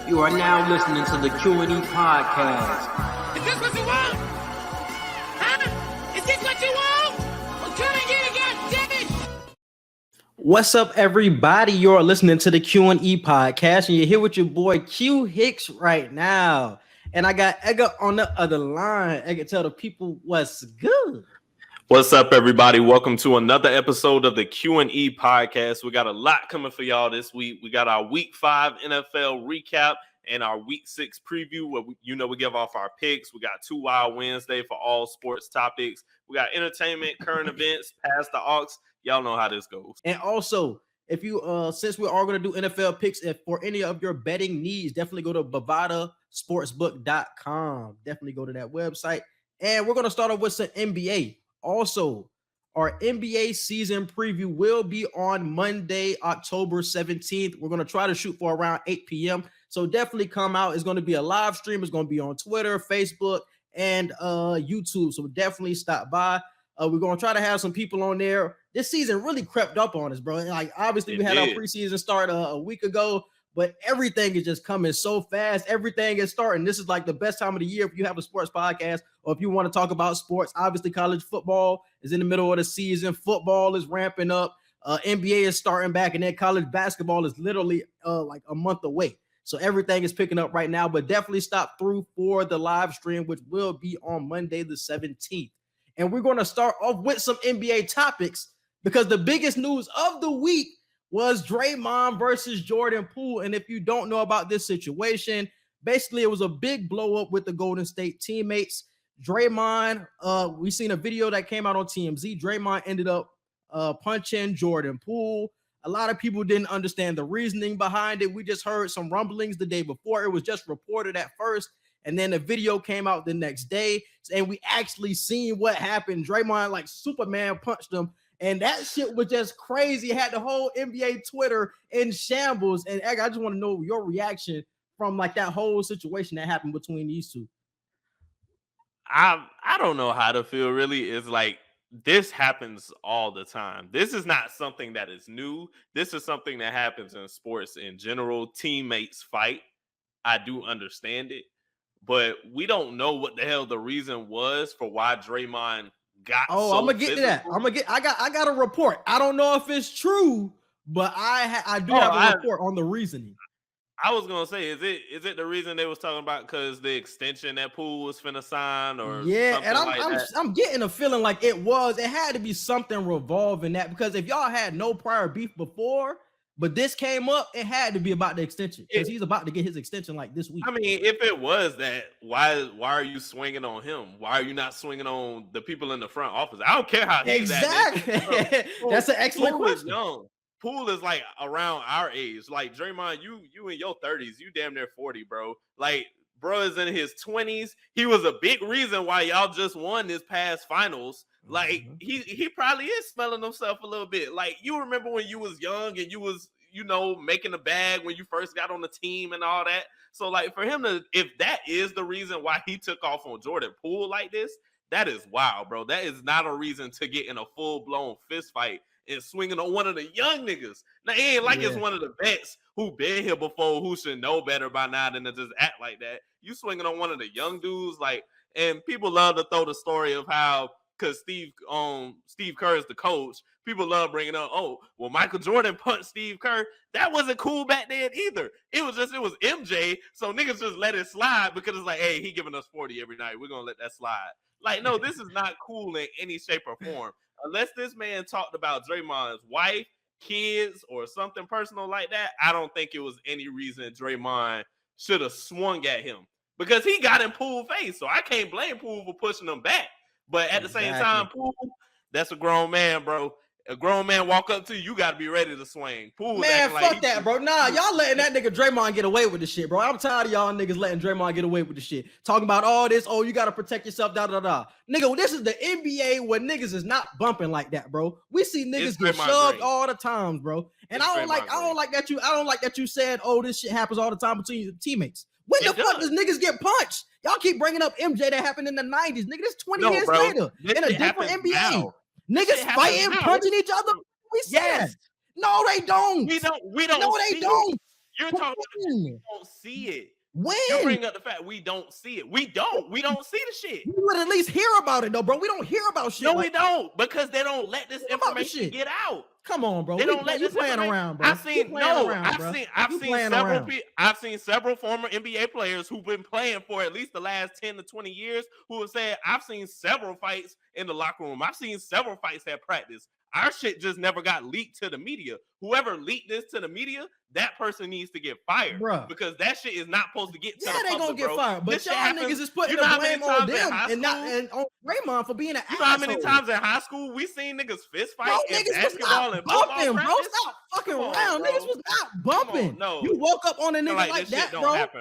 You are now listening to the Q&E Podcast. Is this what you want? Huh? Is this what you want? Well, come and get it, goddammit! What's up, everybody? You're listening to the Q&E Podcast, and you're here with your boy Q Hicks right now. And I got Edgar on the other line. Edgar, tell the people what's good. What's up, everybody? Welcome to another episode of the Q&E Podcast. We got a lot coming for y'all this week. We got our Week 5 NFL recap and our Week 6 preview where we give off our picks. We got 2 Wild Wednesday for all sports topics. We got entertainment, current events, past the aux. Y'all know how this goes. And also, if you since we are going to do NFL picks, if for any of your betting needs, definitely go to bovadasportsbook.com. Definitely go to that website. And we're going to start off with some NBA. Also, our NBA season preview will be on Monday, October 17th. We're going to try to shoot for around 8 p.m. So definitely come out. It's going to be a live stream. It's going to be on Twitter, Facebook, and YouTube. So definitely stop by. We're going to try to have some people on there. This season really crept up on us, bro. Like, obviously, we had our preseason start a week ago, but everything is just coming so fast. Everything is starting. This is like the best time of the year if you have a sports podcast or if you want to talk about sports. Obviously, college football is in the middle of the season. Football is ramping up. NBA is starting back, and then college basketball is literally like a month away. So everything is picking up right now, but definitely stop through for the live stream, which will be on Monday the 17th. And we're going to start off with some NBA topics because the biggest news of the week was Draymond versus Jordan Poole. And if you don't know about this situation, basically it was a big blow up with the Golden State teammates. Draymond, we seen a video that came out on TMZ. Draymond ended up punching Jordan Poole. A lot of people didn't understand the reasoning behind it. We just heard some rumblings the day before. It was just reported at first. And then the video came out the next day, and we actually seen what happened. Draymond, like Superman, punched him, and that shit was just crazy. It had the whole NBA Twitter in shambles. And I just want to know your reaction from like that whole situation that happened between these two. I don't know how to feel, really. It's like this happens all the time. This is not something that is new. This is something that happens in sports in general. Teammates fight. I do understand it. But we don't know what the hell the reason was for why Draymond got. I'm gonna get physical. to that. I got a report. I don't know if it's true, but I do have a report on the reasoning. I was gonna say, is it the reason they was talking about because the extension that Poole was finna sign or yeah? And that? I'm getting a feeling like it had to be something revolving that, because if y'all had no prior beef before, but this came up, it had to be about the extension because he's about to get his extension like this week. I mean, if it was that, why are you swinging on him? Why are you not swinging on the people in the front office? I don't care how he's exactly. That's an excellent question. Young. Poole is like around our age. Like Draymond, you in your 30s, you damn near 40, bro. Like, bro is in his 20s. He was a big reason why y'all just won this past finals. Like, he probably is smelling himself a little bit. Like, you remember when you was young and you was, making a bag when you first got on the team and all that. So, like, for him to, if that is the reason why he took off on Jordan Poole like this, that is wild, bro. That is not a reason to get in a full-blown fist fight and swinging on one of the young niggas. Now, it ain't like it's one of the vets who been here before who should know better by now than to just act like that. You swinging on one of the young dudes, like, and people love to throw the story of how, because Steve Kerr is the coach, people love bringing up, Michael Jordan punched Steve Kerr. That wasn't cool back then either. It was MJ, so niggas just let it slide because it's like, hey, he giving us 40 every night. We're going to let that slide. Like, no, this is not cool in any shape or form. Unless this man talked about Draymond's wife, kids, or something personal like that, I don't think it was any reason Draymond should have swung at him because he got in Poole's face. So I can't blame Poole for pushing him back. But at the same time, Poole, that's a grown man, bro. A grown man walk up to you, you got to be ready to swing. Poole, man, fuck that, bro. Nah, y'all letting that nigga Draymond get away with the shit, bro. I'm tired of y'all niggas letting Draymond get away with the shit. Talking about all this, you got to protect yourself, da-da-da. Nigga, this is the NBA where niggas is not bumping like that, bro. We see niggas get shoved all the time, bro. And I don't like that you said, this shit happens all the time between your teammates. When the fuck does niggas get punched? Y'all keep bringing up MJ that happened in the 90s. Nigga, this 20 years later in a different NBA. Now. Niggas fighting, punching each other. We said, no, they don't. We don't. No, they don't. You're talking about the shit we don't see it. When? You bring up the fact we don't see it. We don't see the shit. We would at least hear about it though, bro. We don't hear about shit. No, we don't, because they don't let this information get out. Come on, bro. They don't let you this playing around, bro. I've seen several former NBA players who've been playing for at least the last 10 to 20 years who have said, I've seen several fights in the locker room. I've seen several fights at practice. Our shit just never got leaked to the media. Whoever leaked this to the media, that person needs to get fired, because that shit is not supposed to get to the public, they gonna get fired. But y'all niggas is putting the blame on them and on Draymond for being an asshole. You know how many times in high school we seen niggas fist fight in basketball and bumping, bro? Stop fucking around. Niggas was not bumping. No, you woke up on a nigga like that,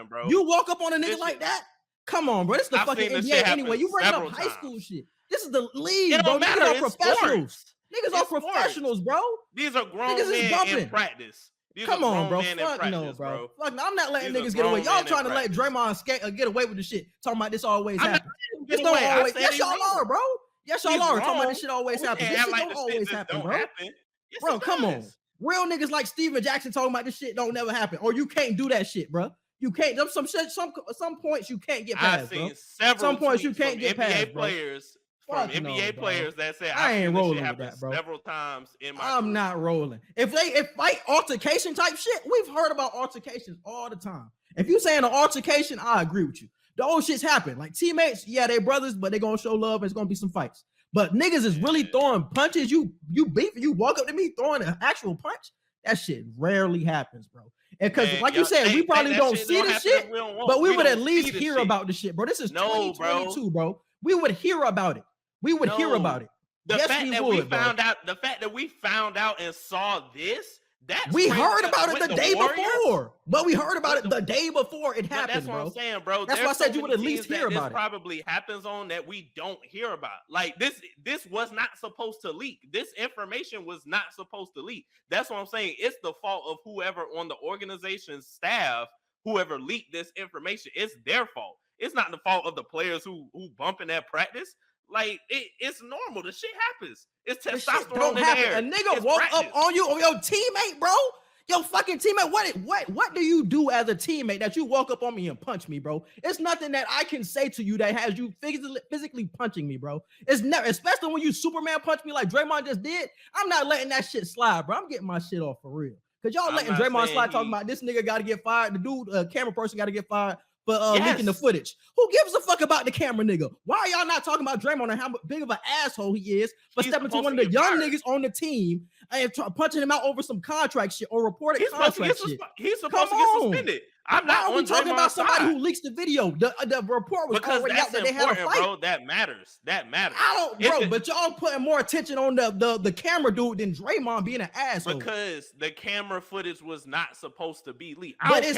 bro. You woke up on a nigga like that. Come on, bro. This is the fucking NBA anyway. You bring up high school shit. This is the league, bro. Niggas are professionals. Niggas are professionals, bro. These are grown men in practice. Come on, bro. Fuck no, bro. Fuck no. I'm not letting niggas get away. Y'all trying to let Draymond get away with the shit. Talking about this always happens. This don't always. Yes, y'all are, bro. Yes, y'all are. Talking about this shit always happens. This shit don't always happen, bro. Bro, come on. Real niggas like Steven Jackson talking about this shit don't never happen. Or you can't do that shit, bro. You can't. There's some points you can't get past, bro. Some points you can't get past, bro. From NBA players that say I ain't rolling with that, bro. Several times in my I'm not rolling. If fight altercation type shit, we've heard about altercations all the time. If you saying an altercation, I agree with you. The old shit's happen. Like teammates, yeah, they brothers, but they gonna show love and it's gonna be some fights. But niggas is really throwing punches. You beef, you walk up to me throwing an actual punch. That shit rarely happens, bro. And because, like you said, we probably don't see the shit, but we would at least hear about the shit, bro. This is 2022, bro. We would hear about it. We would hear about it. The fact that we found out and saw this, we heard about it the day before. But we heard about it the day before it happened, that's what I'm saying, bro. That's why I said you would at least hear about it. This probably happens on that we don't hear about. Like this was not supposed to leak. This information was not supposed to leak. That's what I'm saying. It's the fault of whoever on the organization's staff, whoever leaked this information. It's their fault. It's not the fault of the players who bumping at practice. Like it's normal. The shit happens. It's testosterone in the air. A nigga walk up on you or your teammate, bro. Your fucking teammate. What do you do as a teammate that you walk up on me and punch me, bro? It's nothing that I can say to you that has you physically punching me, bro. It's never, especially when you Superman punch me like Draymond just did. I'm not letting that shit slide, bro. I'm getting my shit off for real. Cause y'all letting Draymond slide talking about this nigga got to get fired. The dude, camera person got to get fired for leaking the footage. Who gives a fuck about the camera nigga? Why are y'all not talking about Draymond and how big of an asshole he is for stepping to one of the young niggas on the team and punching him out over some contract shit or reported contract shit? He's supposed to get suspended. I'm not on talking about somebody who leaks the video. The report was already out that they had a fight. Bro, that matters. I don't, bro. But y'all putting more attention on the camera dude than Draymond being an asshole. Because the camera footage was not supposed to be leaked. But it's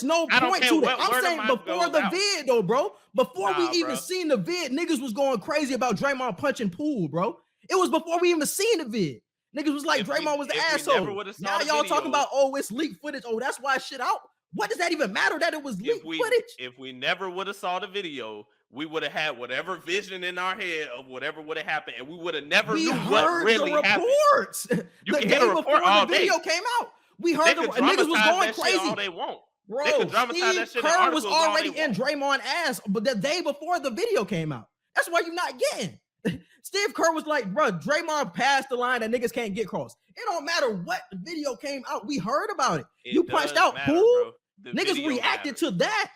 no point to that. I'm saying before the vid though, bro. Before we even seen the vid, niggas was going crazy about Draymond punching Poole, bro. It was before we even seen the vid. Niggas was like Draymond was the asshole. Now y'all talking about it's leaked footage. Oh, that's why shit out. What does that even matter that it was leaked footage? If we never would have saw the video, we would have had whatever vision in our head of whatever would have happened, and we would have never knew what really happened. You can hear the report all day. The video came out. We heard the niggas was going crazy. All they want. Bro, Steve Kerr was already in Draymond ass, but the day before the video came out. That's why you're not getting. Steve Kerr was like, bro, Draymond passed the line that niggas can't get crossed. It don't matter what video came out. We heard about it. You punched out Poole. Niggas reacted to that.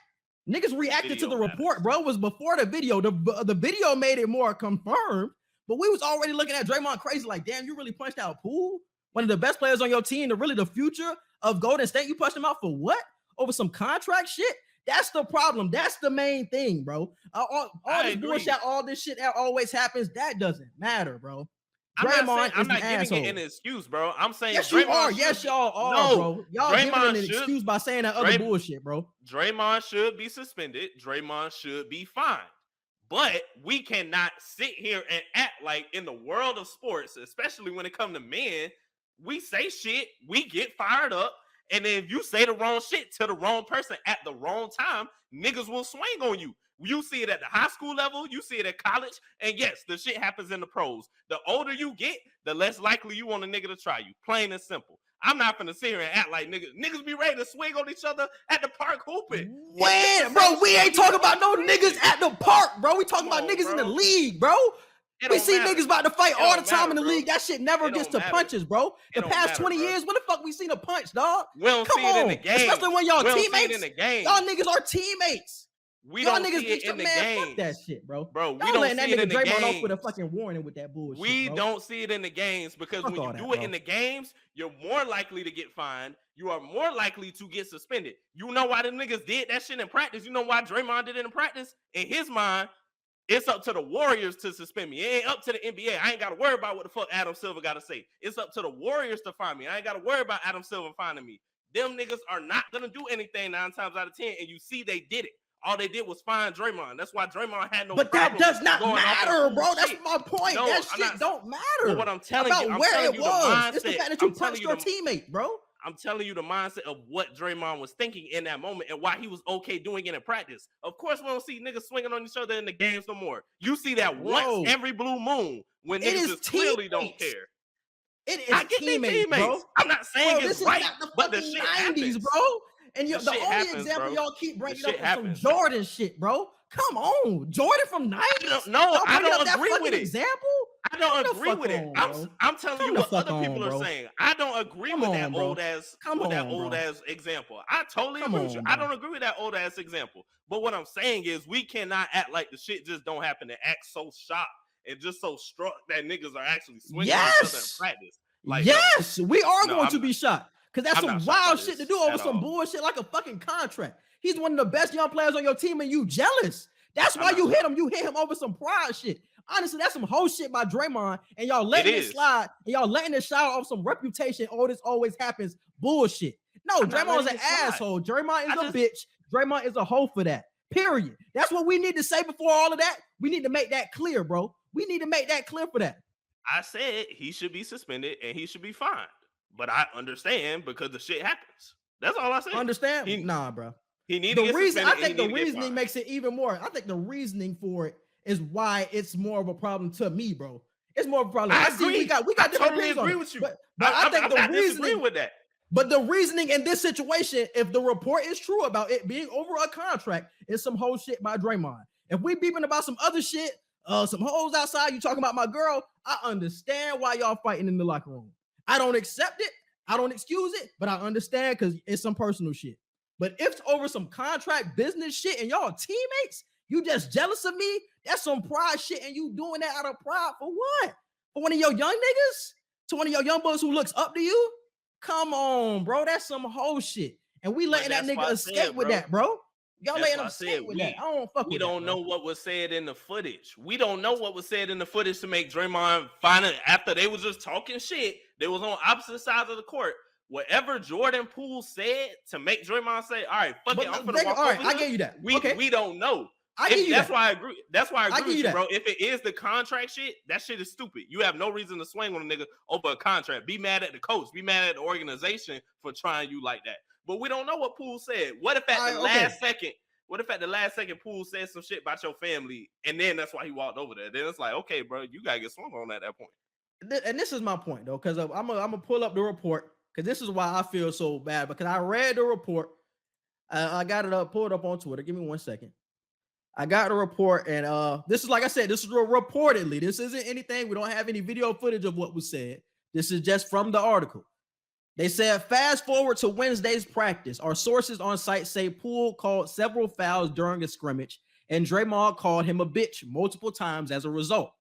Niggas reacted to the report, bro. It was before the video. The video made it more confirmed, but we was already looking at Draymond crazy like, damn, you really punched out Poole? One of the best players on your team, really the future of Golden State. You punched him out for what? Over some contract shit? That's the problem. That's the main thing, bro. All this bullshit, all this shit that always happens, that doesn't matter, bro. Draymond I'm not giving it an excuse, bro. I'm saying yes, you are. Yes, y'all are, bro. Y'all giving it an excuse by saying that other bullshit, bro. Draymond should be suspended. Draymond should be fined. But we cannot sit here and act like in the world of sports, especially when it comes to men, we say shit, we get fired up, and then if you say the wrong shit to the wrong person at the wrong time, niggas will swing on you. You see it at the high school level, you see it at college, and yes, the shit happens in the pros. The older you get, the less likely you want a nigga to try you. Plain and simple. I'm not gonna sit here and act like niggas be ready to swing on each other at the park hooping. When, bro, we ain't talking about no niggas at the park, bro. We talking about niggas in the league, bro. We see niggas about to fight all the time in the league. That shit never gets to punches, bro. The past 20 years, when the fuck we seen a punch, dog? We don't see it in the game. Especially when y'all teammates. Y'all niggas are teammates. We don't see it in the game. Fuck that shit, bro. Bro, we don't see it in the games. Draymond off with a fucking warning with that bullshit. We don't see it in the games because when you do it in the games, you're more likely to get fined. You are more likely to get suspended. You know why the niggas did that shit in practice? You know why Draymond did it in practice? In his mind, it's up to the Warriors to suspend me. It ain't up to the NBA. I ain't got to worry about what the fuck Adam Silver got to say. It's up to the Warriors to find me. I ain't got to worry about Adam Silver finding me. Them niggas are not going to do anything 9 times out of 10, and you see they did it. All they did was find Draymond. That's why Draymond had no problem. But that does not matter, bro. That's shit. my point. No, that shit don't matter. But what I'm telling you, I'm where telling it you was. the mindset. It's the fact that you punched your teammate, bro. I'm telling you the mindset of what Draymond was thinking in that moment and why he was okay doing it in practice. Of course, we don't see niggas swinging on each other in the games no more. You see that once every blue moon when niggas just clearly don't care. It is teammates, bro. I'm not saying it's right, but the shit shit 90s, happens, bro. And the only happens, example bro. y'all keep bringing up is happens, some Jordan shit, bro. Come on, Jordan from 90s? No, I don't agree with it. Example? I don't agree with it. I'm telling you what other people are saying. I don't agree with that old ass example. I totally agree with you. I don't agree with that old ass example. But what I'm saying is we cannot act like the shit just don't happen and act so shocked and just so struck that niggas are actually swinging on each other in practice. Like, yes, we are going to be shocked. Because that's some wild shit to do over some all. bullshit like a fucking contract. He's one of the best young players on your team and you jealous. That's why you hit him. You hit him over some pride shit. Honestly, that's some whole shit by Draymond, and y'all letting it slide, and y'all letting it slide off some reputation. Oh, this always happens. Bullshit. No, Draymond's an asshole. Draymond is a bitch. Draymond is a hoe for that. Period. That's what we need to say before all of that. We need to make that clear, bro. We need to make that clear for that. I said he should be suspended and he should be fined. But I understand because the shit happens. That's all I said. Understand? Nah, bro. He needs to get suspended. I think the reasoning makes it even more. I think the reasoning for it is why it's more of a problem to me, bro. It's more of a problem. I agree. We got different totally agree with you. But I think the reasoning with that. But the reasoning in this situation, if the report is true about it being over a contract, is some whole shit by Draymond. If we beeping about some other shit, some hoes outside, you talking about my girl, I understand why y'all fighting in the locker room. I don't accept it. I don't excuse it, but I understand because it's some personal shit. But if it's over some contract business shit and y'all teammates, you just jealous of me, that's some pride shit, and you doing that out of pride for what? For one of your young niggas? To one of your young boys who looks up to you? Come on, bro. That's some whole shit. And we letting that nigga escape with that, bro. Y'all letting him escape with that. I don't fuck with that. We don't know what was said in the footage. We don't know what was said in the footage to make Draymond find it after they was just talking shit. They was on opposite sides of the court. Whatever Jordan Poole said to make Draymond say, all right, fuck it, I'm finna walk over here. I get you that. We don't know. That's why I agree. That's why I agree with you, bro. If it is the contract shit, that shit is stupid. You have no reason to swing on a nigga over a contract. Be mad at the coach. Be mad at the organization for trying you like that. But we don't know what Poole said. What if at the last second? What if at the last second Poole said some shit about your family, and then that's why he walked over there? Then it's like, okay, bro, you gotta get swung on at that point. And this is my point though, because I'm gonna pull up the report because this is why I feel so bad because I read the report. I got it pulled up on Twitter. Give me 1 second. I got the report, and this is like I said, this is reportedly. This isn't anything. We don't have any video footage of what was said. This is just from the article. They said, fast forward to Wednesday's practice. Our sources on site say Poole called several fouls during a scrimmage, and Draymond called him a bitch multiple times as a result.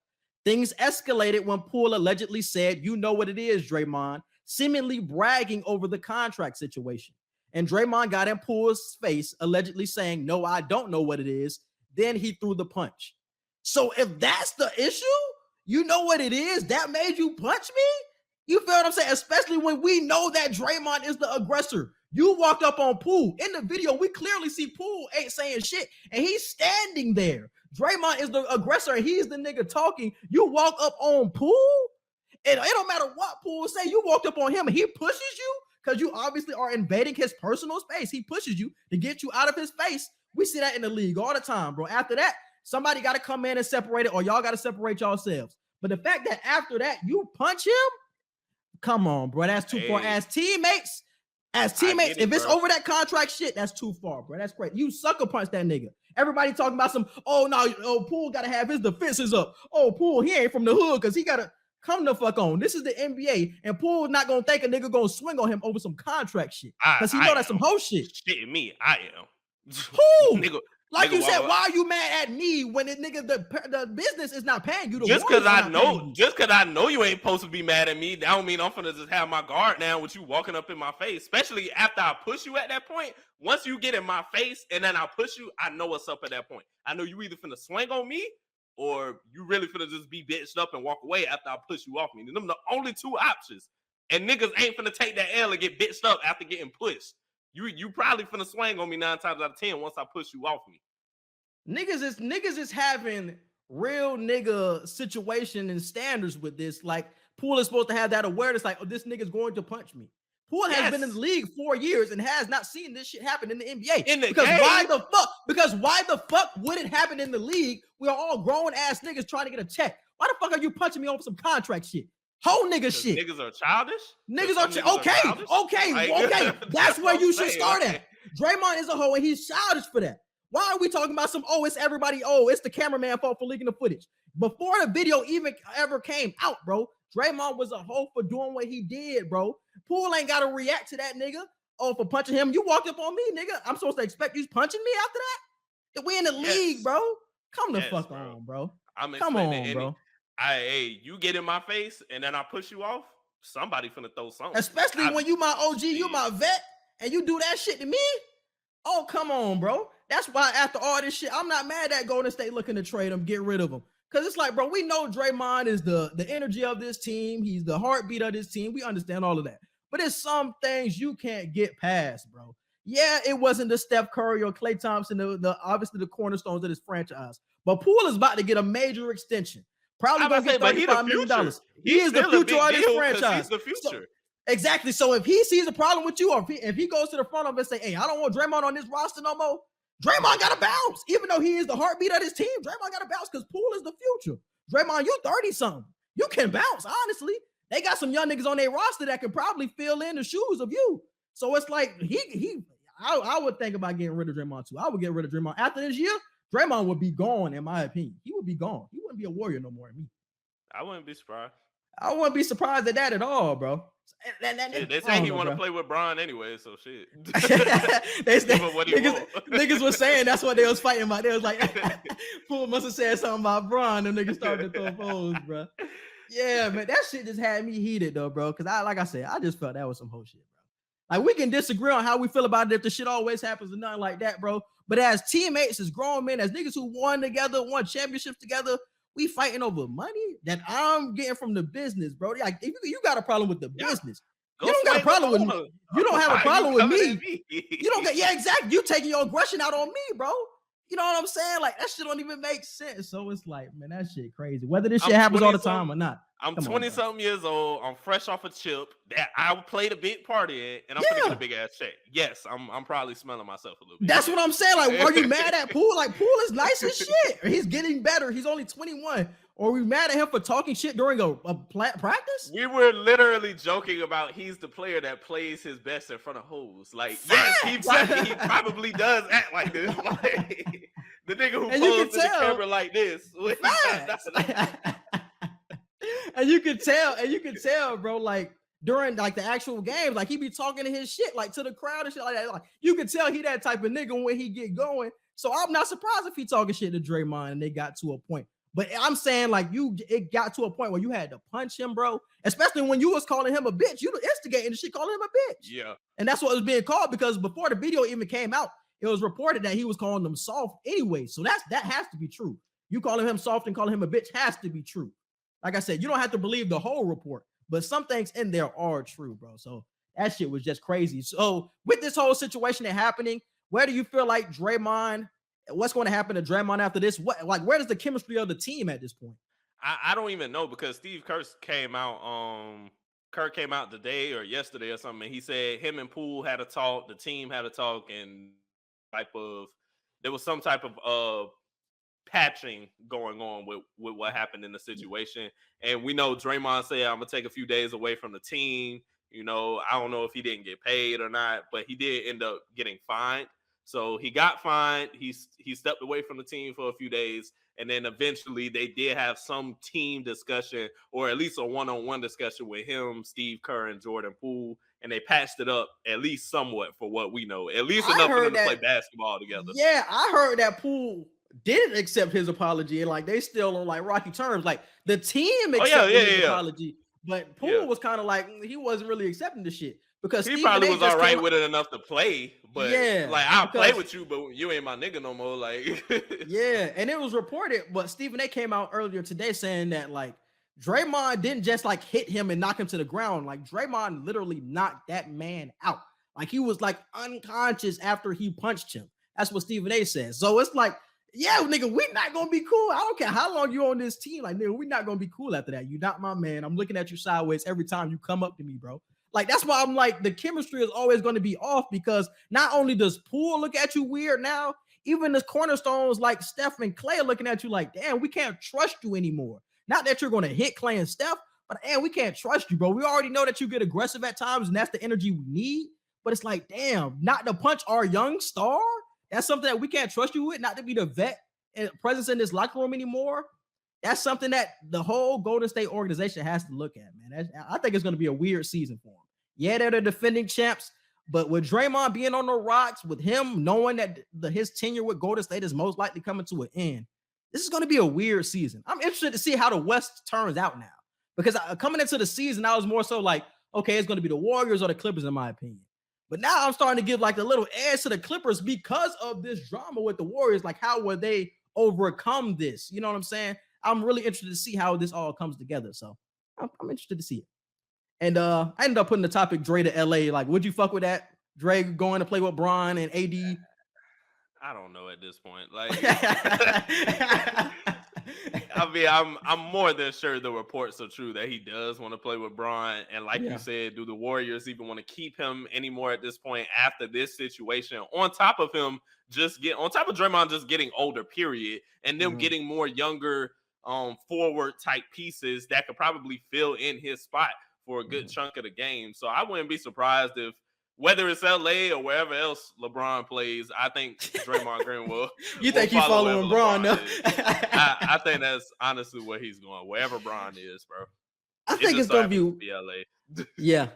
Things escalated when Poole allegedly said, "You know what it is, Draymond," seemingly bragging over the contract situation. And Draymond got in Poole's face, allegedly saying, "No, I don't know what it is." Then he threw the punch. So if that's the issue, you know what it is, that made you punch me? You feel what I'm saying? Especially when we know that Draymond is the aggressor. You walked up on Poole. In the video, we clearly see Poole ain't saying shit, and he's standing there. Draymond is the aggressor, and he's the nigga talking. You walk up on Poole, and it don't matter what Poole say. You walked up on him, and he pushes you because you obviously are invading his personal space. He pushes you to get you out of his face. We see that in the league all the time, bro. After that, somebody got to come in and separate it, or y'all got to separate yourselves. But the fact that after that, you punch him, Come on, bro. That's too far. Hey. As teammates, if it's over that contract shit, that's too far, bro. That's great. You sucker punch that nigga. Everybody talking about Poole got to have his defenses up. Oh, Poole, he ain't from the hood because he got to come the fuck on. This is the NBA, and Poole not going to think a nigga going to swing on him over some contract shit because he know that's some hoe shit. Shit, me, I am. Who? Nigga, like you said, why are you mad at me when the business is not paying you? Just because I know you ain't supposed to be mad at me, that don't mean I'm finna just have my guard down with you walking up in my face. Especially after I push you at that point. Once you get in my face and then I push you, I know what's up at that point. I know you either finna swing on me or you really finna just be bitched up and walk away after I push you off me. And them the only two options. And niggas ain't finna take that L and get bitched up after getting pushed. You probably finna swing on me 9 times out of 10 once I push you off me. Niggas is having real nigga situation and standards with this. Like Poole is supposed to have that awareness, like, oh, this nigga's going to punch me. Poole has been in the league 4 years and has not seen this shit happen in the NBA. Because why the fuck would it happen in the league? We are all grown ass niggas trying to get a check. Why the fuck are you punching me over some contract shit? Whole nigga shit. Niggas are childish. Okay. That's where you should start at. Draymond is a hoe and he's childish for that. Why are we talking about it's everybody? It's the cameraman fault for leaking the footage. Before the video even ever came out, bro, Draymond was a hoe for doing what he did, bro. Poole ain't got to react to that nigga. Oh, for punching him. You walked up on me, nigga. I'm supposed to expect you punching me after that? We in the league, bro. Come the fuck on, bro. Come on, bro. Hey, you get in my face and then I push you off, somebody finna throw something. Especially when you my OG, you my vet, and you do that shit to me. Oh, come on, bro. That's why after all this shit, I'm not mad at Golden State looking to trade him, get rid of him. Because it's like, bro, we know Draymond is the energy of this team. He's the heartbeat of this team. We understand all of that. But there's some things you can't get past, bro. Yeah, it wasn't the Steph Curry or Klay Thompson, obviously the cornerstones of this franchise. But Poole is about to get a major extension. Probably going to get $35 million. He is the future of this franchise. He's the future. So, exactly. So if he sees a problem with you, or if he goes to the front of it and say, hey, I don't want Draymond on this roster no more, Draymond got to bounce. Even though he is the heartbeat of this team, Draymond got to bounce because Poole is the future. Draymond, you 30-something. You can bounce, honestly. They got some young niggas on their roster that can probably fill in the shoes of you. So it's like I would think about getting rid of Draymond too. I would get rid of Draymond. After this year, Draymond would be gone, in my opinion. He would be gone. He wouldn't be a Warrior no more than me. I wouldn't be surprised. I wouldn't be surprised at that at all, bro. They say he want to play with Bron anyway, so shit. Niggas was saying that's what they was fighting about. They was like, Poole must have said something about Bron. Them niggas started to throw foes, bro. Yeah, man, that shit just had me heated though, bro. Because like I said, I just felt that was some whole shit, bro. Like we can disagree on how we feel about it if the shit always happens or nothing like that, bro. But as teammates, as grown men, as niggas who won championships together, we fighting over money that I'm getting from the business, bro. Like if you got a problem with the business, you don't got a problem with me. You don't have a problem with me. You don't get exactly. You taking your aggression out on me, bro. You know what I'm saying? Like that shit don't even make sense. So it's like, man, that shit crazy. Whether this shit happens all the time or not. I'm 20-something years old. I'm fresh off a chip that I played a big part in, and I'm gonna get a big ass check. Yes, I'm probably smelling myself a little bit. That's what I'm saying. Like, are you mad at Poole? Like, Poole is nice as shit. He's getting better. He's only 21. Or are we mad at him for talking shit during a practice? We were literally joking about he's the player that plays his best in front of hoes. Like, yes, he probably does act like this. Like, the nigga who poses to the camera like this. And you can tell, bro, like during like the actual games, like he be talking to his shit, like to the crowd and shit like that. Like you can tell he that type of nigga when he get going. So I'm not surprised if he talking shit to Draymond and they got to a point. But I'm saying like it got to a point where you had to punch him, bro. Especially when you was calling him a bitch. You instigating the shit, calling him a bitch. Yeah. And that's what was being called because before the video even came out, it was reported that he was calling them soft anyway. So that has to be true. You calling him soft and calling him a bitch has to be true. Like I said, you don't have to believe the whole report, but some things in there are true, bro. So that shit was just crazy. So with this whole situation happening, where do you feel like Draymond, what's going to happen to Draymond after this? Where does the chemistry of the team at this point? I don't even know because Steve Kerr came out. Kerr came out today or yesterday or something. And he said him and Poole had a talk. The team had a talk, and there was some type of patching going on with what happened in the situation. And we know Draymond said, I'm gonna take a few days away from the team. You know, I don't know if he didn't get paid or not, but he did end up getting fined. So he got fined. He stepped away from the team for a few days. And then eventually they did have some team discussion, or at least a one-on-one discussion with him, Steve Kerr, and Jordan Poole. And they patched it up at least somewhat for what we know. At least enough for them to play basketball together. Yeah, I heard that Poole didn't accept his apology. And like they still on like rocky terms. Like the team accepted his apology. But Poole was kind of like, he wasn't really accepting the shit. Because he probably was all right with it enough to play, but like I'll play with you, but you ain't my nigga no more. Like, yeah, and it was reported, but Stephen A came out earlier today saying that like Draymond didn't just like hit him and knock him to the ground. Like Draymond literally knocked that man out. Like he was like unconscious after he punched him. That's what Stephen A said. So it's like, yeah, nigga, we not gonna be cool. I don't care how long you on this team. Like, nigga, we not gonna be cool after that. You not my man. I'm looking at you sideways every time you come up to me, bro. Like, that's why I'm like, the chemistry is always going to be off because not only does Poole look at you weird now, even the cornerstones like Steph and Clay are looking at you like, damn, we can't trust you anymore. Not that you're going to hit Clay and Steph, but damn, we can't trust you, bro. We already know that you get aggressive at times and that's the energy we need. But it's like, damn, not to punch our young star. That's something that we can't trust you with, not to be the vet and presence in this locker room anymore. That's something that the whole Golden State organization has to look at, man. I think it's going to be a weird season for them. Yeah, they're the defending champs, but with Draymond being on the rocks, with him knowing that his tenure with Golden State is most likely coming to an end, this is going to be a weird season. I'm interested to see how the West turns out now because coming into the season, I was more so like, okay, it's going to be the Warriors or the Clippers, in my opinion. But now I'm starting to give like a little edge to the Clippers because of this drama with the Warriors. Like, how will they overcome this? You know what I'm saying? I'm really interested to see how this all comes together. So I'm interested to see it. And I ended up putting the topic Dray to LA. Like, would you fuck with that? Dray going to play with Bron and AD? I don't know at this point. Like, I mean, I'm more than sure the reports are true that he does want to play with Bron. And like you said, do the Warriors even want to keep him anymore at this point after this situation? On top of him on top of Draymond just getting older, period, and them getting more younger forward type pieces that could probably fill in his spot for a good chunk of the game. So I wouldn't be surprised if, whether it's LA or wherever else LeBron plays, I think Draymond Green will. You think he's following Bron, no? I think that's honestly where he's going, wherever Bron is, bro. I think it's going to be LA. Yeah.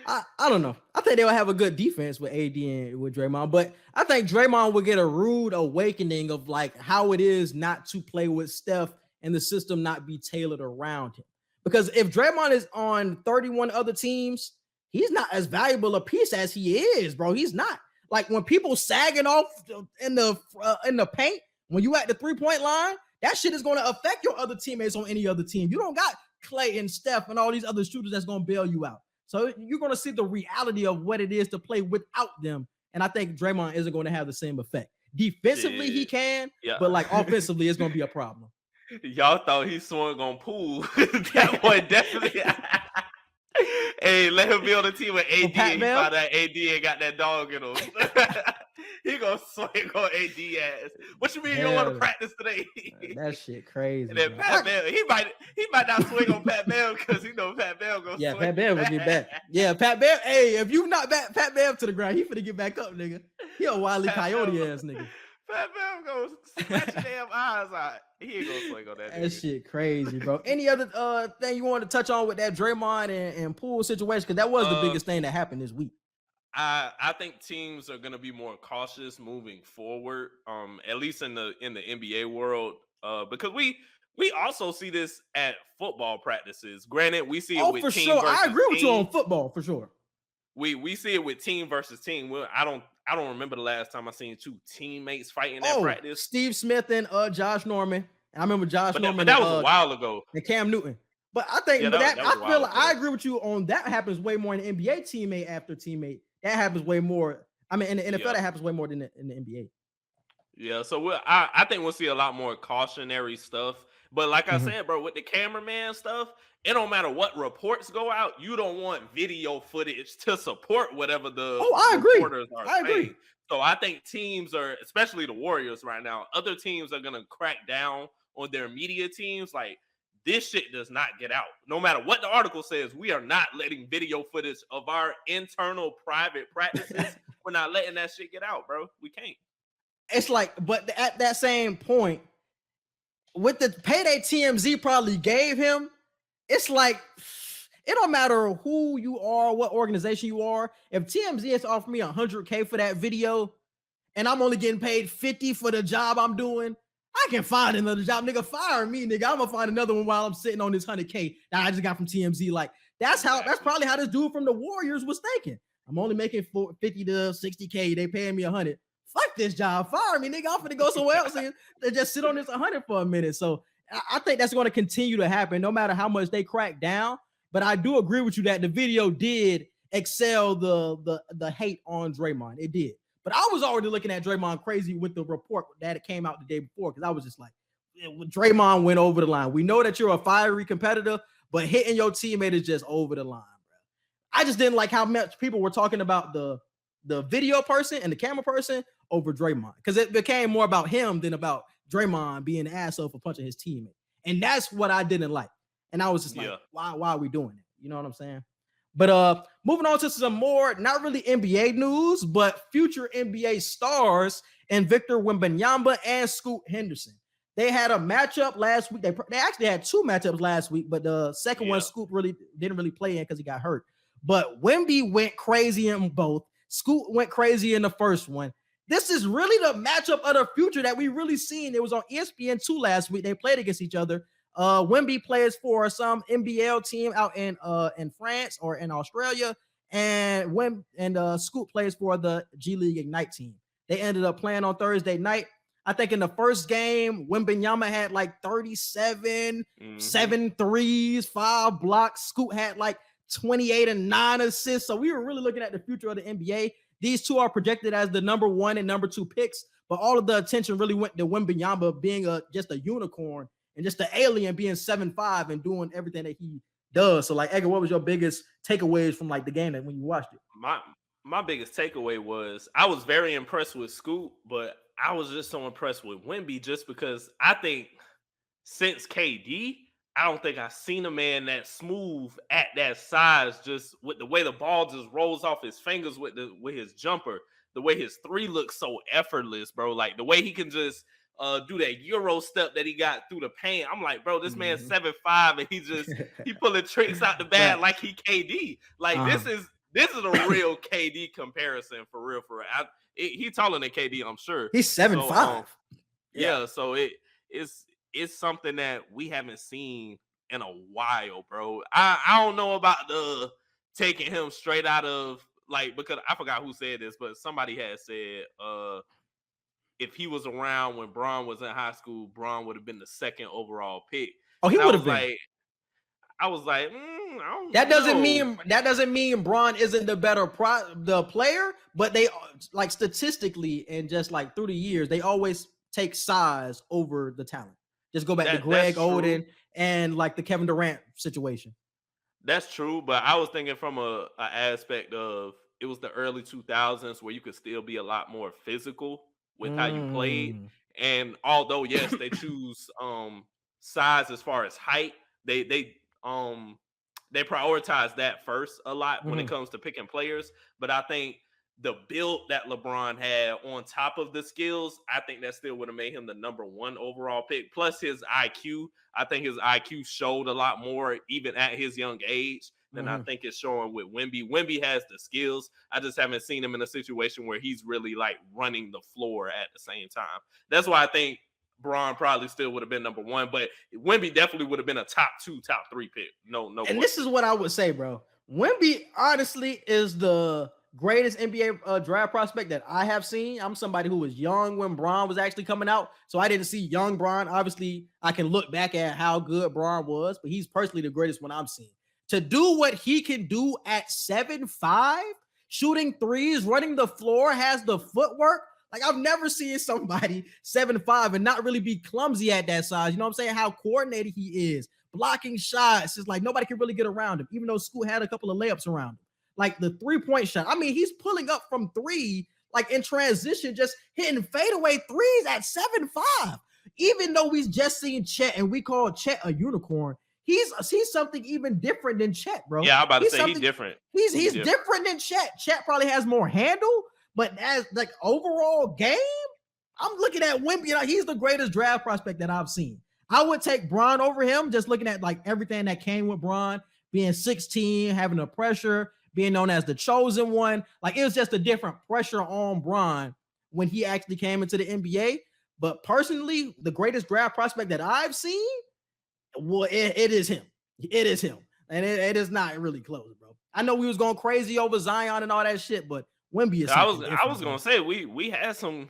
I don't know. I think they'll have a good defense with AD and with Draymond, but I think Draymond will get a rude awakening of like how it is not to play with Steph and the system not be tailored around him. Because if Draymond is on 31 other teams, he's not as valuable a piece as he is, bro. He's not. Like when people sagging off in the paint, when you at the 3-point line, that shit is going to affect your other teammates on any other team. You don't got Clay and Steph and all these other shooters that's going to bail you out. So you're going to see the reality of what it is to play without them. And I think Draymond isn't going to have the same effect. Defensively, he can, but like offensively, it's going to be a problem. Y'all thought he swung on Poole. That boy definitely. Hey, let him be on the team with AD. He found out AD ain't got that dog in him. He gonna swing on AD ass. What you mean you don't want to practice today? That shit crazy. And then Pat Bell, he might not swing on Pat Bell because he know Pat Bell gonna swing. Pat Bell will get back. Yeah, Pat Bell. Hey, if you knock back Pat Bell to the ground, he finna get back up, nigga. He a Wile E. Coyote ass nigga. Pat Bell gonna scratch your damn eyes out. He ain't gonna swing on that. That shit crazy, bro. Any other thing you want to touch on with that Draymond and Poole situation? Because that was the biggest thing that happened this week. I think teams are gonna be more cautious moving forward. At least in the NBA world, because we also see this at football practices. Granted, we see it with for team sure. versus I agree with team. you on football for sure. We see it with team versus team. Well, I don't remember the last time I seen two teammates fighting at practice. Steve Smith and Josh Norman. I remember Josh Norman. But that was a while ago. And Cam Newton. But I think I agree with you on that. Happens way more in the NBA, teammate after teammate. That happens way more. I mean, in the NFL, that happens way more than in the NBA. Yeah, so I think we'll see a lot more cautionary stuff. But like I said, bro, with the cameraman stuff, it don't matter what reports go out. You don't want video footage to support whatever the I agree. reporters are saying. So I think teams are, especially the Warriors right now, other teams are going to crack down on their media teams. Like, this shit does not get out. No matter what the article says, we are not letting video footage of our internal private practices. We're not letting that shit get out, bro. We can't. It's like, but at that same point, with the payday TMZ probably gave him, it's like, it don't matter who you are, what organization you are. If TMZ has offered me $100K for that video and I'm only getting paid 50 for the job I'm doing, I can find another job. Nigga, fire me, nigga. I'm gonna find another one while I'm sitting on this 100K that I just got from TMZ. Like, that's probably how this dude from the Warriors was thinking. I'm only making 50 to 60K. They paying me 100. Fuck this job. Fire me, nigga. I'm finna go somewhere else and just sit on this 100 for a minute. So I think that's going to continue to happen no matter how much they crack down. But I do agree with you that the video did excel the hate on Draymond. It did. But I was already looking at Draymond crazy with the report that it came out the day before, because I was just like, Draymond went over the line. We know that you're a fiery competitor, but hitting your teammate is just over the line, bro. I just didn't like how much people were talking about the video person and the camera person over Draymond, because it became more about him than about Draymond being an asshole for punching his teammate. And that's what I didn't like. And I was just like, why are we doing it? You know what I'm saying? But moving on to some more, not really NBA news, but future NBA stars and Victor Wenbanyama and Scoot Henderson. They had a matchup last week. They actually had two matchups last week, but the second one, Scoot didn't really play in because he got hurt. But Wemby went crazy in both. Scoot went crazy in the first one. This is really the matchup of the future that we really seen. It was on ESPN2 last week. They played against each other. Wemby plays for some NBL team out in France or in Australia, and Scoot plays for the G League Ignite team. They ended up playing on Thursday night. I think in the first game, Wembanyama had like 37, 7 threes, 5 blocks. Scoot had like 28 and 9 assists. So we were really looking at the future of the NBA. These two are projected as the number 1 and number 2 picks, but all of the attention really went to Wembanyama being just a unicorn and just an alien, being 7'5" and doing everything that he does. So, like, Edgar, what was your biggest takeaways from like the game that when you watched it? My biggest takeaway was I was very impressed with Scoot, but I was just so impressed with Wemby just because I think since KD, I don't think I've seen a man that smooth at that size, just with the way the ball just rolls off his fingers with his jumper, the way his three looks so effortless, bro. Like the way he can just do that Euro step that he got through the paint. I'm like, bro, this man's 7'5" and he pulling tricks out the bag like he KD. Like this is a real KD comparison for real. He taller than KD, I'm sure. He's 7'5". So it's something that we haven't seen in a while, bro. I don't know about the taking him straight out of, like, because I forgot who said this, but somebody had said if he was around when Bron was in high school, Bron would have been the 2nd overall pick. Oh, he would have been. I was like, I don't that know. doesn't mean Bron isn't the better the player, but they, like, statistically and just like through the years, they always take size over the talent. Just go back to Greg Oden and like the Kevin Durant situation. That's true, but I was thinking from a aspect of it was the early 2000s where you could still be a lot more physical with how you played. And although, yes, they choose size as far as height, they prioritize that first a lot when it comes to picking players. But I think the build that LeBron had on top of the skills, I think that still would have made him the number 1 overall pick. Plus his IQ. I think his IQ showed a lot more even at his young age than I think it's showing with Wemby. Wemby has the skills. I just haven't seen him in a situation where he's really like running the floor at the same time. That's why I think Bron probably still would have been number 1, but Wemby definitely would have been a top 2, top 3 pick. No. And this is what I would say, bro. Wemby honestly is the greatest NBA draft prospect that I have seen. I'm somebody who was young when Bron was actually coming out, so I didn't see young Bron. Obviously, I can look back at how good Bron was, but he's personally the greatest one I've seen. To do what he can do at 7'5", shooting threes, running the floor, has the footwork. Like, I've never seen somebody 7'5" and not really be clumsy at that size. You know what I'm saying? How coordinated he is, blocking shots. It's like nobody can really get around him, even though Scoot had a couple of layups around him. Like the 3-point shot. I mean, he's pulling up from 3 like in transition, just hitting fadeaway threes at 7'5". Even though we've just seen Chet and we call Chet a unicorn, he's something even different than Chet, bro. Yeah, I'm about to say he's different. He's different than Chet. Chet probably has more handle, but as like overall game, I'm looking at Wemby. You know, he's the greatest draft prospect that I've seen. I would take Bron over him, just looking at like everything that came with Bron, being 16, having the pressure, being known as the chosen one. Like it was just a different pressure on Bron when he actually came into the NBA. But personally, the greatest draft prospect that I've seen, well, it is him. It is him. And it is not really close, bro. I know we was going crazy over Zion and all that shit, but Wemby is I was going to say, we had some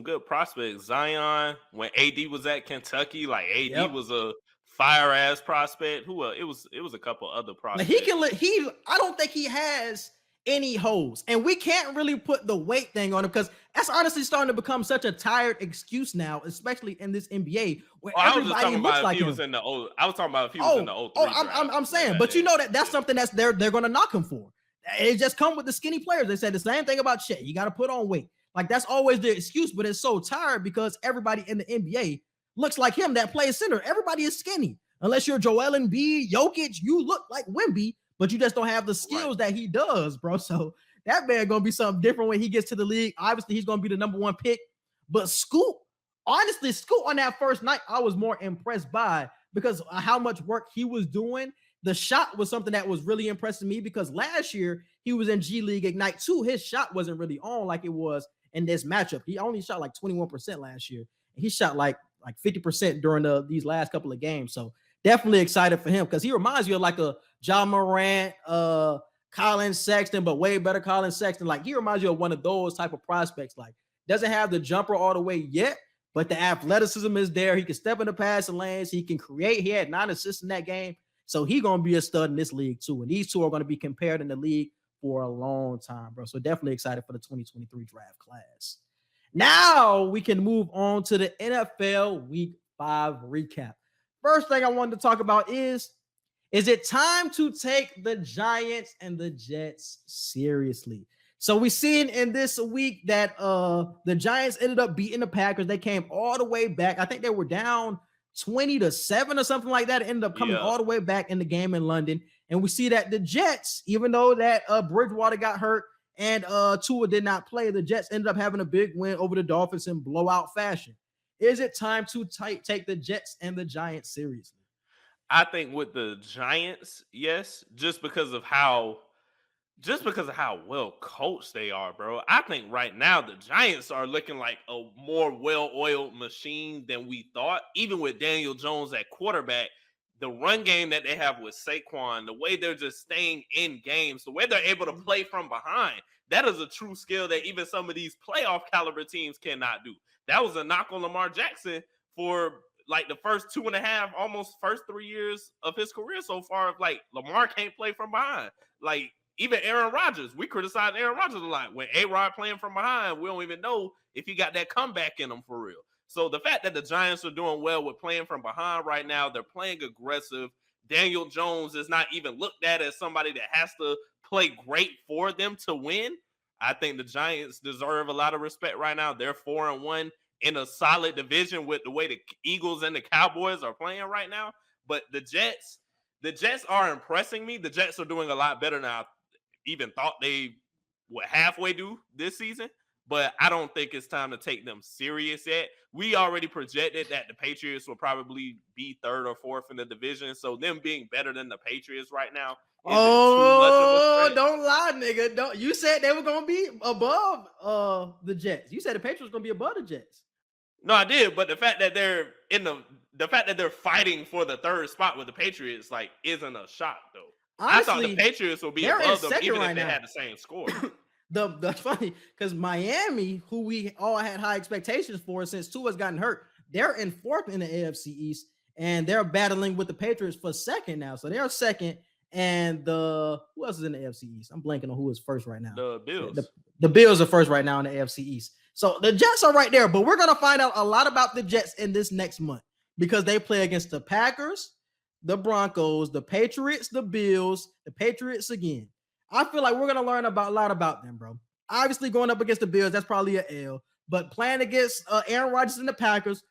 good prospects. Zion, when AD was at Kentucky, like AD was a fire-ass prospect. Who it was a couple other prospects. I don't think he has any holes, and we can't really put the weight thing on him because that's honestly starting to become such a tired excuse now, especially in this NBA where everybody looks like him. I was talking about if he was in the 03 I'm saying, but you know that's something that's they're going to knock him for. It just come with the skinny players. They said the same thing about Chet. You got to put on weight. Like that's always the excuse, but it's so tired because everybody in the NBA looks like him that plays center. Everybody is skinny. Unless you're Joel Embiid, Jokic, you look like Wemby, but you just don't have the skills that he does, bro. So that man gonna be something different when he gets to the league. Obviously, he's gonna be the number one pick. But Scoot on that first night, I was more impressed by because of how much work he was doing. The shot was something that was really impressing me because last year he was in G League Ignite 2. His shot wasn't really on like it was in this matchup. He only shot like 21% last year. And he shot like 50% during these last couple of games. So definitely excited for him because he reminds you of like a Ja Morant, Colin Sexton, but way better Colin Sexton. Like he reminds you of one of those type of prospects. Like doesn't have the jumper all the way yet, but the athleticism is there. He can step in the passing lanes. He can create. He had 9 assists in that game. So he's going to be a stud in this league too. And these two are going to be compared in the league for a long time, bro. So definitely excited for the 2023 draft class. Now we can move on to the NFL Week 5 recap. First thing I wanted to talk about is it time to take the Giants and the Jets seriously? So we seen in this week that the Giants ended up beating the Packers. They came all the way back. I think they were down 20-7 or something like that. It ended up coming all the way back in the game in London. And we see that the Jets, even though that Bridgewater got hurt and Tua did not play, the Jets ended up having a big win over the Dolphins in blowout fashion. Is it time to take the Jets and the Giants seriously? I think with the Giants, yes, just because of how well coached they are, bro. I think right now the Giants are looking like a more well-oiled machine than we thought. Even with Daniel Jones at quarterback, the run game that they have with Saquon, the way they're just staying in games, the way they're able to play from behind, that is a true skill that even some of these playoff caliber teams cannot do. That was a knock on Lamar Jackson for like the first 2.5, almost first 3 years of his career so far. Of like Lamar can't play from behind. Like even Aaron Rodgers, we criticize Aaron Rodgers a lot. When A-Rod playing from behind, we don't even know if he got that comeback in him for real. So the fact that the Giants are doing well with playing from behind right now, they're playing aggressive. Daniel Jones is not even looked at as somebody that has to play great for them to win. I think the Giants deserve a lot of respect right now. They're 4-1 in a solid division with the way the Eagles and the Cowboys are playing right now. But the Jets are impressing me. The Jets are doing a lot better than I even thought they would halfway do this season. But I don't think it's time to take them serious yet. We already projected that the Patriots will probably be 3rd or 4th in the division. So them being better than the Patriots right now. Don't lie, nigga. Don't. You said they were gonna be above the Jets. You said the Patriots were gonna be above the Jets. No, I did, but the fact that they're the fact that they're fighting for the 3rd spot with the Patriots like isn't a shock though. Honestly, I thought the Patriots would be above them even if they had the same score. That's funny because Miami, who we all had high expectations for since Tua's gotten hurt, they're in 4th in the AFC East, and they're battling with the Patriots for 2nd now. So they're 2nd, and who else is in the AFC East? I'm blanking on who is 1st right now. The Bills. The Bills are 1st right now in the AFC East. So the Jets are right there, but we're gonna find out a lot about the Jets in this next month because they play against the Packers, the Broncos, the Patriots, the Bills, the Patriots again. I feel like we're gonna learn a lot about them, bro. Obviously, going up against the Bills, that's probably an L. But playing against Aaron Rodgers and the Packers,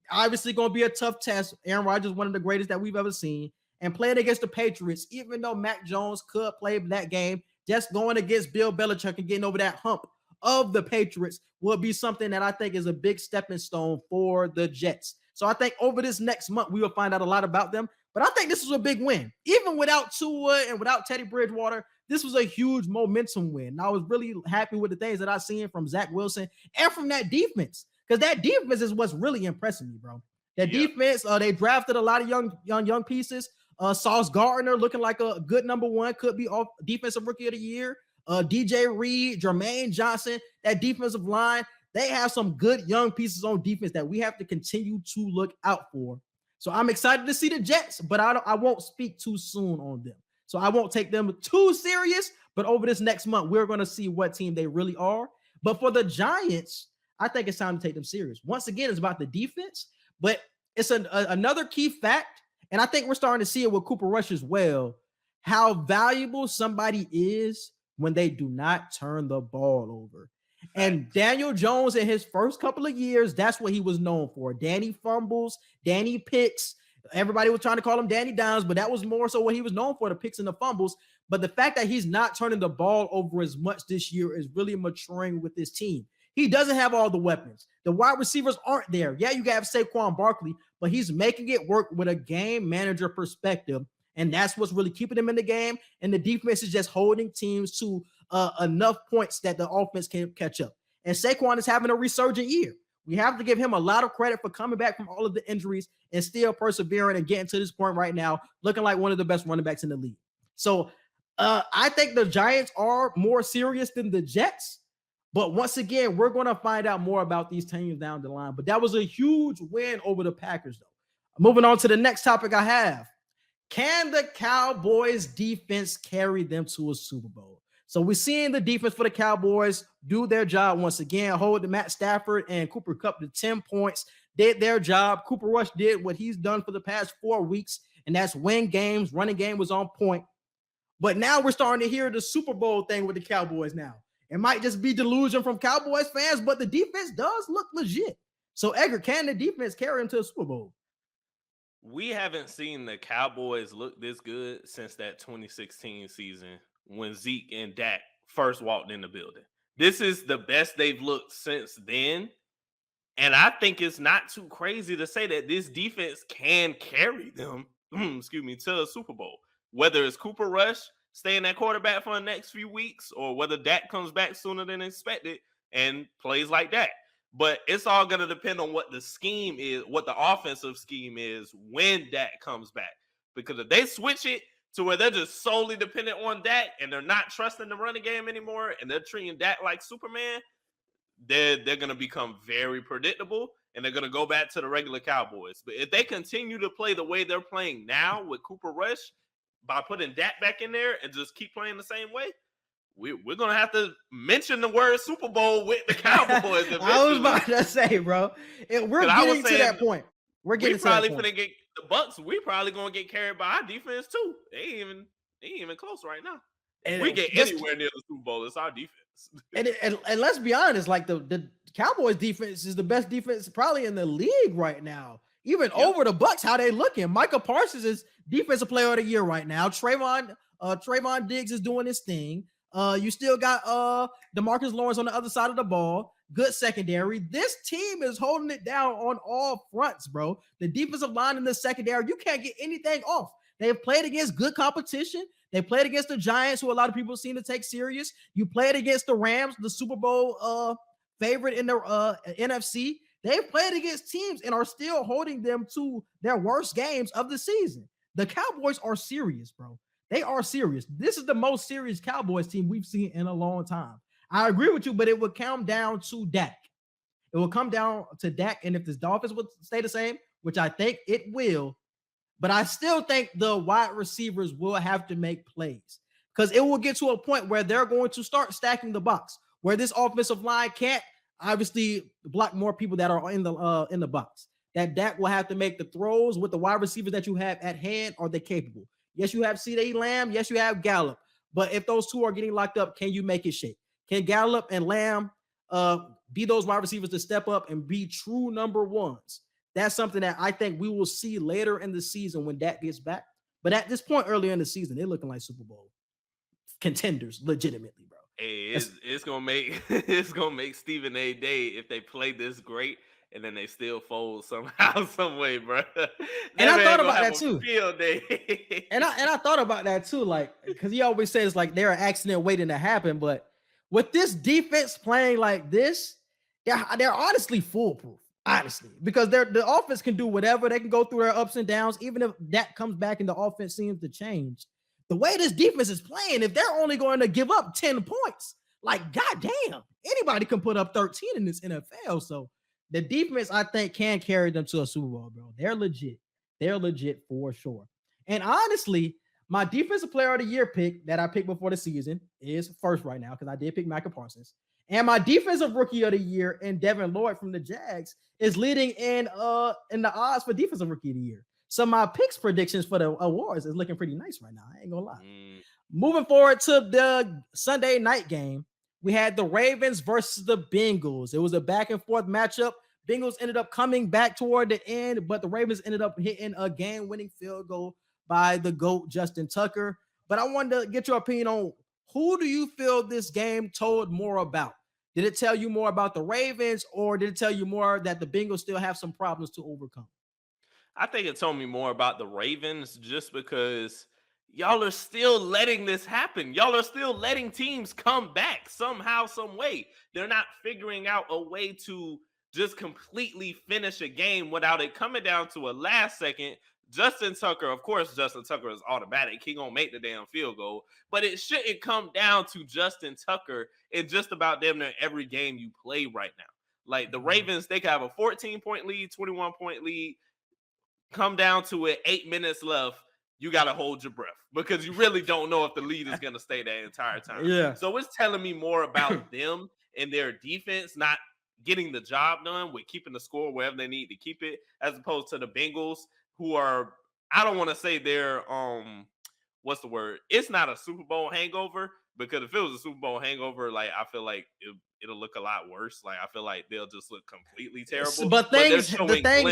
obviously going to be a tough test. Aaron Rodgers, one of the greatest that we've ever seen. And playing against the Patriots, even though Mac Jones could play that game, just going against Bill Belichick and getting over that hump of the Patriots will be something that I think is a big stepping stone for the Jets. So I think over this next month, we will find out a lot about them. But I think this is a big win. Even without Tua and without Teddy Bridgewater, this was a huge momentum win. And I was really happy with the things that I seen from Zach Wilson and from that defense. Because that defense is what's really impressing me, bro. That defense, they drafted a lot of young pieces. Sauce Gardner looking like a good number one, could be off defensive rookie of the year. DJ Reed, Jermaine Johnson, that defensive line, they have some good young pieces on defense that we have to continue to look out for. So I'm excited to see the Jets, but I won't speak too soon on them. So I won't take them too serious, but over this next month, we're going to see what team they really are. But for the Giants, I think it's time to take them serious. Once again, it's about the defense, but it's another key fact, and I think we're starting to see it with Cooper Rush as well, how valuable somebody is when they do not turn the ball over. And Daniel Jones in his first couple of years, that's what he was known for. Danny fumbles, Danny picks. Everybody was trying to call him Danny Downs, but that was more so what he was known for, the picks and the fumbles. But the fact that he's not turning the ball over as much this year is really maturing with this team. He doesn't have all the weapons. The wide receivers aren't there. Yeah, you have Saquon Barkley, but he's making it work with a game manager perspective. And that's what's really keeping them in the game. And the defense is just holding teams to enough points that the offense can catch up. And Saquon is having a resurgent year. We have to give him a lot of credit for coming back from all of the injuries and still persevering and getting to this point right now, looking like one of the best running backs in the league. So I think the Giants are more serious than the Jets. But once again, we're going to find out more about these teams down the line. But that was a huge win over the Packers, though. Moving on to the next topic I have. Can the Cowboys defense carry them to a Super Bowl? So we're seeing the defense for the Cowboys do their job once again, hold Matt Stafford and Cooper Kupp to 10 points, did their job. Cooper Rush did what he's done for the past 4 weeks, and that's win games. Running game was on point. But now we're starting to hear the Super Bowl thing with the Cowboys now. It might just be delusion from Cowboys fans, but the defense does look legit. So, Edgar, can the defense carry them to a Super Bowl? We haven't seen the Cowboys look this good since that 2016 season when Zeke and Dak first walked in the building. This is the best they've looked since then. And I think it's not too crazy to say that this defense can carry them, to a Super Bowl. Whether it's Cooper Rush staying at quarterback for the next few weeks or whether Dak comes back sooner than expected and plays like that. But it's all going to depend on what the scheme is, what the offensive scheme is when Dak comes back. Because if they switch it to where they're just solely dependent on Dak and they're not trusting the running game anymore and they're treating Dak like Superman, they're going to become very predictable and they're going to go back to the regular Cowboys. But if they continue to play the way they're playing now with Cooper Rush, by putting Dak back in there and just keep playing the same way, we're going to have to mention the word Super Bowl with the Cowboys. I was about to say, bro, we're getting to that point. We're getting to that point. Probably get the Bucks. We probably going to get carried by our defense too. They ain't even close right now. And we get anywhere near the Super Bowl, it's our defense. And let's be honest, like the Cowboys defense is the best defense probably in the league right now. Even over the Bucks, how they looking. Micah Parsons is defensive player of the year right now. Trayvon Diggs is doing his thing. You still got DeMarcus Lawrence on the other side of the ball. Good secondary. This team is holding it down on all fronts, bro. The defensive line in the secondary, you can't get anything off. They've played against good competition. They played against the Giants, who a lot of people seem to take serious. You played against the Rams, the Super Bowl favorite in the NFC. They've played against teams and are still holding them to their worst games of the season. The Cowboys are serious, bro. They are serious. This is the most serious Cowboys team we've seen in a long time. I agree with you, but it would come down to Dak. It will come down to Dak, and if the Dolphins would stay the same, which I think it will, but I still think the wide receivers will have to make plays because it will get to a point where they're going to start stacking the box, where this offensive line can't obviously block more people that are in the box. That Dak will have to make the throws with the wide receivers that you have at hand. Are they capable? Yes, you have CeeDee Lamb. Yes, you have Gallup. But if those two are getting locked up, can you make it shake? Can Gallup and Lamb be those wide receivers to step up and be true number ones? That's something that I think we will see later in the season when Dak gets back. But at this point earlier in the season, they're looking like Super Bowl contenders, legitimately, bro. Hey, it's gonna make it's gonna make Stephen A. Day if they play this great and then they still fold somehow, some way, bro. And I thought about that too. Field day. and I thought about that too, like because he always says like they're an accident waiting to happen, but with this defense playing like this, they're honestly foolproof. Honestly, because the offense can do whatever. They can go through their ups and downs, even if that comes back and the offense seems to change. The way this defense is playing, if they're only going to give up 10 points, like, goddamn, anybody can put up 13 in this NFL. So the defense, I think, can carry them to a Super Bowl, bro. They're legit. They're legit for sure. And honestly, my defensive player of the year pick that I picked before the season is first right now because I did pick Micah Parsons. And my defensive rookie of the year and Devin Lloyd from the Jags is leading in the odds for defensive rookie of the year. So my picks predictions for the awards is looking pretty nice right now. I ain't gonna lie. Moving forward to the Sunday night game, we had the Ravens versus the Bengals. It was a back and forth matchup. Bengals ended up coming back toward the end, but the Ravens ended up hitting a game-winning field goal by the GOAT, Justin Tucker. But I wanted to get your opinion on who do you feel this game told more about? Did it tell you more about the Ravens, or did it tell you more that the Bengals still have some problems to overcome? I think it told me more about the Ravens just because y'all are still letting this happen. Y'all are still letting teams come back somehow, some way. They're not figuring out a way to just completely finish a game without it coming down to a last second. Justin Tucker, of course, Justin Tucker is automatic. He gonna make the damn field goal, but it shouldn't come down to Justin Tucker in just about damn near every game you play right now. Like the Ravens, they can have a 14-point lead, 21-point lead, come down to it, 8 minutes left. You got to hold your breath because you really don't know if the lead is going to stay that entire time. Yeah. So it's telling me more about them and their defense not getting the job done with keeping the score wherever they need to keep it, as opposed to the Bengals, who are, I don't want to say they're, what's the word? It's not a Super Bowl hangover, because if it was a Super Bowl hangover, like, I feel like it'll look a lot worse. Like, I feel like they'll just look completely terrible. But things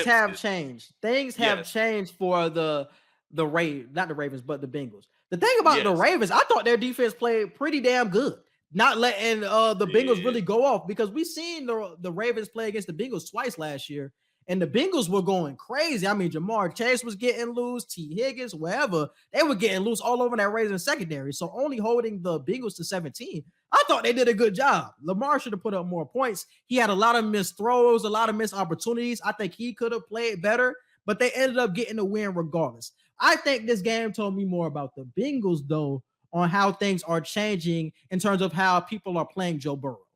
have changed. Things have changed for the Ravens, not the Ravens, but the Bengals. The thing about the Ravens, I thought their defense played pretty damn good, not letting the Bengals really go off, because we seen the Ravens play against the Bengals twice last year, and the Bengals were going crazy. I mean, Jamar Chase was getting loose, T. Higgins, wherever, they were getting loose all over that Ravens secondary. So only holding the Bengals to 17, I thought they did a good job. Lamar should have put up more points. He had a lot of missed throws, a lot of missed opportunities. I think he could have played better, but they ended up getting a win regardless. I think this game told me more about the Bengals, though, on how things are changing in terms of how people are playing Joe Burrow.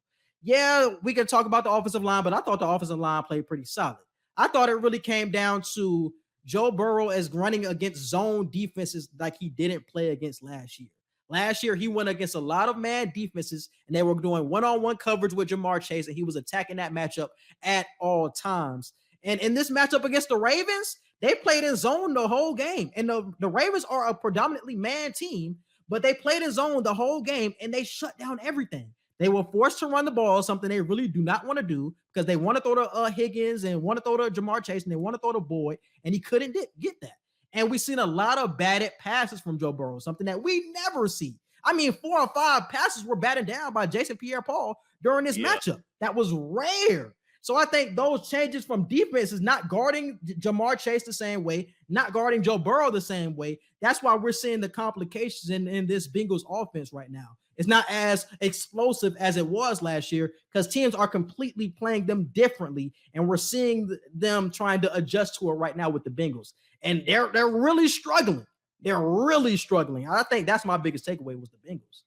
Yeah, we can talk about the offensive line, but I thought the offensive line played pretty solid. I thought it really came down to Joe Burrow as running against zone defenses like he didn't play against last year. Last year, he went against a lot of man defenses, and they were doing one-on-one coverage with Jamar Chase, and he was attacking that matchup at all times. And in this matchup against the Ravens, they played in zone the whole game. And the Ravens are a predominantly man team, but they played in zone the whole game, and they shut down everything. They were forced to run the ball, something they really do not want to do, because they want to throw to Higgins and want to throw to Jamar Chase, and they want to throw to Boyd, and he couldn't get that. And we've seen a lot of batted passes from Joe Burrow, something that we never see. I mean, 4 or 5 passes were batted down by Jason Pierre-Paul during this matchup. That was rare. So I think those changes from defense is not guarding Jamar Chase the same way, not guarding Joe Burrow the same way. That's why we're seeing the complications in this Bengals offense right now. It's not as explosive as it was last year because teams are completely playing them differently, and we're seeing them trying to adjust to it right now with the Bengals. And they're really struggling. They're really struggling. I think that's my biggest takeaway was the Bengals.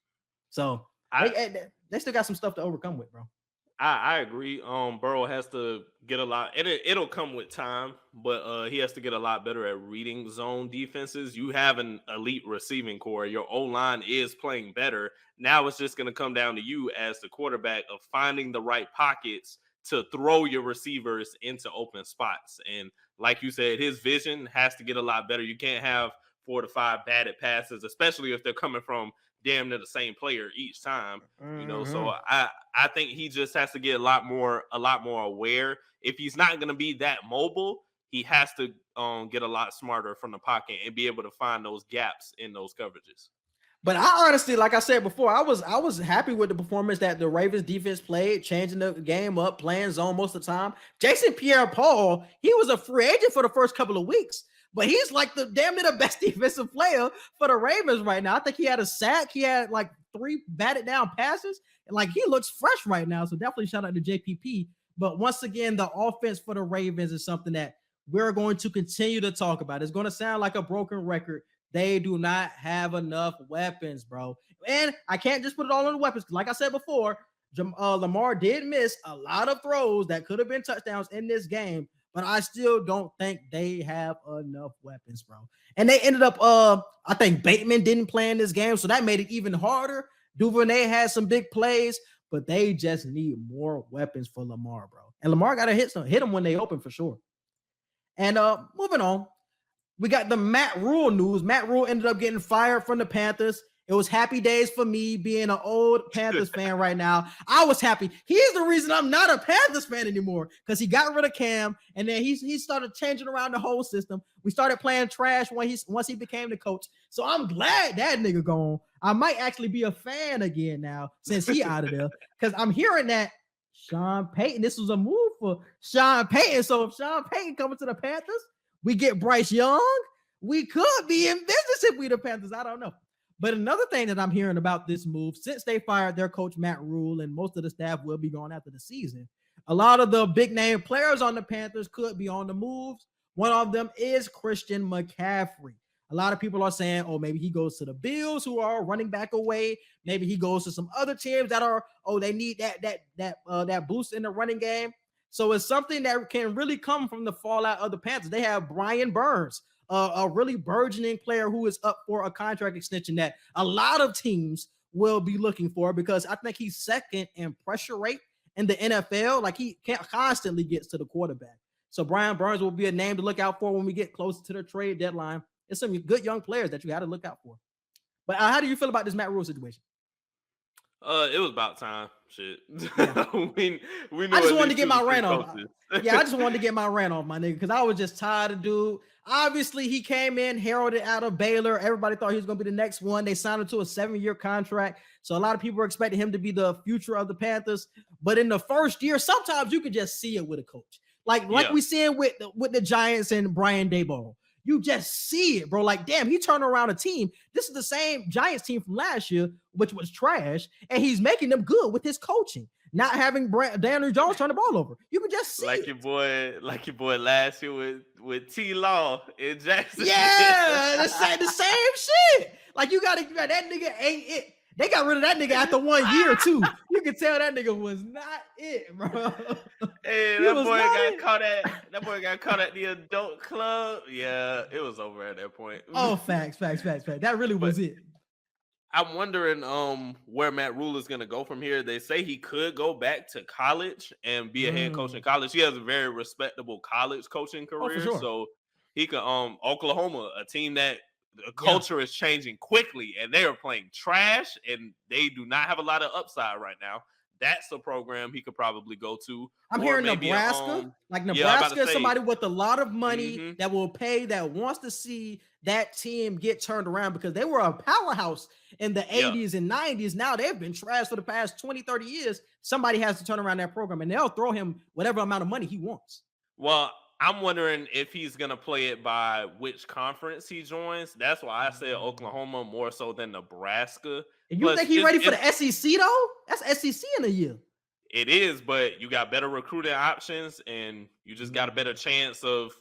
So they still got some stuff to overcome with, bro. I agree. Burrow has to get a lot, and it'll come with time, but he has to get a lot better at reading zone defenses. You have an elite receiving core. Your O-line is playing better. Now it's just going to come down to you as the quarterback of finding the right pockets to throw your receivers into open spots. And like you said, his vision has to get a lot better. You can't have 4 to 5 batted passes, especially if they're coming from damn near the same player each time. You know, so Mm-hmm. I think he just has to get a lot more aware. If he's not going to be that mobile, he has to get a lot smarter from the pocket and be able to find those gaps in those coverages. But I honestly, like I said before, I was happy with the performance that the Ravens defense played, changing the game up, playing zone most of the time. Jason Pierre-Paul, he was a free agent for the first couple of weeks, but he's like the damn near the best defensive player for the Ravens right now. I think he had a sack, he had like 3 batted down passes, and like he looks fresh right now. So definitely shout out to JPP. But once again, the offense for the Ravens is something that we're going to continue to talk about. It's going to sound like a broken record. They do not have enough weapons, bro. And I can't just put it all on the weapons. Like I said before, Lamar did miss a lot of throws that could have been touchdowns in this game, but I still don't think they have enough weapons, bro. And they ended up, I think Bateman didn't play in this game, so that made it even harder. Duvernay had some big plays, but they just need more weapons for Lamar, bro. And Lamar got to hit them when they open for sure. And moving on. We got the Matt Rhule news. Matt Rhule ended up getting fired from the Panthers. It was happy days for me being an old Panthers fan right now. I was happy. He's the reason I'm not a Panthers fan anymore because he got rid of Cam, and then he started changing around the whole system. We started playing trash once he became the coach. So I'm glad that nigga gone. I might actually be a fan again now since he out of there because I'm hearing that Sean Payton, this was a move for Sean Payton. So if Sean Payton coming to the Panthers, we get Bryce Young. We could be in business if we the Panthers. I don't know. But another thing that I'm hearing about this move, since they fired their coach, Matt Rhule, and most of the staff will be gone after the season, a lot of the big name players on the Panthers could be on the moves. One of them is Christian McCaffrey. A lot of people are saying, oh, maybe he goes to the Bills, who are running back away. Maybe he goes to some other teams that are, they need that boost in the running game. So it's something that can really come from the fallout of the Panthers. They have Brian Burns, a really burgeoning player who is up for a contract extension that a lot of teams will be looking for because I think he's second in pressure rate in the NFL. Like he constantly gets to the quarterback. So Brian Burns will be a name to look out for when we get closer to the trade deadline. It's some good young players that you got to look out for. But how do you feel about this Matt Rhule situation? It was about time. Shit. Yeah. we I just wanted to get my rant off. Yeah, I just wanted to get my rant off, my nigga, because I was just tired of dude. Obviously, he came in heralded out of Baylor. Everybody thought he was going to be the next one. They signed him to a 7-year contract. So a lot of people were expecting him to be the future of the Panthers. But in the first year, sometimes you can just see it with a coach. Like we see it with the Giants and Brian Daboll. You just see it, bro. Like, damn, he turned around a team. This is the same Giants team from last year, which was trash, and he's making them good with his coaching. Not having Daniel Jones turn the ball over. You can just see your boy last year with T Law in Jackson. Yeah, the same shit. Like you got that nigga ain't it. They got rid of that nigga after 1 year too. You can tell that nigga was not it, bro. Hey, that boy got caught at the adult club. Yeah, it was over at that point. Oh, facts. That really was it. I'm wondering where Matt Rhule is gonna go from here. They say he could go back to college and be a head coach in college. He has a very respectable college coaching career. For sure. So he could Oklahoma, a team that the culture is changing quickly, and they are playing trash, and they do not have a lot of upside right now. That's a program he could probably go to. I'm hearing Nebraska. Nebraska is somebody with a lot of money that will pay, that wants to see that team get turned around because they were a powerhouse in the 80s and 90s. Now they've been trash for the past 20, 30 years. Somebody has to turn around that program, and they'll throw him whatever amount of money he wants. Well, I'm wondering if he's going to play it by which conference he joins. That's why I said Oklahoma more so than Nebraska. And you think he's ready for the SEC, though? That's SEC in a year. It is, but you got better recruiting options, and you just got a better chance of,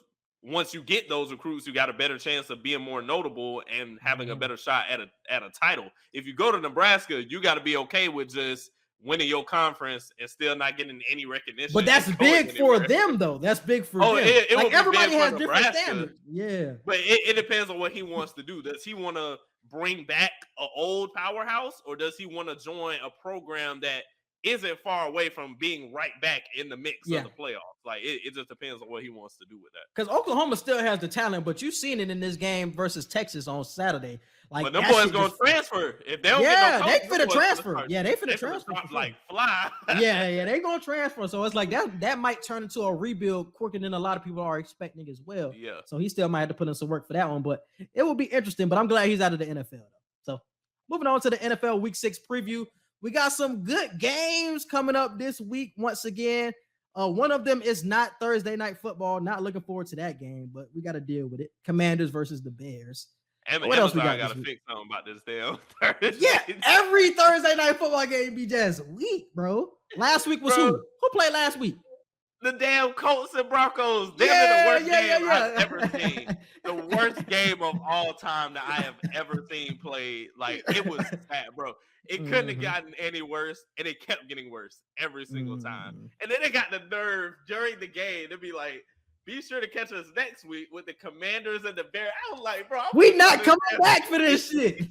once you get those recruits, you got a better chance of being more notable and having a better shot at a title. If you go to Nebraska, you got to be okay with just winning your conference and still not getting any recognition. But that's big for them, though. That's big for them. Like everybody has different standards. Yeah. But it depends on what he wants to do. Does he want to bring back an old powerhouse, or does he want to join a program that isn't far away from being right back in the mix Yeah. of the playoffs. Like it just depends on what he wants to do with that. Because Oklahoma still has the talent, but you've seen it in this game versus Texas on Saturday. Like, But them that boys shit gonna just- transfer if they don't Yeah, get no they coach, finna them boys transfer. start- Yeah, they finna they transfer. start for sure. like fly. yeah, they gonna transfer. So it's like that might turn into a rebuild quicker than a lot of people are expecting as well. Yeah. So he still might have to put in some work for that one, but it will be interesting. But I'm glad he's out of the NFL though. So moving on to the NFL Week 6 preview, we got some good games coming up this week. Once again, one of them is not Thursday night football. Not looking forward to that game, but we got to deal with it. Commanders versus the Bears. What else we got Got to this fix something about this damn Yeah, Thursday. every Thursday night football game be just weak, bro. Last week was Bro. who played last week? The damn Colts and Broncos. Damn Yeah, the worst yeah, game yeah, I've yeah. ever seen. The worst game of all time that I have ever seen played. Like, it was bad, bro. It couldn't have Mhm. gotten any worse, and it kept getting worse every single time. Mm. And then they got the nerve during the game to be like, be sure to catch us next week with the Commanders and the Bears. I was like, bro, We not coming back for this shit.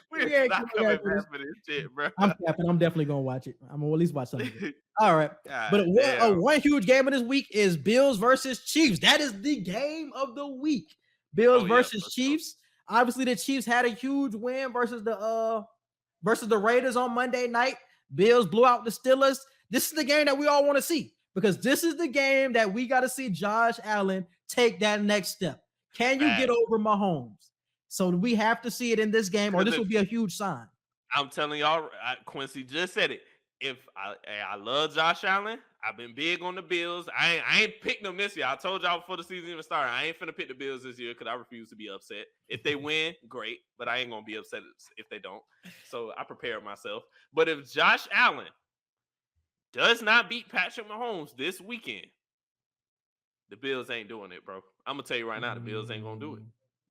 We're we ain't not coming coming back for back for this shit, bro. I'm capping. I'm definitely gonna watch it. I'm gonna at least watch something. All right. God But damn. one huge game of this week is Bills versus Chiefs. That is the game of the week. Bills Oh, yeah, versus for sure. Chiefs. Obviously, the Chiefs had a huge win versus the Raiders on Monday night. Bills blew out the Steelers. This is the game that we all want to see because this is the game that we got to see Josh Allen take that next step. Can you get Facts. over Mahomes? So we have to see it in this game, or Because this will be a huge sign. I'm telling y'all, Quincy just said it. If I love Josh Allen, I've been big on the Bills. I ain't picked them this year. I told y'all before the season even started, I ain't finna pick the Bills this year because I refuse to be upset. If they win, great, but I ain't gonna be upset if they don't. So I prepared myself. But if Josh Allen does not beat Patrick Mahomes this weekend, the Bills ain't doing it, bro. I'm gonna tell you right now, the Bills ain't gonna do it.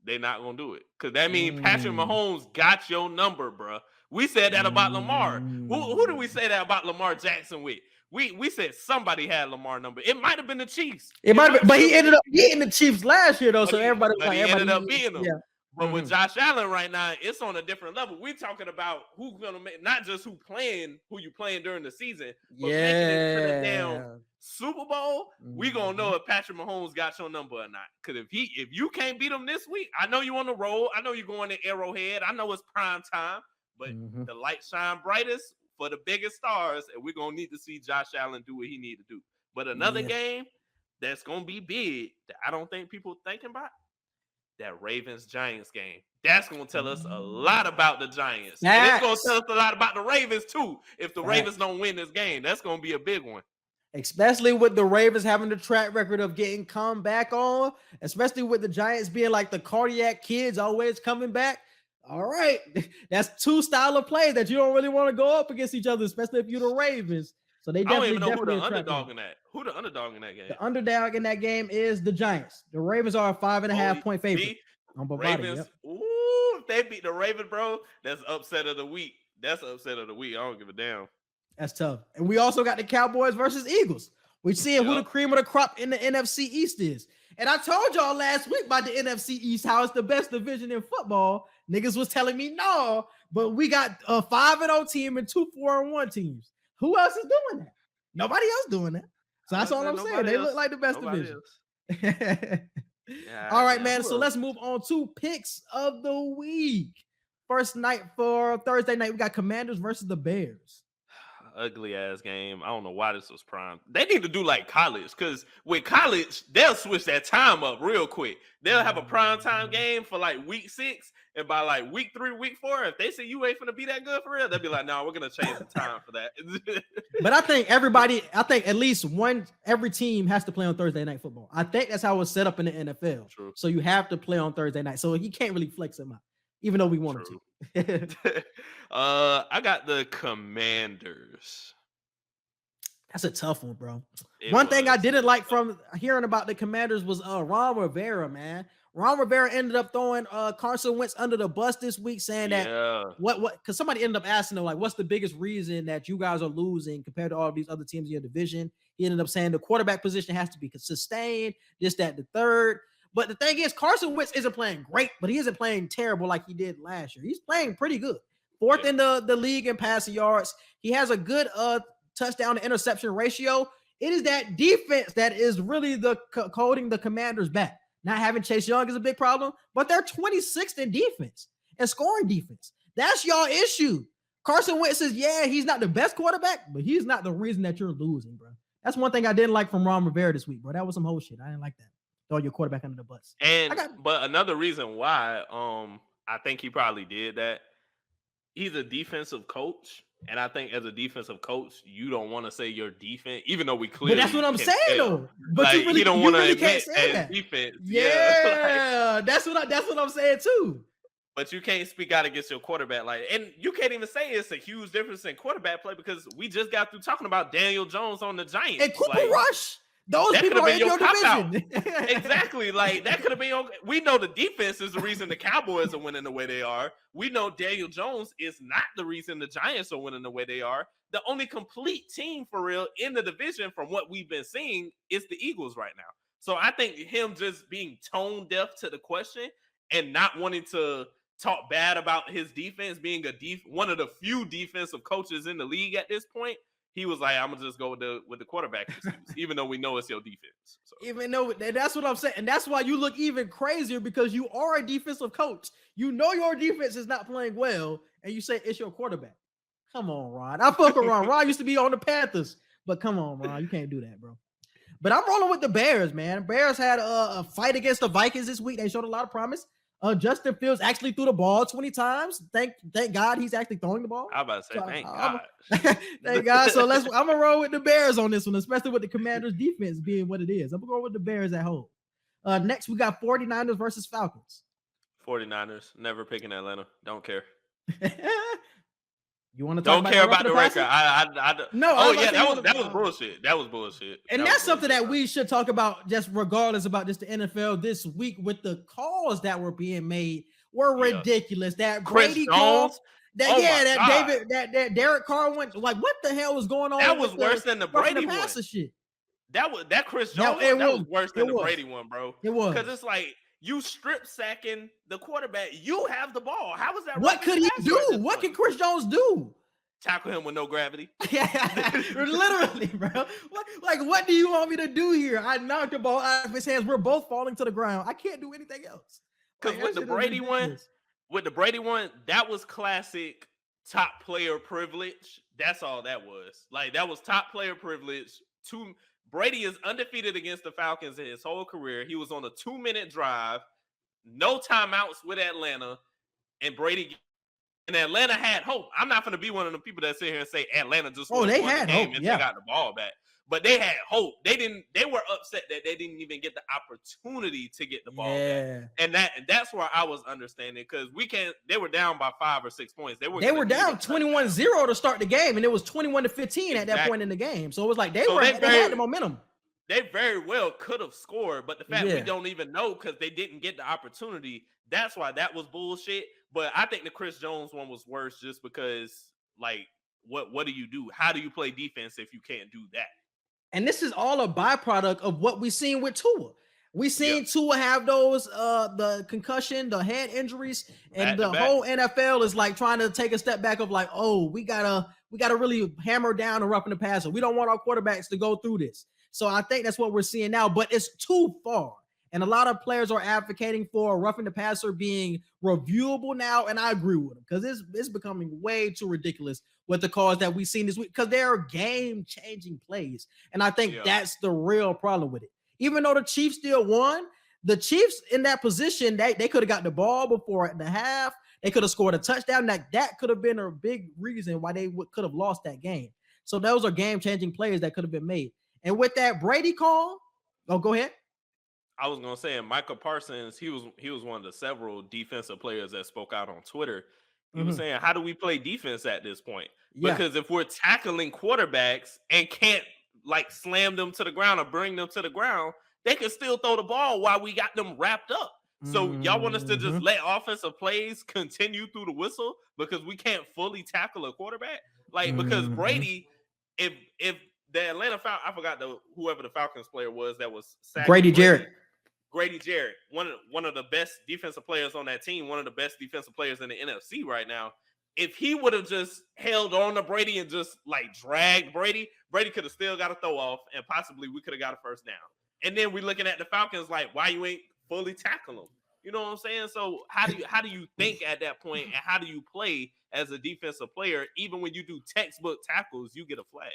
They're not gonna do it because that means Patrick Mahomes got your number, bro. We said that about Lamar. Who did we say that about Lamar Jackson with? We said somebody had Lamar number. It might have been the Chiefs. It might be, but he have ended up beating the Chiefs last year, though. But So he- everybody was but like, he ended everybody up beating them. Yeah. But with Josh Allen right now, it's on a different level. We're talking about who's gonna make not just who you playing during the season, but making it to the damn Super Bowl. We gonna know if Patrick Mahomes got your number or not. Because if you can't beat him this week, I know you on the road. I know you're going to Arrowhead. I know it's prime time, but the light shine brightest for the biggest stars, and we're gonna need to see Josh Allen do what he need to do. But another game that's gonna be big that I don't think people thinking about. That Ravens-Giants game. That's going to tell us a lot about the Giants. And it's going to tell us a lot about the Ravens, too. If the Ravens don't win this game, that's going to be a big one. Especially with the Ravens having the track record of getting come back on, especially with the Giants being like the cardiac kids always coming back. All right. That's two style of play that you don't really want to go up against each other, especially if you're the Ravens. So they I don't definitely even know who the definitely underdog in that. Who the underdog in that game? The underdog in that game is the Giants. The Ravens are a 5.5 point favorite. On Bovada, Ravens. Ooh, if they beat the Ravens, bro, that's upset of the week. That's upset of the week. I don't give a damn. That's tough. And we also got the Cowboys versus Eagles. We're seeing who the cream of the crop in the NFC East is. And I told y'all last week about the NFC East, how it's the best division in football. Niggas was telling me no, but we got a 5-0 team and 2 4-1 teams. Who else is doing that? Nobody else doing that. So that's all I'm saying. They look like the best division. All right, man. So let's move on to picks of the week. First night for Thursday night, we got Commanders versus the Bears. Ugly ass game. I don't know why this was prime. They need to do like college, because with college, they'll switch that time up real quick. They'll have a prime time game for like week 6, and by like week 3, week 4, if they say you ain't finna be that good for real, they'll be like, no, we're gonna change the time for that. But I think at least every team has to play on Thursday night football. I think that's how it's set up in the NFL. True. So you have to play on Thursday night. So you can't really flex them out, even though we wanted to. I got the Commanders. That's a tough one, bro. One thing I didn't like from hearing about the Commanders was Ron Rivera, man. Ron Rivera ended up throwing Carson Wentz under the bus this week, saying that what because somebody ended up asking him, like, what's the biggest reason that you guys are losing compared to all these other teams in your division? He ended up saying the quarterback position has to be sustained, this, that, the third. But the thing is, Carson Wentz isn't playing great, but he isn't playing terrible like he did last year. He's playing pretty good. Fourth in the league in passing yards. He has a good touchdown to interception ratio. It is that defense that is really holding the Commanders back. Not having Chase Young is a big problem, but they're 26th in defense and scoring defense. That's y'all issue. Carson Wentz says, yeah, he's not the best quarterback, but he's not the reason that you're losing, bro. That's one thing I didn't like from Ron Rivera this week, bro. That was some whole shit. I didn't like that. Throw your quarterback under the bus. But another reason why I think he probably did that, he's a defensive coach. And I think as a defensive coach, you don't want to say your defense, even though we clearly. But that's what I'm saying, though. But like, you really, don't want to really can't admit say as that. defense. Yeah, that's what I'm saying too. But you can't speak out against your quarterback, and you can't even say it's a huge difference in quarterback play because we just got through talking about Daniel Jones on the Giants And Cooper Rush. Those people are in your division. Exactly. Like, that could have been okay. We know the defense is the reason the Cowboys are winning the way they are. We know Daniel Jones is not the reason the Giants are winning the way they are. The only complete team for real in the division from what we've been seeing is the Eagles right now. So I think him just being tone deaf to the question and not wanting to talk bad about his defense, being one of the few defensive coaches in the league at this point, he was like, I'm gonna just go with the quarterback excuse, even though we know it's your defense. So. Even though that's what I'm saying, and that's why you look even crazier because you are a defensive coach. You know your defense is not playing well, and you say it's your quarterback. Come on, Ron. I fuck with Ron. Ron used to be on the Panthers, but come on, Ron, you can't do that, bro. But I'm rolling with the Bears, man. Bears had a fight against the Vikings this week. They showed a lot of promise. Justin Fields actually threw the ball 20 times. Thank God he's actually throwing the ball. I was about to say, So, thank God. Thank God. So I'm gonna roll with the Bears on this one, especially with the Commanders' defense being what it is. I'm gonna go with the Bears at home. Next, we got 49ers versus Falcons. 49ers, never picking Atlanta. Don't care. You want to talk Don't care about the record. No. Oh yeah, that was bullshit. That was bullshit. And that's something that we should talk about, just regardless about just the NFL this week, with the calls that were being made were ridiculous. That Brady call, that Derek Carr went like, what the hell was going on? That was worse than the Brady one. Shit. That Chris Jones that was worse than the Brady one, bro. It was because it's like you strip sacking the quarterback. You have the ball. How was that? What could he do? What can Chris Jones do? Tackle him with no gravity. Yeah, literally, bro. What do you want me to do here? I knocked the ball out of his hands. We're both falling to the ground. I can't do anything else. Because with the Brady one, that was classic top player privilege. That's all that was. Like, that was top player privilege. Brady is undefeated against the Falcons in his whole career. He was on a 2-minute drive, no timeouts with Atlanta, and Atlanta had hope. I'm not going to be one of the people that sit here and say Atlanta just won the game and they got the ball back. But they had hope. They were upset that they didn't even get the opportunity to get the ball back. And that's where I was understanding, because they were down by 5 or 6 points. They were down 21-0 to start the game, and it was 21-15 at that point in the game. So it was like they had the momentum. They very well could have scored, but the fact we don't even know because they didn't get the opportunity, that's why that was bullshit. But I think the Chris Jones one was worse just because, like, what do you do? How do you play defense if you can't do that? And this is all a byproduct of what we've seen with Tua. We seen Tua have those the concussion, the head injuries, and the whole NFL is like trying to take a step back of like, oh, we gotta really hammer down and roughing the passer. We don't want our quarterbacks to go through this. So I think that's what we're seeing now, but it's too far. And a lot of players are advocating for roughing the passer being reviewable now, and I agree with them because it's becoming way too ridiculous with the calls that we've seen this week because they are game-changing plays, and I think that's the real problem with it. Even though the Chiefs still won, the Chiefs in that position, they could have got the ball before at the half. They could have scored a touchdown. That could have been a big reason why they could have lost that game. So those are game-changing plays that could have been made. And with that Brady call, go ahead. I was gonna say, Michael Parsons, he was one of the several defensive players that spoke out on Twitter. He was saying, how do we play defense at this point? Because if we're tackling quarterbacks and can't like slam them to the ground or bring them to the ground, they can still throw the ball while we got them wrapped up. So y'all want us to just let offensive plays continue through the whistle because we can't fully tackle a quarterback? Like, because Brady, if the Atlanta Falcons, I forgot whoever the Falcons player was that was sacked. Grady Jarrett, one of the best defensive players on that team, one of the best defensive players in the NFC right now. if he would have just held on to Brady and just like dragged Brady could have still got a throw off, and possibly we could have got a first down. And then we're looking at the Falcons like, why you ain't fully tackle them? You know what I'm saying? So how do you think at that point, and how do you play as a defensive player? Even when you do textbook tackles, you get a flag.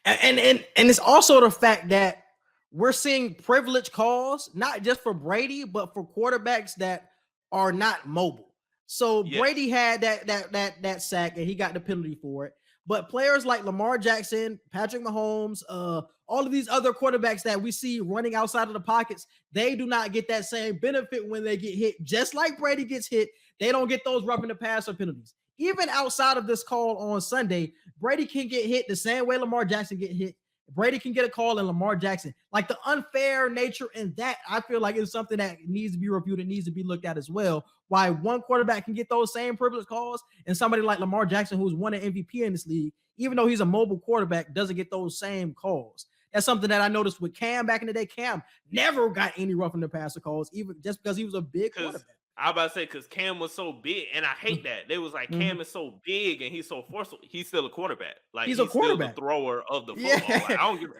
And it's also the fact that we're seeing privilege calls, not just for Brady, but for quarterbacks that are not mobile. So Brady had that sack and he got the penalty for it. But players like Lamar Jackson, Patrick Mahomes, all of these other quarterbacks that we see running outside of the pockets, they do not get that same benefit when they get hit. Just like Brady gets hit, they don't get those roughing the passer penalties. Even outside of this call on Sunday, Brady can get hit the same way Lamar Jackson get hit. Brady can get a call and Lamar Jackson. Like the unfair nature in that, I feel like is something that needs to be reviewed and needs to be looked at as well. Why one quarterback can get those same privilege calls and somebody like Lamar Jackson, who's won an MVP in this league, even though he's a mobile quarterback, doesn't get those same calls. That's something that I noticed with Cam back in the day. Cam never got any roughing the passer calls, even just because he was a big quarterback. I was about to say, because Cam was so big, and I hate that. They was like, Cam is so big and he's so forceful. He's still a quarterback. Like he's a quarterback, still the thrower of the football. Yeah. Like, I don't give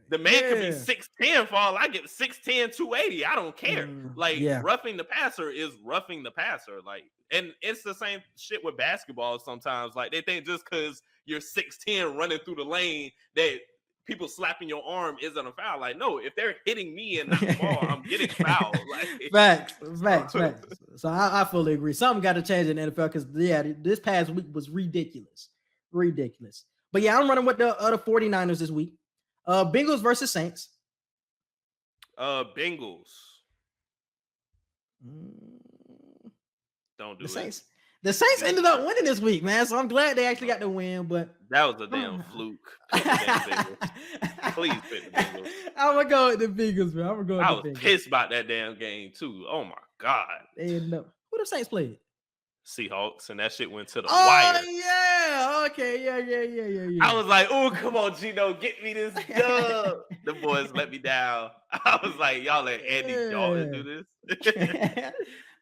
the man could be 6'10" for all I get, 6'10", 280. I don't care. Roughing the passer is roughing the passer. Like, and it's the same shit with basketball sometimes. Like, they think just because you're 6'10" running through the lane that people slapping your arm isn't a foul. Like, no, if they're hitting me and not the ball, I'm getting fouled. Like, facts. So I fully agree. Something got to change in the NFL because, this past week was ridiculous. But, I'm running with the other 49ers this week. Bengals versus Saints. Bengals. Don't do it. The Saints ended up winning this week, man. So I'm glad they actually got the win, but that was a damn fluke. Please pick the Bengals. I'm gonna go with the Bengals, man. I was pissed about that damn game too. Oh my god. They ended up. Who the Saints played? Seahawks, and that shit went to the wire. Oh yeah, okay, yeah. I was like, oh, come on, Gino, get me this dub. The boys let me down. I was like, y'all let Andy Dalton do this.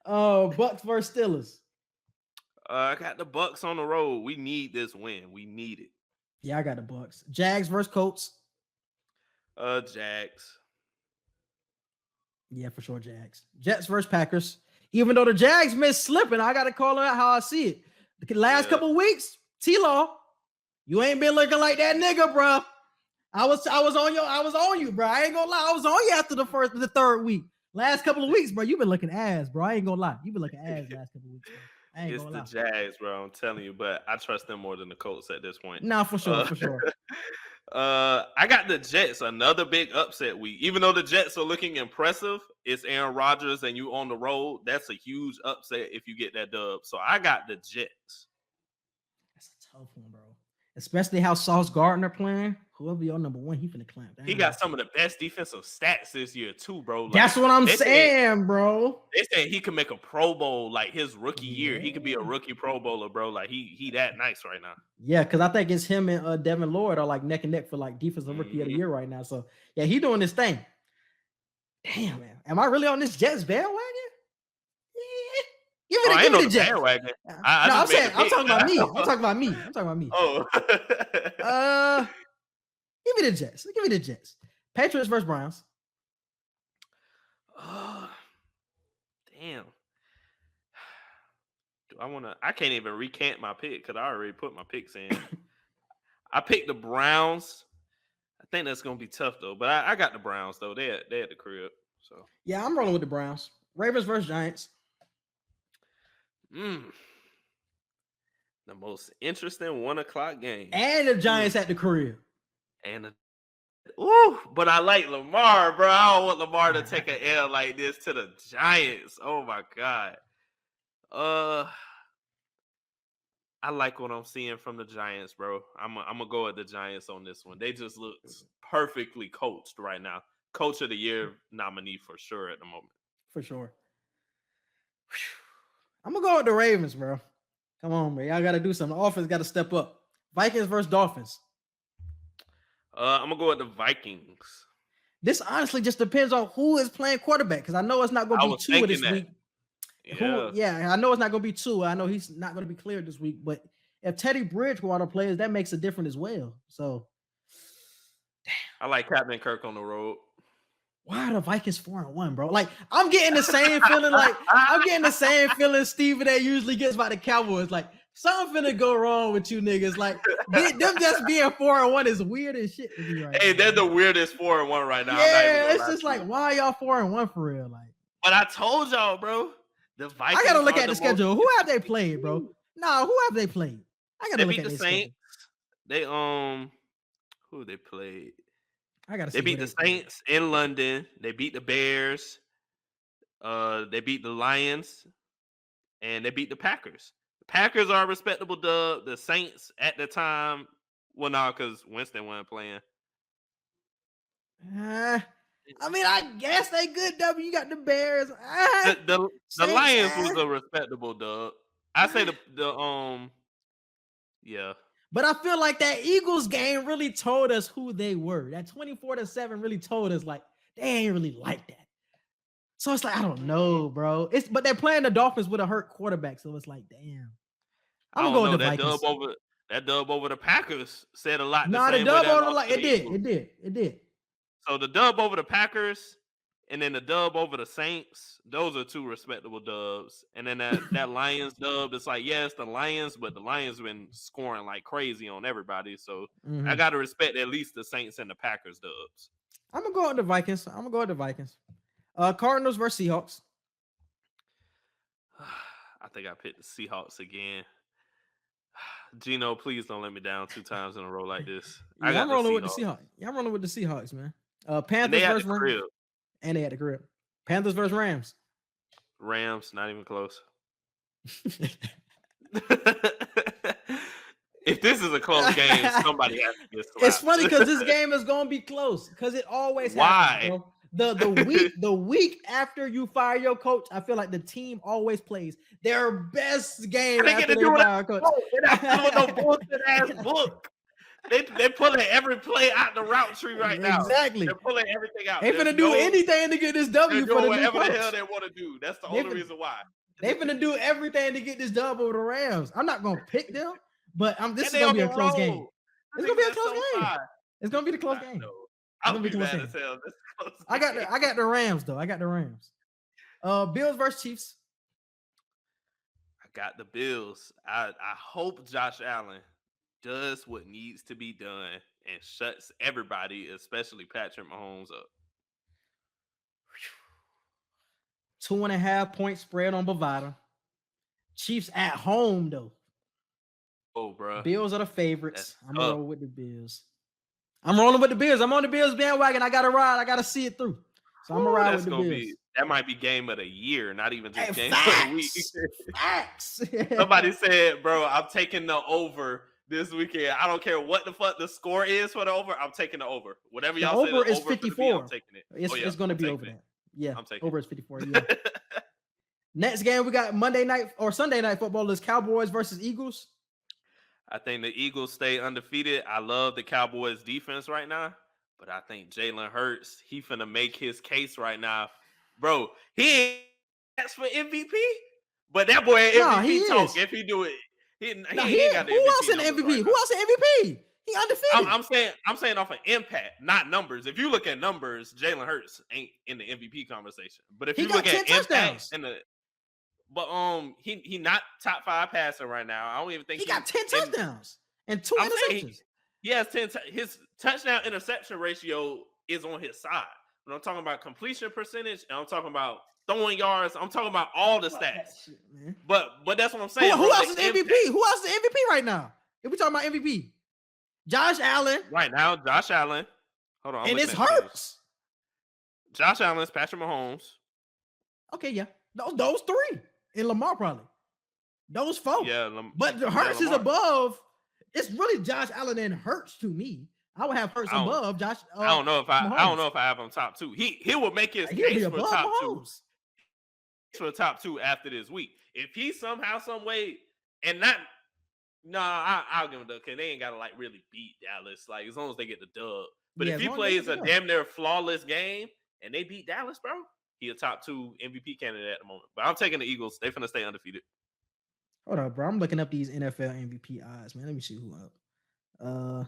Bucks versus Steelers. I got the Bucks on the road. We need this win. We need it. Yeah, I got the Bucks. Jags versus Colts. Jags. Yeah, for sure, Jags. Jets versus Packers. Even though the Jags missed slipping, I got to call it out how I see it. The last couple of weeks, T-Law, you ain't been looking like that nigga, bro. I was on you, bro. I ain't gonna lie. I was on you after the third week. Last couple of weeks, bro, you've been looking ass, bro. I ain't gonna lie. You've been looking ass last couple of weeks, bro. It's the Jags, bro. I'm telling you, but I trust them more than the Colts at this point. Nah, for sure. I got the Jets, another big upset week. Even though the Jets are looking impressive, it's Aaron Rodgers and you on the road. That's a huge upset if you get that dub. So I got the Jets. That's a tough one, bro. Especially how Sauce Gardner playing. Whoever your number one, he finna clamp down. He got some of the best defensive stats this year too, bro. Like, that's what I'm saying, bro. They say he can make a Pro Bowl like his rookie year. He could be a rookie Pro Bowler, bro. Like he that nice right now. Yeah, because I think it's him and Devin Lloyd are like neck and neck for like defensive rookie of the year right now. So yeah, he doing this thing. Damn, man. Am I really on this Jets bandwagon? Yeah. Give me the Jets. Bandwagon. I'm talking about me. Oh. Give me the Jets. Patriots versus Browns. Damn. I can't even recant my pick because I already put my picks in. I picked the Browns. I think that's gonna be tough though, but I got the Browns though. They at the crib. So yeah, I'm rolling with the Browns. Ravens versus Giants. The most interesting 1:00 game. And the Giants at the crib. But I like Lamar, bro. I don't want Lamar to take an L like this to the Giants. Oh my God. I like what I'm seeing from the Giants, bro. I'm gonna go with the Giants on this one. They just look perfectly coached right now. Coach of the Year nominee for sure at the moment. For sure. I'm gonna go with the Ravens, bro. Come on, man. Y'all gotta do something. The offense gotta step up. Vikings versus Dolphins. I'm gonna go with the Vikings. This honestly just depends on who is playing quarterback because I know it's not gonna be two this week. Yeah, I know it's not gonna be two. I know he's not gonna be cleared this week, but if Teddy Bridgewater plays, that makes a difference as well. So I like Captain Kirk on the road. why are the Vikings 4-1, bro? Like, I'm getting the same feeling. Like, I'm getting the same feeling Stephen A usually gets by the Cowboys. Like, something finna go wrong with you niggas. Like, them just being 4-1 is weird as shit to me right Hey, now. they're the weirdest 4-1 right now. Yeah, it's just like, why are y'all 4-1 for real? Like, but I told y'all, bro. The Vikings. I gotta look at the schedule. Who have they played, bro? No, who have they played? I gotta look at the Saints. They who they played? I gotta. They beat the Saints in London. They beat the Bears. They beat the Lions, and they beat the Packers. The Packers are a respectable dub. The Saints at the time, well, no, because Winston wasn't playing. I mean, I guess they good W. You got the Bears. The Lions was a respectable dub. I say yeah. But I feel like that Eagles game really told us who they were. That 24-7 really told us like they ain't really like that. So it's like, I don't know, bro. But they're playing the Dolphins with a hurt quarterback, so it's like, damn. I'm gonna go with the Vikings. That dub over the Packers said a lot. No, the dub over it did. So the dub over the Packers and then the dub over the Saints, those are two respectable dubs. And then that Lions dub, it's like, yes, the Lions, but the Lions been scoring like crazy on everybody. So I got to respect at least the Saints and the Packers dubs. I'm going to go with the Vikings. Cardinals versus Seahawks. I think I picked the Seahawks again. Gino, please don't let me down 2 times in a row like this. I'm rolling with the Seahawks. Yeah, I'm rolling with the Seahawks, man. Panthers versus Rams. And they had the crib. Panthers versus Rams. Rams, not even close. If this is a close game, somebody has to get slapped. It's funny because this game is going to be close because it always happens. Why? The week after you fire your coach, I feel like the team always plays their best game after they fire a coach. They're not doing no bullshit ass book. They pulling every play out the route tree right now. Exactly. They're pulling everything out. They finna do anything to get this W for the whatever the hell they want to do. That's the only reason why. They finna do everything to get this dub over the Rams. I'm not gonna pick them, but this is gonna be a close game. It's gonna be a close game. It's gonna be the close game. I'm gonna be mad as hell. I got the Rams though. I got the Rams. Bills versus Chiefs. I got the Bills. I hope Josh Allen does what needs to be done and shuts everybody, especially Patrick Mahomes, up. 2.5 point spread on Bovada. Chiefs at home though. Oh, bro. Bills are the favorites. I'm gonna roll with the Bills. I'm rolling with the Bills. I'm on the Bills bandwagon. I gotta ride. I gotta see it through. So I'm gonna ride with the Bills. That might be game of the year, not even just game facts, of the week. Facts. Somebody said, bro, I'm taking the over this weekend. I don't care what the fuck the score is for the over. I'm taking the over. Whatever y'all say, the over is 54. I'm taking it. It's going to be over that. Yeah, I'm taking over is 54. Yeah. Next game we got Monday night or Sunday night football is Cowboys versus Eagles. I think the Eagles stay undefeated. I love the Cowboys defense right now, but I think Jalen Hurts, he finna make his case right now. Bro, he ain't asked for MVP, but that boy MVP talk. If he do it, he ain't got the MVP. Who else in MVP? Right, who else in MVP? He undefeated. I'm saying off an impact, not numbers. If you look at numbers, Jalen Hurts ain't in the MVP conversation. But if you look at impact he not top 5 passer right now. I don't even think he got 10 touchdowns and 2 interceptions. He has 10. His touchdown interception ratio is on his side. When I'm talking about completion percentage, and I'm talking about throwing yards, I'm talking about all the stats. Shit, but that's what I'm saying. Who else is MVP? Who else is MVP right now? If we talking about MVP, Josh Allen. Right now, Josh Allen. Hold on. And it's Hurts. Josh Allen's Patrick Mahomes. Okay, yeah. Those 3. And Lamar probably. Those 4. Yeah. But the Hurts is above. It's really Josh Allen and Hurts to me. I would have Hurts above Josh. I don't know if I have him top 2. He will make his case for top Mahomes. 2. For the top 2 after this week. If he somehow, some way, and not, I'll give him the because they ain't gotta like really beat Dallas. Like as long as they get the dub. But if he plays a damn near flawless game and they beat Dallas, bro, he a top 2 MVP candidate at the moment. But I'm taking the Eagles. They finna stay undefeated. Hold up, bro. I'm looking up these NFL MVP odds, man. Let me see who up.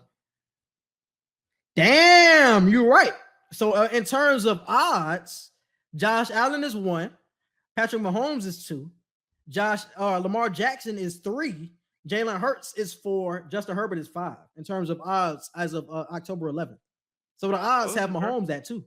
Damn, you're right. So in terms of odds, Josh Allen is 1, Patrick Mahomes is 2, Lamar Jackson is 3, Jalen Hurts is 4, Justin Herbert is 5 in terms of odds as of October 11th. So the odds have Mahomes at 2.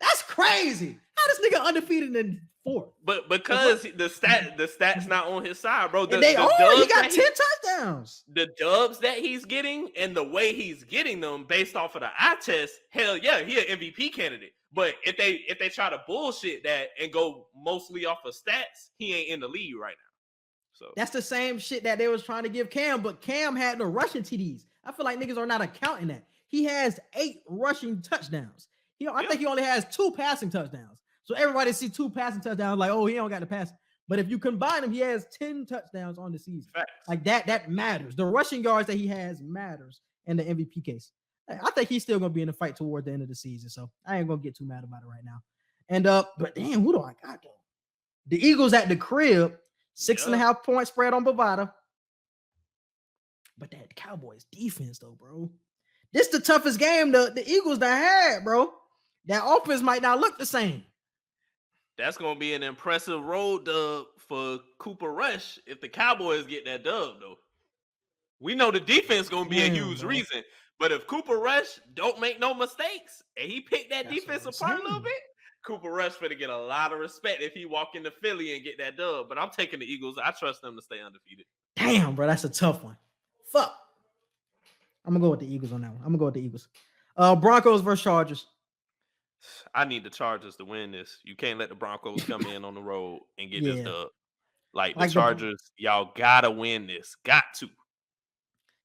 That's crazy. How this nigga undefeated in 4? But because the stats not on his side, bro. He got 10 touchdowns. The dubs that he's getting and the way he's getting them based off of the eye test, hell yeah, he an MVP candidate. But if they try to bullshit that and go mostly off of stats, he ain't in the league right now. So that's the same shit that they was trying to give Cam, but Cam had the rushing TDs. I feel like niggas are not accounting that. He has 8 rushing touchdowns. I think he only has 2 passing touchdowns. So everybody see 2 passing touchdowns like, oh, he don't got the pass. But if you combine them, he has 10 touchdowns on the season. Facts. Like that matters. The rushing yards that he has matters in the MVP case. I think he's still gonna be in the fight toward the end of the season. So I ain't gonna get too mad about it right now. And but damn, who do I got though? The Eagles at the crib, 6.5 point spread on Bovada. But that Cowboys defense though, bro. This the toughest game the Eagles done had, bro. That offense might not look the same. That's going to be an impressive road dub for Cooper Rush if the Cowboys get that dub, though. We know the defense going to be a huge reason. But if Cooper Rush don't make no mistakes and he picked that defense apart a little bit, Cooper Rush finna get a lot of respect if he walk into Philly and get that dub. But I'm taking the Eagles. I trust them to stay undefeated. Damn, bro. That's a tough one. Fuck. I'm going to go with the Eagles on that one. I'm going to go with the Eagles. Broncos versus Chargers. I need the Chargers to win this. You can't let the Broncos come in on the road and get this dub. Like the Chargers, y'all gotta win this. Got to.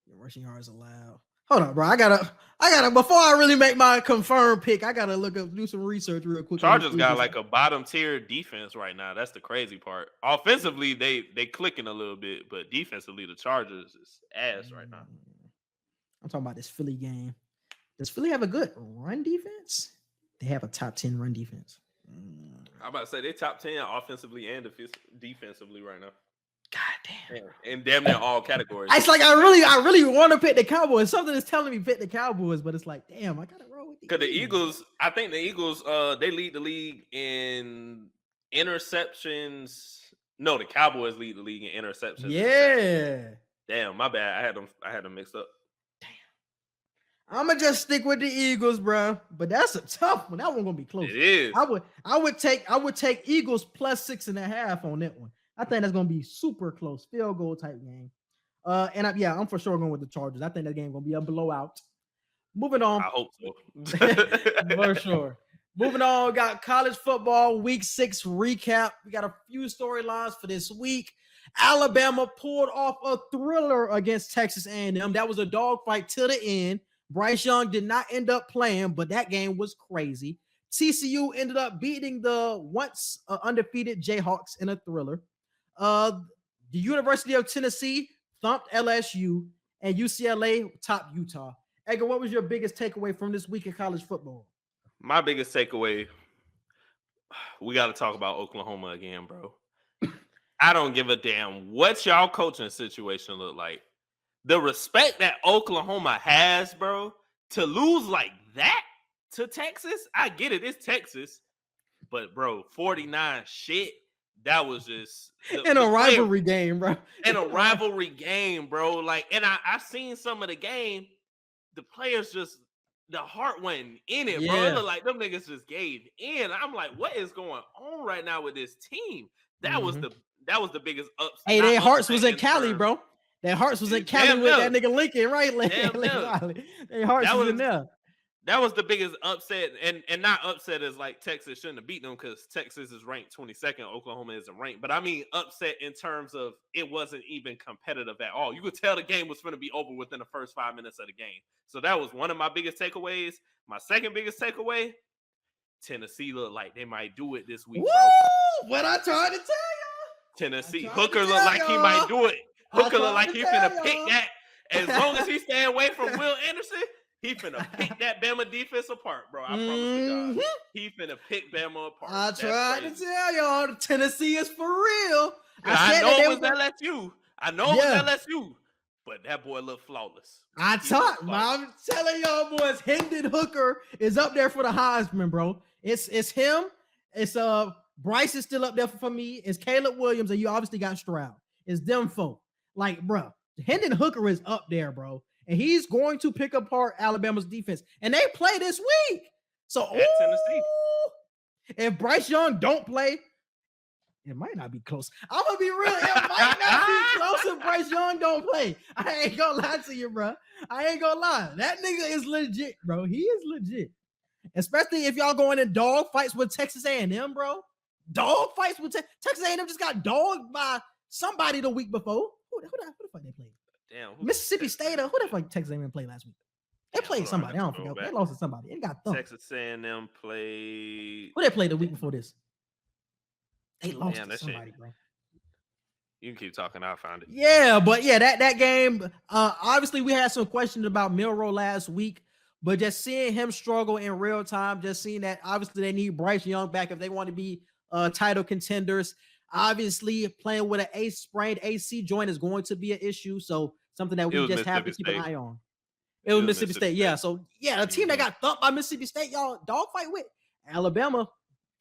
Your rushing yards allowed. Hold on, bro. I gotta. Before I really make my confirmed pick, I gotta do some research real quick. Chargers got like a bottom tier defense right now. That's the crazy part. Offensively, they clicking a little bit, but defensively, the Chargers is ass right now. I'm talking about this Philly game. Does Philly have a good run defense? They have a top 10 run defense. I'm about to say they top 10 offensively and defensively right now. God damn. In damn near all categories. It's like I really want to pick the Cowboys. Something is telling me pick the Cowboys, but it's like, damn, I gotta roll with the Eagles. Because the Eagles, I think the Eagles, they lead the league in interceptions. No, the Cowboys lead the league in interceptions. Yeah. Damn, my bad. I had them mixed up. I'm gonna just stick with the Eagles, bro. But that's a tough one. That one gonna be close. It is. I would take Eagles plus 6.5 on that one. I think that's gonna be super close, field goal type game. I'm for sure going with the Chargers. I think that game gonna be a blowout. Moving on. I hope so. For sure. Moving on. Got college football week 6 recap. We got a few storylines for this week. Alabama pulled off a thriller against Texas A&M. That was a dogfight till the end. Bryce Young did not end up playing, but that game was crazy. TCU ended up beating the once undefeated Jayhawks in a thriller. The University of Tennessee thumped LSU, and UCLA topped Utah. Edgar, what was your biggest takeaway from this week in college football? My biggest takeaway, we got to talk about Oklahoma again, bro. I don't give a damn what y'all coaching situation look like. The respect that Oklahoma has, bro, to lose like that to Texas, I get it. It's Texas. But, bro, 49 shit, that was just... In a rivalry game, bro. In a rivalry game, bro. Like, and I seen some of the game. The players just... The heart wasn't in it, bro. It looked like them niggas just gave in. I'm like, what is going on right now with this team? That was the biggest upset. Hey, their hearts was in Cali, bro. Their hearts was in Cali with that nigga Lincoln, right? Their hearts was in there. That was the biggest upset, and not upset as like Texas shouldn't have beat them because Texas is ranked 22nd, Oklahoma isn't ranked. But I mean upset in terms of it wasn't even competitive at all. You could tell the game was going to be over within the first 5 minutes of the game. So that was one of my biggest takeaways. My second biggest takeaway, Tennessee looked like they might do it this week, bro. What I tried to tell y'all. Tennessee. Hooker looked like he might do it. Hooker look like he finna pick that. As long as he stay away from Will Anderson, he finna pick that Bama defense apart, bro. I promise to God. He finna pick Bama apart. I tried to tell y'all, Tennessee is for real. I know it was LSU. I know it was LSU, but that boy looked flawless. I'm telling y'all boys, Hendon Hooker is up there for the Heisman, bro. It's him. It's Bryce is still up there for me. It's Caleb Williams, and you obviously got Stroud. It's them folk. Like, bro, Hendon Hooker is up there, bro. And he's going to pick apart Alabama's defense. And they play this week. So, Tennessee. If Bryce Young don't play, it might not be close. I'm going to be real. It might not be close if Bryce Young don't play. I ain't going to lie to you, bro. I ain't going to lie. That nigga is legit, bro. He is legit. Especially if y'all going in dog fights with Texas A&M, bro. Dog fights with Texas A&M just got dogged by somebody the week before. Who the fuck they played? Damn. Mississippi State. Who the fuck Texas A&M played last week? They played somebody. I don't forget. They lost to somebody. They got thumped. Texas A&M played. Who they played the week before this? They lost to somebody, bro. You can keep talking. I'll find it. Yeah, but yeah, that game. Obviously, we had some questions about Milroe last week, but just seeing him struggle in real time, just seeing that obviously they need Bryce Young back if they want to be title contenders. Obviously, playing with an sprained AC joint is going to be an issue. So something that we just have to keep an eye on. It was Mississippi State. Yeah. So yeah, a team that got thumped by Mississippi State, y'all dogfight with Alabama.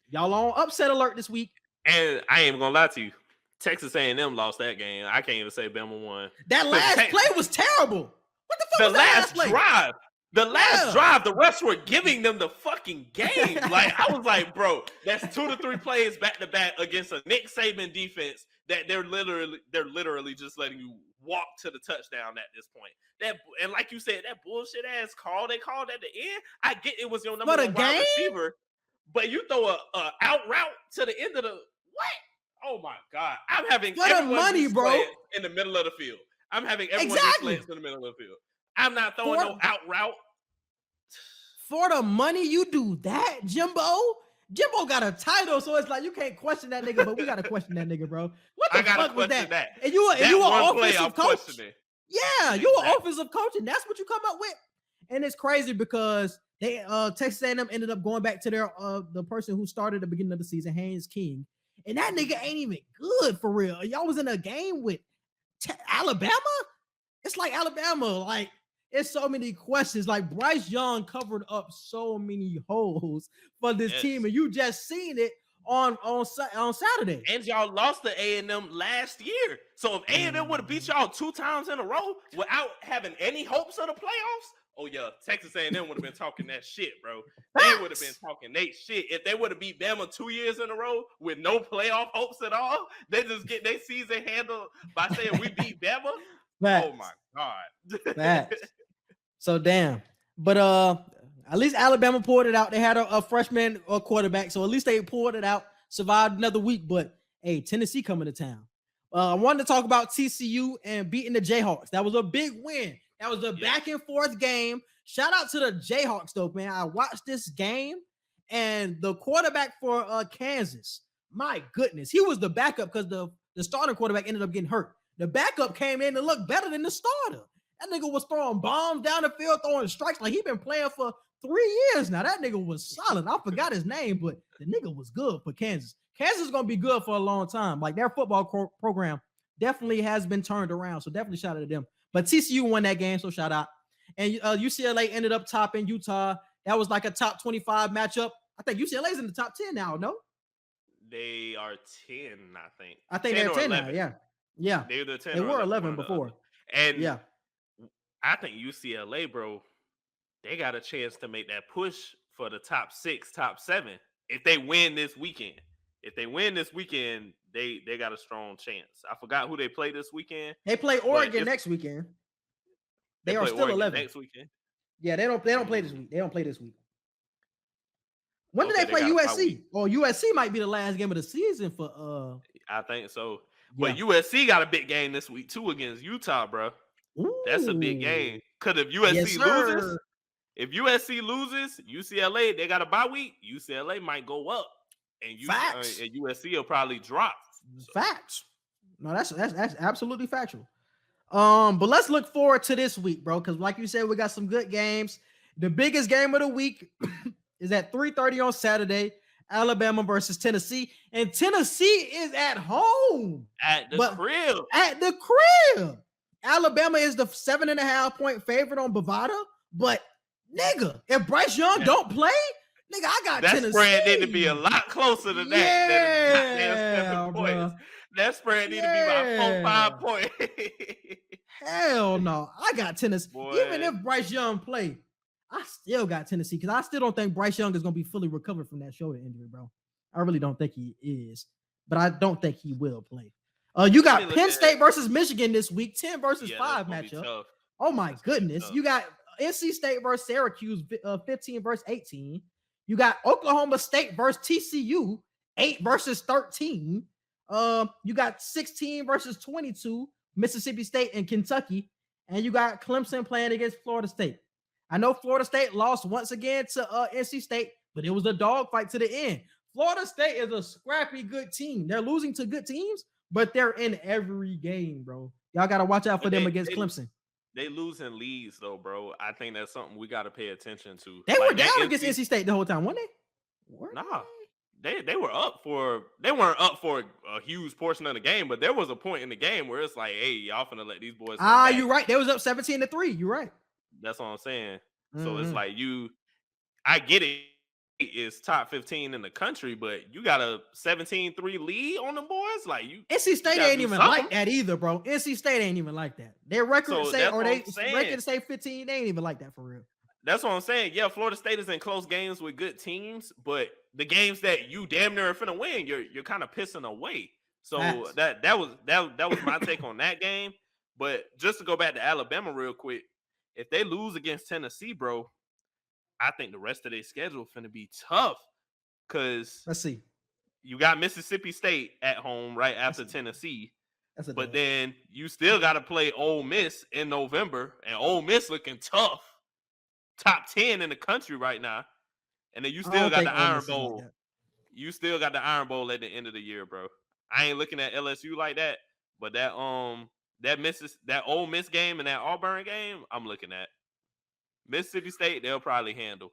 Y'all on upset alert this week. And I ain't even gonna lie to you. Texas A&M lost that game. I can't even say Bama won. That last play was terrible. What the fuck was that last play? Drive? The last drive, the refs were giving them the fucking game. Like, I was like, bro, that's 2 to 3 plays back to back against a Nick Saban defense that they're literally just letting you walk to the touchdown at this point. And like you said, that bullshit ass call they called at the end. I get it was your number one wide receiver, but you throw a out route to the end of the what? Oh my God. I'm having money, bro, in the middle of the field. I'm having everyone in the middle of the field. I'm not throwing no out route. For the money, you do that, Jimbo? Jimbo got a title, so it's like you can't question that nigga, but we gotta question that nigga, bro. What the fuck was that? And you an offensive coach? Yeah, you an offensive coach, and that's what you come up with. And it's crazy because they Texas A&M ended up going back to their the person who started at the beginning of the season, Haynes King, and that nigga ain't even good for real. Y'all was in a game with Alabama. It's like Alabama, like. It's so many questions. Like Bryce Young covered up so many holes for this team, and you just seen it on Saturday. And y'all lost to A&M last year. So if A&M would have beat y'all 2 times in a row without having any hopes of the playoffs, oh yeah, Texas A&M would have been talking that shit, bro. They would have been talking they shit. If they would have beat Bama 2 years in a row with no playoff hopes at all, they just get their season handled by saying we beat Bama. Oh my God. Facts. So damn. But at least Alabama pulled it out. They had a freshman quarterback, so at least they pulled it out, survived another week. But hey, Tennessee coming to town. I wanted to talk about TCU and beating the Jayhawks. That was a big win. That was a back and forth game. Shout out to the Jayhawks though, man. I watched this game, and the quarterback for Kansas, my goodness, he was the backup because the starting quarterback ended up getting hurt. The backup came in and looked better than the starter. That nigga was throwing bombs down the field, throwing strikes like he been playing for 3 years now. That nigga was solid. I forgot his name, but the nigga was good for Kansas. Kansas is going to be good for a long time. Like their football program definitely has been turned around. So definitely shout out to them. But TCU won that game, so shout out. And UCLA ended up topping Utah. That was like a top 25 matchup. I think UCLA's in the top 10 now, no? They are 10, I think. I think they're 10 now, yeah. Yeah. They were 10. They were 11 before. And yeah. I think UCLA, bro, they got a chance to make that push for the top 6, top 7 if they win this weekend. If they win this weekend, they got a strong chance. I forgot who they play this weekend. They play Oregon next weekend. They are still Oregon 11 next weekend. Yeah, they don't play this week. They don't play this week. When do they play USC? Or USC might be the last game of the season for I think so. But USC got a big game this week too against Utah, bro. Ooh. That's a big game. Because if USC loses, UCLA, they got a bye week. UCLA might go up, and USC will probably drop. So. Facts. No, that's absolutely factual. But let's look forward to this week, bro. Because like you said, we got some good games. The biggest game of the week is at 3:30 on Saturday. Alabama versus Tennessee, and Tennessee is at home. At the crib. At the crib. Alabama is the 7.5-point favorite on Bovada, but nigga, if Bryce Young don't play, nigga, I got that Tennessee. Spread need to be a lot closer than that. Points. That spread need to be about 4-5 points. Hell no, I got Tennessee. Boy. Even if Bryce Young play, I still got Tennessee because I still don't think Bryce Young is going to be fully recovered from that shoulder injury, bro. I really don't think he is, but I don't think he will play. You got Penn State versus Michigan this week, 10 versus 5 matchup. Oh my goodness. You got NC State versus Syracuse, 15 versus 18. You got Oklahoma State versus TCU, 8 versus 13. You got 16 versus 22, Mississippi State and Kentucky. And you got Clemson playing against Florida State. I know Florida State lost once again to NC State, but it was a dogfight to the end. Florida State is a scrappy good team. They're losing to good teams, but they're in every game, bro. Y'all got to watch out for them against Clemson. They losing leads, though, bro. I think that's something we got to pay attention to. They were down against NC State the whole time, weren't they? Nah. They were up for – they weren't up for a huge portion of the game, but there was a point in the game where it's like, hey, y'all finna let these boys – you're right. They was up 17-3. You're right. That's what I'm saying. So it's like I get it. It's top 15 in the country, but you got a 17-3 lead on them boys. Like NC State ain't even like that either, bro. NC State ain't even like that. Their record say 15. They ain't even like that for real. That's what I'm saying. Yeah, Florida State is in close games with good teams, but the games that you damn near are finna win, you're kind of pissing away. So that was my take on that game. But just to go back to Alabama real quick, if they lose against Tennessee, bro, I think the rest of their schedule finna be tough. Cause let's see, you got Mississippi State at home right after Tennessee, but then you still got to play Ole Miss in November, and Ole Miss looking tough, top 10 in the country right now, and then you still got the Iron Bowl. You still got the Iron Bowl at the end of the year, bro. I ain't looking at LSU like that, but that Ole Miss game and that Auburn game, I'm looking at. Mississippi State, they'll probably handle.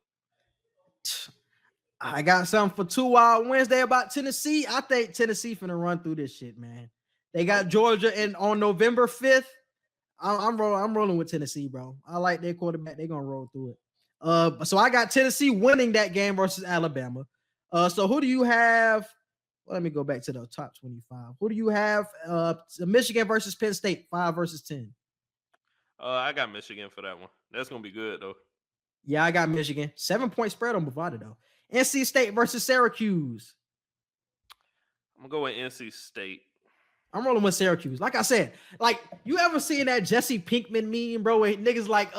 I got something for 2 Wild Wednesday about Tennessee. I think Tennessee finna run through this shit, man. They got Georgia on November 5th. I'm rolling with Tennessee, bro. I like their quarterback. They're gonna roll through it. So I got Tennessee winning that game versus Alabama. So who do you have? Well, let me go back to the top 25. Who do you have? Michigan versus Penn State, 5 versus 10. I got Michigan for that one. That's gonna be good though. Yeah, I got Michigan. 7-point spread on Bovada though. NC State versus Syracuse. I'm gonna go with NC State. I'm rolling with Syracuse. Like I said, like you ever seen that Jesse Pinkman meme, bro? Where niggas like,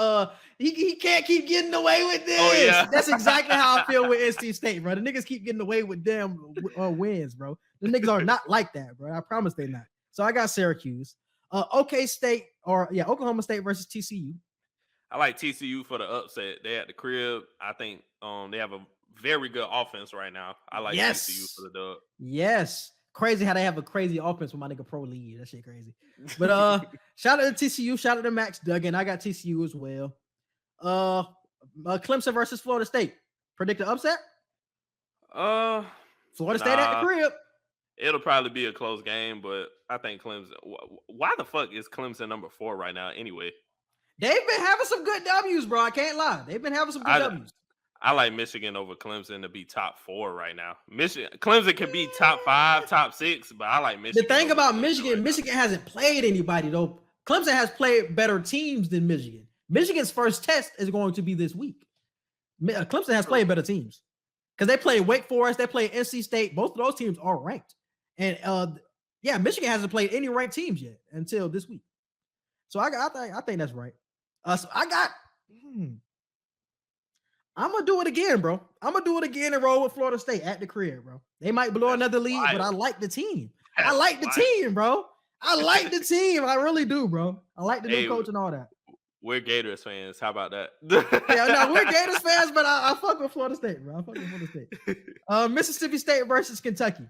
he can't keep getting away with this. Oh, yeah. That's exactly how I feel with NC State, bro. The niggas keep getting away with them wins, bro. The niggas are not like that, bro. I promise they not. So I got Syracuse. Oklahoma State versus TCU. I like TCU for the upset. They at the crib. I think they have a very good offense right now. I like TCU for the dub. Yes. Crazy how they have a crazy offense with my nigga Pro League. That shit crazy. But shout out to TCU. Shout out to Max Duggan. I got TCU as well. Clemson versus Florida State. Predict the upset? Florida State at the crib. It'll probably be a close game, but I think Clemson. Why the fuck is Clemson number 4 right now anyway? They've been having some good W's, bro. I can't lie. They've been having some good W's. I like Michigan over Clemson to be top 4 right now. Clemson can be top 5, top 6, but I like Michigan. The thing about Michigan, Michigan hasn't played anybody though. Clemson has played better teams than Michigan. Michigan's first test is going to be this week. Clemson has played better teams because they play Wake Forest, they play NC State. Both of those teams are ranked, and Michigan hasn't played any ranked teams yet until this week. So I think that's right. So I got. I'm gonna do it again, bro. I'm gonna do it again and roll with Florida State at the crib, bro. They might blow another lead, but I like the team. I like the team, bro. I like the team. I really do, bro. I like the new coach and all that. We're Gators fans. How about that? We're Gators fans, but I fuck with Florida State, bro. I fuck with Florida State. Mississippi State versus Kentucky.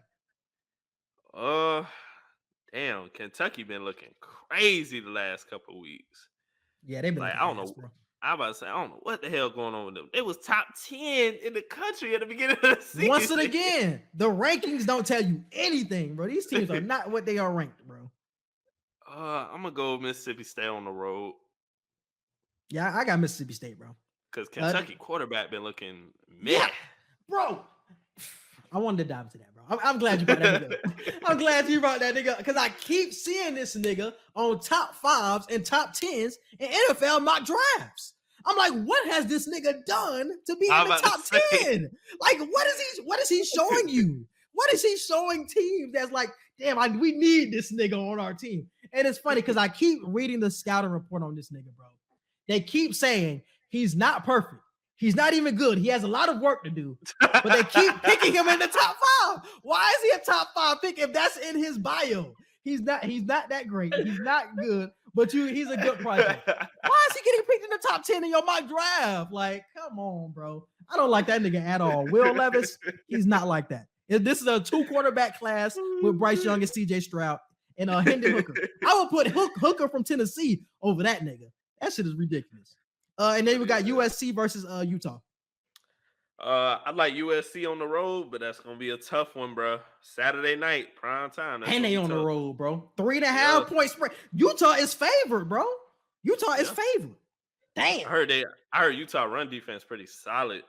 Damn, Kentucky been looking crazy the last couple of weeks. Yeah, they've been. Like, I don't know. I about to say, I don't know what the hell going on with them. It was top 10 in the country at the beginning of the season. Once and again, the rankings don't tell you anything, bro. These teams are not what they are ranked, bro. I'm gonna go Mississippi State on the road. Yeah, I got Mississippi State, bro. Because Kentucky quarterback been looking meh. Yeah, bro. I wanted to dive into that, bro. I'm glad you brought that nigga up. I'm glad you brought that nigga up because I keep seeing this nigga on top 5s and top 10s in NFL mock drafts. I'm like, what has this nigga done to be in the top 10? Like, what is he showing you? What is he showing teams that's like, damn, we need this nigga on our team? And it's funny because I keep reading the scouting report on this nigga, bro. They keep saying he's not perfect. He's not even good. He has a lot of work to do, but they keep picking him in the top 5. Why is he a top 5 pick if that's in his bio? He's not that great. He's not good, but he's a good project. Why is he getting picked in the top 10 in your mock draft? Like, come on, bro. I don't like that nigga at all. Will Levis, he's not like that. This is a 2 quarterback class with Bryce Young and CJ Stroud and Hendon Hooker. I would put Hooker from Tennessee over that nigga. That shit is ridiculous. And then we got USC versus Utah. I like USC on the road, but that's gonna be a tough one, bro. Saturday night, prime time. And they on the road, bro. 3.5 point spread. Utah is favored, bro. Utah is favored. Damn. I heard Utah run defense pretty solid.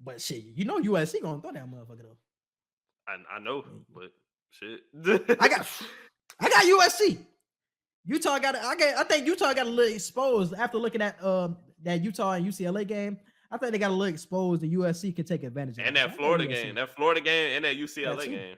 But shit, you know USC gonna throw that motherfucker though. I know, but shit. I got USC. I think Utah got a little exposed after looking at that Utah and UCLA game. I think they got a little exposed, and USC can take advantage of it. And that Florida game, and that UCLA game.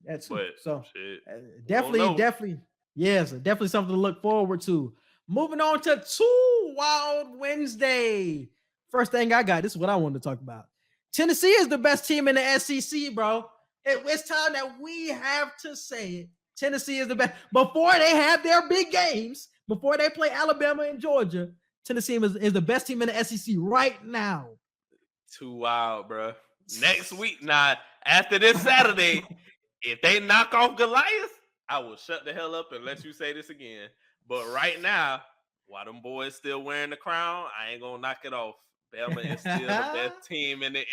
That's but so shit. Definitely, yes, definitely something to look forward to. Moving on to 2 Wild Wednesday. First thing I got, this is what I wanted to talk about. Tennessee is the best team in the SEC, bro. It's time that we have to say it. Tennessee is the best. Before they have their big games, before they play Alabama and Georgia, Tennessee is the best team in the SEC right now. Too wild, bro. Next week, after this Saturday, if they knock off Goliath, I will shut the hell up and let you say this again. But right now, while them boys still wearing the crown, I ain't gonna knock it off. Bama is still the best team in the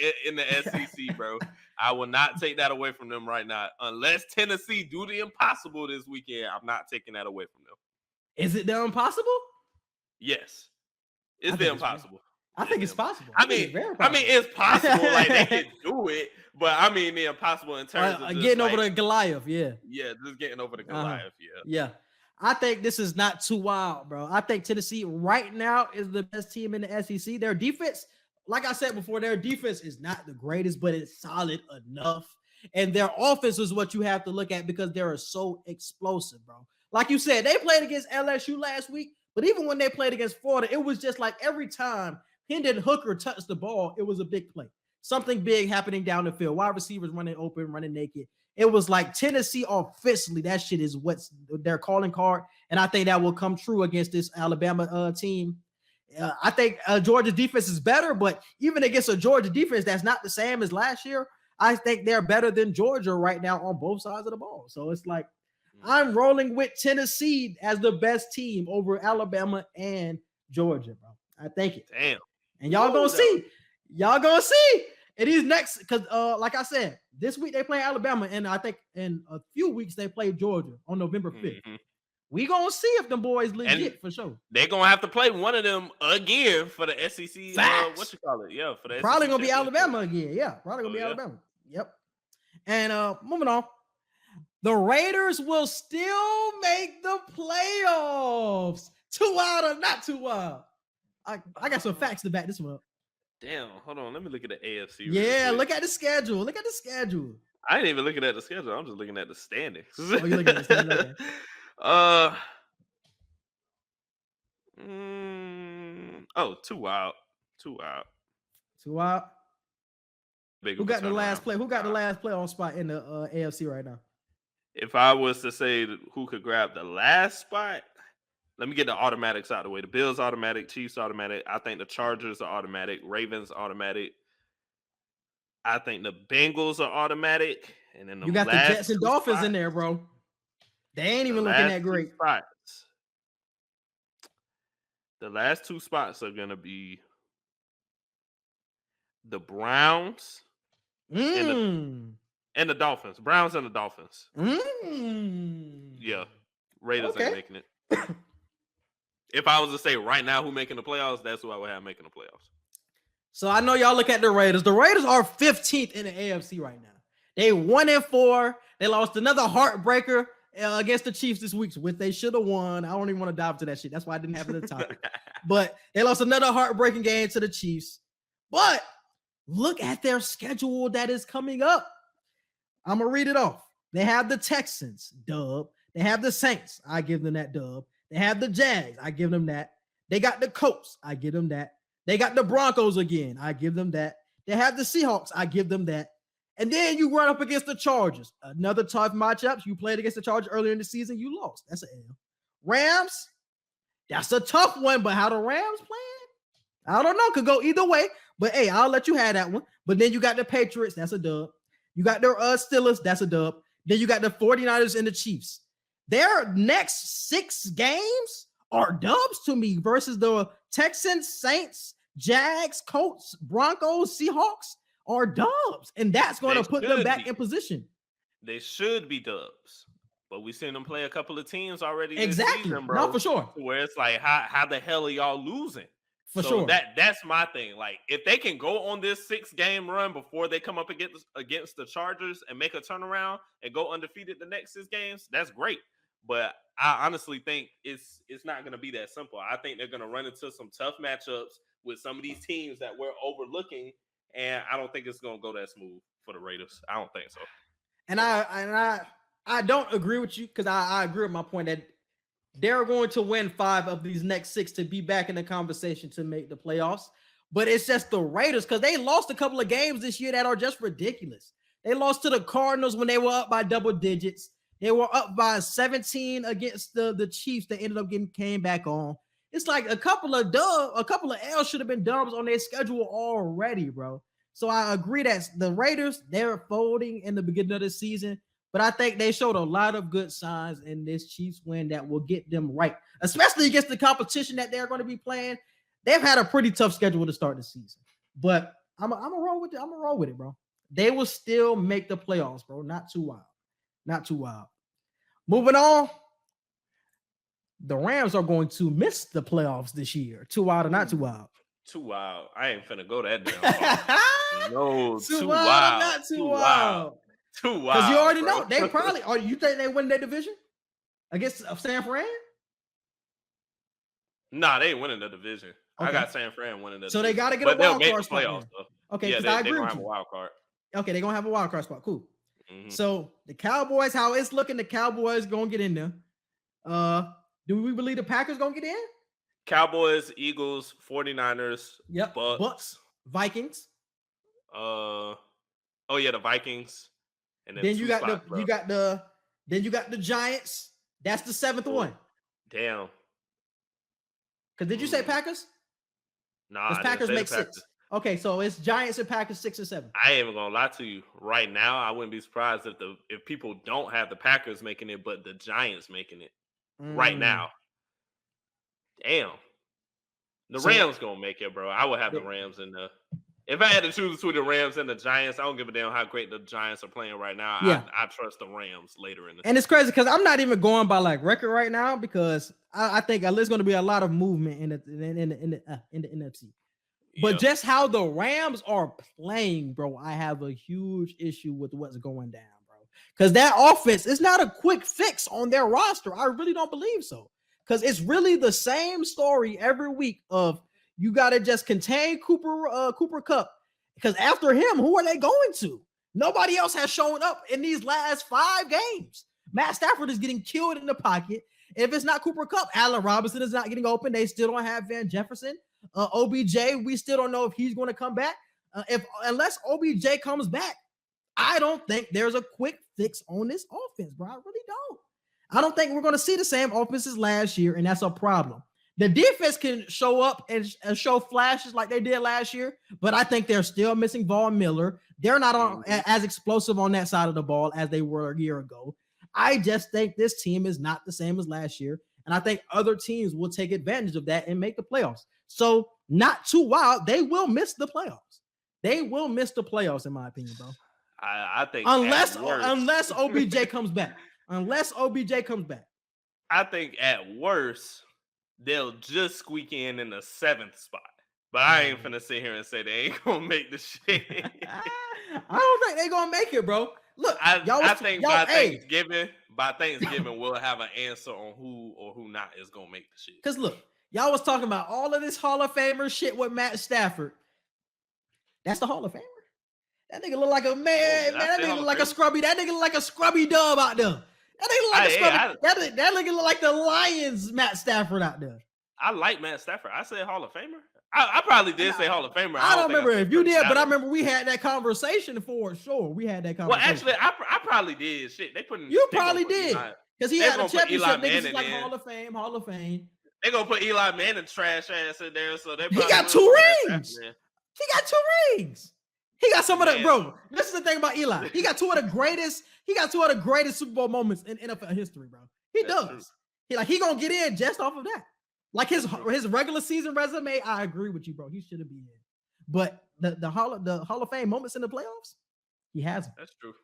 SEC, bro. I will not take that away from them right now. Unless Tennessee do the impossible this weekend, I'm not taking that away from them. Is it the impossible? Yes. It's the impossible. I think it's possible. I mean, it's possible. Like, they can do it. But, I mean, the impossible in terms of getting over the Goliath, yeah. Yeah, just getting over the Goliath, Yeah. I think this is not too wild, bro. I think Tennessee right now is the best team in the SEC. Their defense, like I said before, their defense is not the greatest, but it's solid enough. And their offense is what you have to look at because they're so explosive, bro. Like you said, they played against LSU last week, but even when they played against Florida, it was just like every time Hendon Hooker touched the ball, it was a big play. Something big happening down the field. Wide receivers running open, running naked. It was like Tennessee offensively. That shit is what's their calling card. And I think that will come true against this Alabama team. I think Georgia's defense is better, but even against a Georgia defense that's not the same as last year, I think they're better than Georgia right now on both sides of the ball. So it's like I'm rolling with Tennessee as the best team over Alabama and Georgia, bro. I think it. Damn. And y'all gonna see. Y'all gonna see. It is next because, like I said, this week they play Alabama, and I think in a few weeks they play Georgia on November 5th. Mm-hmm. We gonna see if them boys legit for sure. They're gonna have to play one of them again for the SEC. What you call it? Yeah, for the probably SEC gonna be Alabama again. Yeah, probably gonna be Alabama. Yep. And moving on, the Raiders will still make the playoffs. Too wild or not too wild? I got some facts to back this one up. Damn, hold on. Let me look at the AFC. Yeah, look at the schedule. Look at the schedule. I ain't even looking at the schedule. I'm just looking at the standings. Oh, you're looking at the standings. Okay. Too wild. Too wild. Who got the last play? Who got the last playoff spot in the AFC right now? If I was to say who could grab the last spot, let me get the automatics out of the way. The Bills automatic, Chiefs automatic. I think the Chargers are automatic. Ravens automatic. I think the Bengals are automatic. And then you got the Jets and Dolphins in there, bro. They ain't even looking that great. The last two spots are going to be the Browns and the Dolphins. Browns and the Dolphins. Yeah. Raiders ain't making it. If I was to say right now who making the playoffs, that's who I would have making the playoffs. So I know y'all look at the Raiders. The Raiders are 15th in the AFC right now. They 1-4. They lost another heartbreaker against the Chiefs this week, which they should have won. I don't even want to dive into that shit. That's why I didn't have it at the top. But they lost another heartbreaking game to the Chiefs. But look at their schedule that is coming up. I'm going to read it off. They have the Texans, dub. They have the Saints. I give them that dub. They have the Jags. I give them that. They got the Colts. I give them that. They got the Broncos again. I give them that. They have the Seahawks. I give them that. And then you run up against the Chargers. Another tough matchup. You played against the Chargers earlier in the season. You lost. That's an L. Rams. That's a tough one. But how the Rams playing? I don't know. Could go either way. But, hey, I'll let you have that one. But then you got the Patriots. That's a dub. You got the Steelers. That's a dub. Then you got the 49ers and the Chiefs. Their next 6 games are dubs to me versus the Texans, Saints, Jags, Colts, Broncos, Seahawks are dubs. And that's going to put them back in position. They should be dubs. But we've seen them play a couple of teams already. Exactly. This season, bro. No, for sure. Where it's like, how the hell are y'all losing? For sure. That's my thing. Like, if they can go on this 6-game run before they come up against the Chargers and make a turnaround and go undefeated the next 6 games, that's great. But I honestly think it's not going to be that simple. I think they're going to run into some tough matchups with some of these teams that we're overlooking, and I don't think it's going to go that smooth for the Raiders. I don't think so. And I don't agree with you because I agree with my point that they're going to win 5 of these next 6 to be back in the conversation to make the playoffs. But it's just the Raiders because they lost a couple of games this year that are just ridiculous. They lost to the Cardinals when they were up by double digits. They were up by 17 against the Chiefs that ended up came back on. It's like a couple of L's should have been dubs on their schedule already, bro. So I agree that the Raiders, they're folding in the beginning of the season, but I think they showed a lot of good signs in this Chiefs win that will get them right, especially against the competition that they're going to be playing. They've had a pretty tough schedule to start the season, but I'm gonna roll with it. I'm gonna roll with it, bro. They will still make the playoffs, bro. Not too wild. Not too wild. Moving on. The Rams are going to miss the playoffs this year. Too wild or not too wild? Too wild. I ain't finna go that damn. No, too wild. Not too wild. Too wild. Because you already know they probably. Or you think they win their division against San Fran? Nah, they ain't winning the division. Okay. I got San Fran winning the division. So they got to get a wild card spot. Playoffs, okay, yeah, I agree gonna with have you. a wild card. Okay, they're gonna have a wild card spot. Cool. Mm-hmm. So the Cowboys, how it's looking, the Cowboys gonna get in there. Do we believe the Packers gonna get in? Cowboys, Eagles, 49ers, Yep. Bucks, Vikings. Oh yeah, the Vikings. And then you got the Giants. That's the 7th one. Damn. Because did you say Packers? Nah, Packers make 6. Okay, so it's Giants and Packers 6 and 7. I ain't even gonna lie to you. Right now, I wouldn't be surprised if people don't have the Packers making it, but the Giants making it right now. Damn. The Rams gonna make it, bro. I would have the Rams in the. If I had to choose between the Rams and the Giants, I don't give a damn how great the Giants are playing right now. Yeah. I trust the Rams later in the season. And it's crazy because I'm not even going by like record right now because I think there's going to be a lot of movement in the NFC. But just how the Rams are playing, bro, I have a huge issue with what's going down, bro. Because that offense is not a quick fix on their roster. I really don't believe so. Because it's really the same story every week of you got to just contain Cooper Kupp. Because after him, who are they going to? Nobody else has shown up in these last 5 games. Matt Stafford is getting killed in the pocket. If it's not Cooper Kupp, Allen Robinson is not getting open. They still don't have Van Jefferson. OBJ, we still don't know if he's going to come back. Unless OBJ comes back, I don't think there's a quick fix on this offense, bro. I really don't. I don't think we're going to see the same offense as last year, and that's a problem. The defense can show up and show flashes like they did last year, but I think they're still missing Von Miller. They're not as explosive on that side of the ball as they were a year ago. I just think this team is not the same as last year, And I think other teams will take advantage of that and make the playoffs. So not too wild. They will miss the playoffs. They will miss the playoffs, in my opinion, bro. I think unless OBJ comes back. Unless OBJ comes back. I think at worst, they'll just squeak in the 7th spot. But I ain't finna sit here and say they ain't gonna make the shit. I don't think they're gonna make it, bro. Look, I think by Thanksgiving, we'll have an answer on who or who not is gonna make the shit. Because look, y'all was talking about all of this Hall of Famer shit with Matt Stafford. That's the Hall of Famer. That nigga look like a man. That nigga look like a scrubby. That nigga look like a scrubby dub out there. That nigga look like a scrubby. That nigga look like the Lions Matt Stafford out there. I like Matt Stafford. I said Hall of Famer. I probably did say Hall of Famer. I don't remember if you did, but I remember we had that conversation for sure. We had that conversation. Well, actually, I probably did. Shit, you probably did because he had a championship. Niggas like Hall of Fame. They gonna put Eli Manning trash ass in there, so they. He got 2 rings. He got 2 rings. He got some of the bro. This is the thing about Eli. He got 2 of the greatest. He got 2 of the greatest Super Bowl moments in NFL history, bro. That's does. True. He gonna get in just off of that. Like his regular season resume, I agree with you, bro. He should have been in. But the Hall of Fame moments in the playoffs, he hasn't. That's true.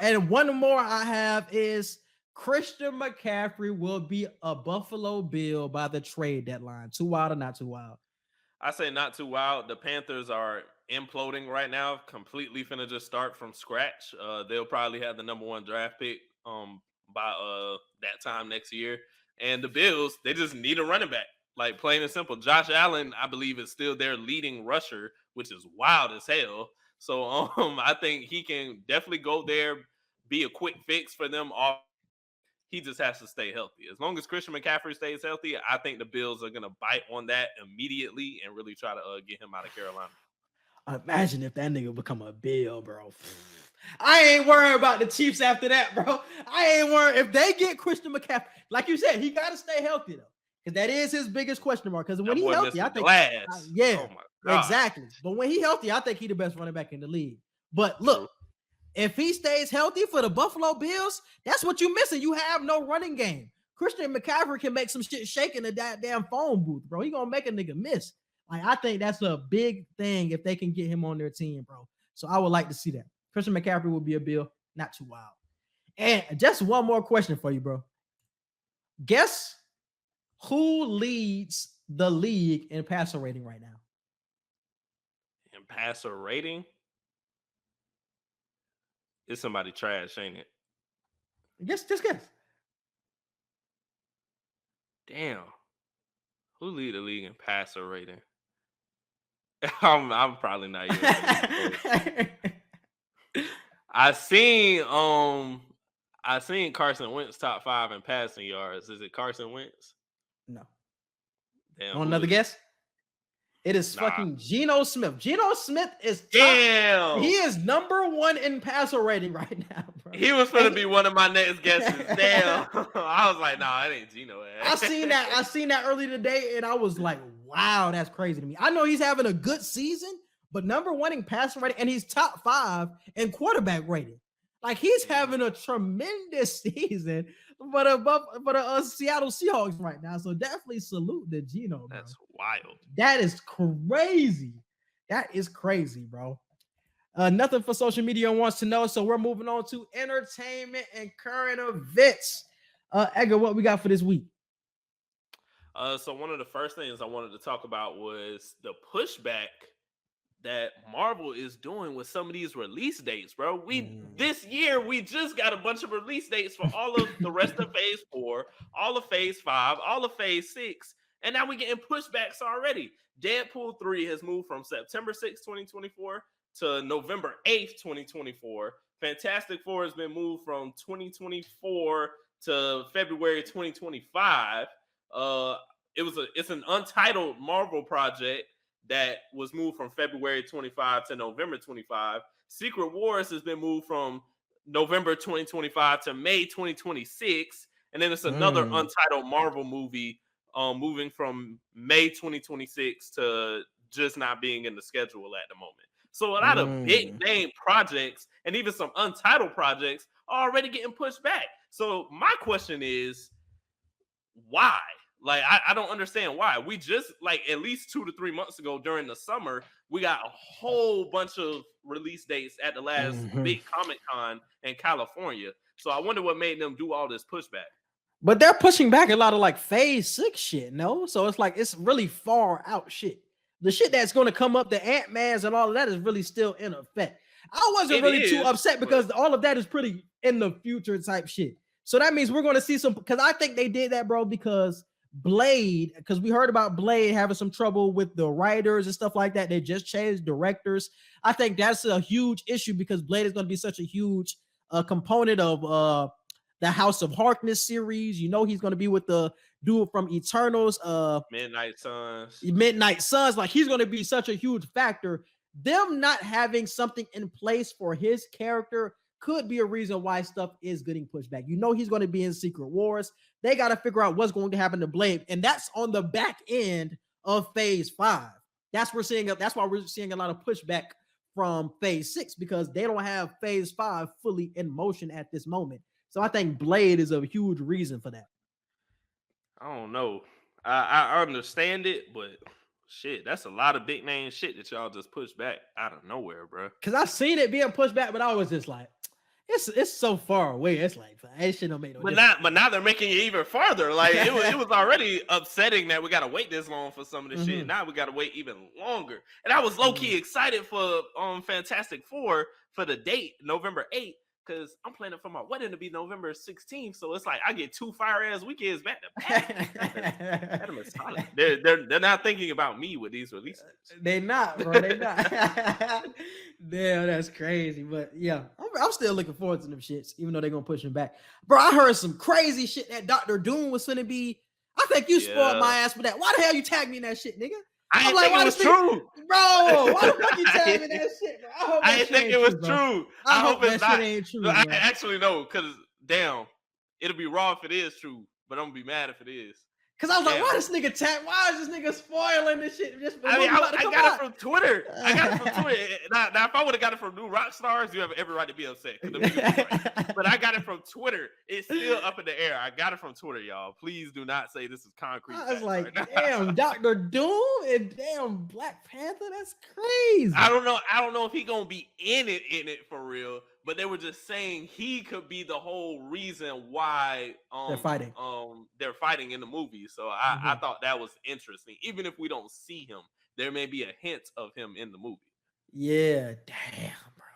And one more I have is Christian McCaffrey will be a Buffalo Bill by the trade deadline. Too wild or not too wild? I say not too wild. The Panthers are imploding right now. Completely finna just start from scratch. They'll probably have the number 1 draft pick by that time next year. And the Bills, they just need a running back. Like, plain and simple. Josh Allen, I believe, is still their leading rusher, which is wild as hell. So I think he can definitely go there, be a quick fix for them. He just has to stay healthy. As long as Christian McCaffrey stays healthy, I think the Bills are going to bite on that immediately and really try to get him out of Carolina. Imagine if that nigga become a Bill, bro. I ain't worried about the Chiefs after that, bro. I ain't worried. If they get Christian McCaffrey, like you said, he got to stay healthy, though. Because that is his biggest question mark. Because when he's healthy, I think... exactly. But when he's healthy, I think he's the best running back in the league. But look, if he stays healthy for the Buffalo Bills, that's what you're missing. You have no running game. Christian McCaffrey can make some shit shake in the damn phone booth, bro. He gonna make a nigga miss. Like, I think that's a big thing if they can get him on their team, bro. So I would like to see that. Christian McCaffrey will be a Bill. Not too wild. And just one more question for you, bro. Guess who leads the league in passer rating right now? In passer rating? It's somebody trash, ain't it? Just guess. Damn. Who lead the league in passer rating? I'm probably not even. I seen Carson Wentz top 5 in passing yards. Is it Carson Wentz? No. Damn. Want another guess? It is fucking Geno Smith. Geno Smith is damn. He is number 1 in passer rating right now, bro. He was gonna be one of my next guesses. Damn. I was like, nah, it ain't Geno. I seen that earlier today, and I was like, wow, that's crazy to me. I know he's having a good season, but number 1 in passer rating, and he's top 5 in quarterback rating. Like, he's having a tremendous season for the Seattle Seahawks right now. So definitely salute to Geno. That's wild. That is crazy. That is crazy, bro. Nothing for social media wants to know. So we're moving on to entertainment and current events. Edgar, what we got for this week? So one of the first things I wanted to talk about was the pushback that Marvel is doing with some of these release dates, bro. This year we just got a bunch of release dates for all of the rest of Phase 4, all of Phase 5, all of Phase 6, and now we're getting pushbacks already. Deadpool 3 has moved from September 6, 2024 to November 8th, 2024. Fantastic Four has been moved from 2024 to February 2025. It's an untitled Marvel project that was moved from February 25 to November 25. Secret Wars has been moved from November 2025 to May 2026. And then it's another untitled Marvel movie moving from May 2026 to just not being in the schedule at the moment. So a lot of big name projects and even some untitled projects are already getting pushed back. So my question is, why? Like, I don't understand why. We just, like, at least 2 to 3 months ago during the summer, we got a whole bunch of release dates at the last big Comic-Con in California. So I wonder what made them do all this pushback. But they're pushing back a lot of like phase 6 shit, no? So it's like it's really far out shit. The shit that's going to come up, the Ant-Mans and all of that is really still in effect. I wasn't really too upset because all of that is pretty in the future type shit. So that means we're going to see some, because I think they did that, bro, because Blade, because we heard about Blade having some trouble with the writers and stuff like that. They just changed directors. I think that's a huge issue because Blade is going to be such a huge component of the House of Harkness series. You know, he's going to be with the dude from Eternals, Midnight Suns. Like, he's going to be such a huge factor. Them not having something in place for his character could be a reason why stuff is getting pushed back. You know, he's going to be in Secret Wars. They got to figure out what's going to happen to Blade, and that's on the back end of phase 5. That's why we're seeing a lot of pushback from phase 6, because they don't have phase 5 fully in motion at this moment. So I think Blade is a huge reason for that. I don't know. I understand it, but shit, that's a lot of big name shit that y'all just pushed back out of nowhere, bro. Because I've seen it being pushed back, but I was just like, it's so far away. It's like, that shit don't make no difference. But now they're making it even farther. Like, it was already upsetting that we got to wait this long for some of this shit. Now we got to wait even longer. And I was low-key excited for Fantastic Four for the date, November 8th. Because I'm planning for my wedding to be November 16th, so it's like I get 2 fire-ass weekends back to back. They're not thinking about me with these releases. They not, bro. They not. Damn, that's crazy. But yeah, I'm still looking forward to them shits, even though they're gonna push them back. Bro, I heard some crazy shit that Dr. Doom was gonna be. I think you spoiled my ass for that. Why the hell you tagged me in that shit, nigga? I didn't think it was true. Bro, why the fuck you telling me that shit, bro? I didn't think it was true. I hope that shit ain't true. I actually know, because damn, it'll be raw if it is true, but I'm gonna be mad if it is. Because I was like, why is this nigga why is this nigga spoiling this shit? I got it from Twitter. Now, if I would have got it from New Rock Stars, you have every right to be upset. But I got it from Twitter. It's still up in the air. I got it from Twitter, y'all. Please do not say this is concrete. I was like, damn, Dr. Doom and damn Black Panther. That's crazy. I don't know if he gonna be in it for real. But they were just saying he could be the whole reason why they're fighting in the movie. So I thought that was interesting. Even if we don't see him, there may be a hint of him in the movie. Yeah, damn, bro.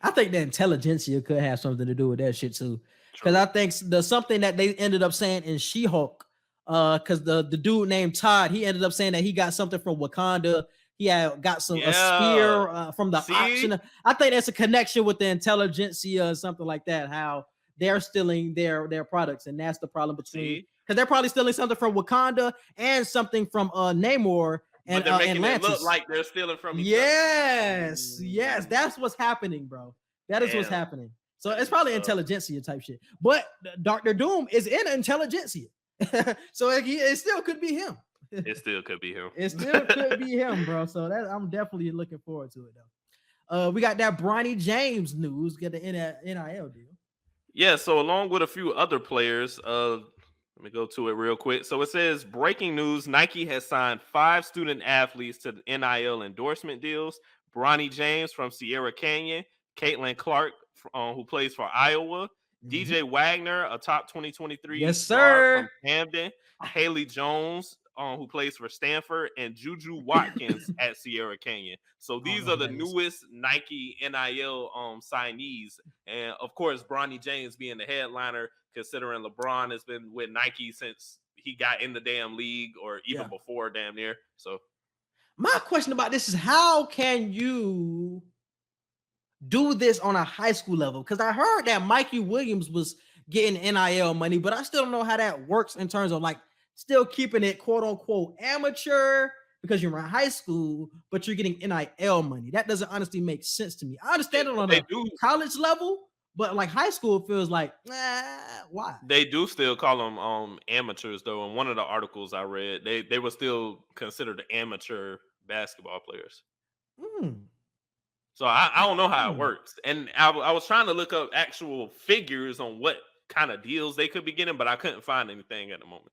I think the intelligentsia could have something to do with that shit too. Because I think the something that they ended up saying in She-Hulk, because the dude named Todd, he ended up saying that he got something from Wakanda. He had got a spear from the auction. I think that's a connection with the intelligentsia or something like that, how they're stealing their products. And that's the problem between, because they're probably stealing something from Wakanda and something from Namor and they're making Atlantis. It look like they're stealing from each other. Yes, that's what's happening, bro. That is what's happening. So it's probably intelligentsia type shit. But Dr. Doom is in intelligentsia. So it still could be him. It still could be him. It still could be him, bro. So I'm definitely looking forward to it, though. We got that Bronny James news. Get the NIL deal. Yeah. So along with a few other players, let me go to it real quick. So it says breaking news: Nike has signed 5 student athletes to the NIL endorsement deals. Bronny James from Sierra Canyon, Caitlin Clark, who plays for Iowa, DJ Wagner, a top 2023 star from Camden, Haley Jones, who plays for Stanford, and Juju Watkins at Sierra Canyon. So these are the newest Nike NIL signees. And of course, Bronny James being the headliner, considering LeBron has been with Nike since he got in the damn league, or even before damn near. So my question about this is, how can you do this on a high school level? Because I heard that Mikey Williams was getting NIL money, but I still don't know how that works in terms of like still keeping it quote unquote amateur because you're in high school, but you're getting NIL money. That doesn't honestly make sense to me. I understand it on a college level, but like high school feels like, why? They do still call them amateurs though. In one of the articles I read, they were still considered amateur basketball players. So I don't know how it works. And I was trying to look up actual figures on what kind of deals they could be getting, but I couldn't find anything at the moment.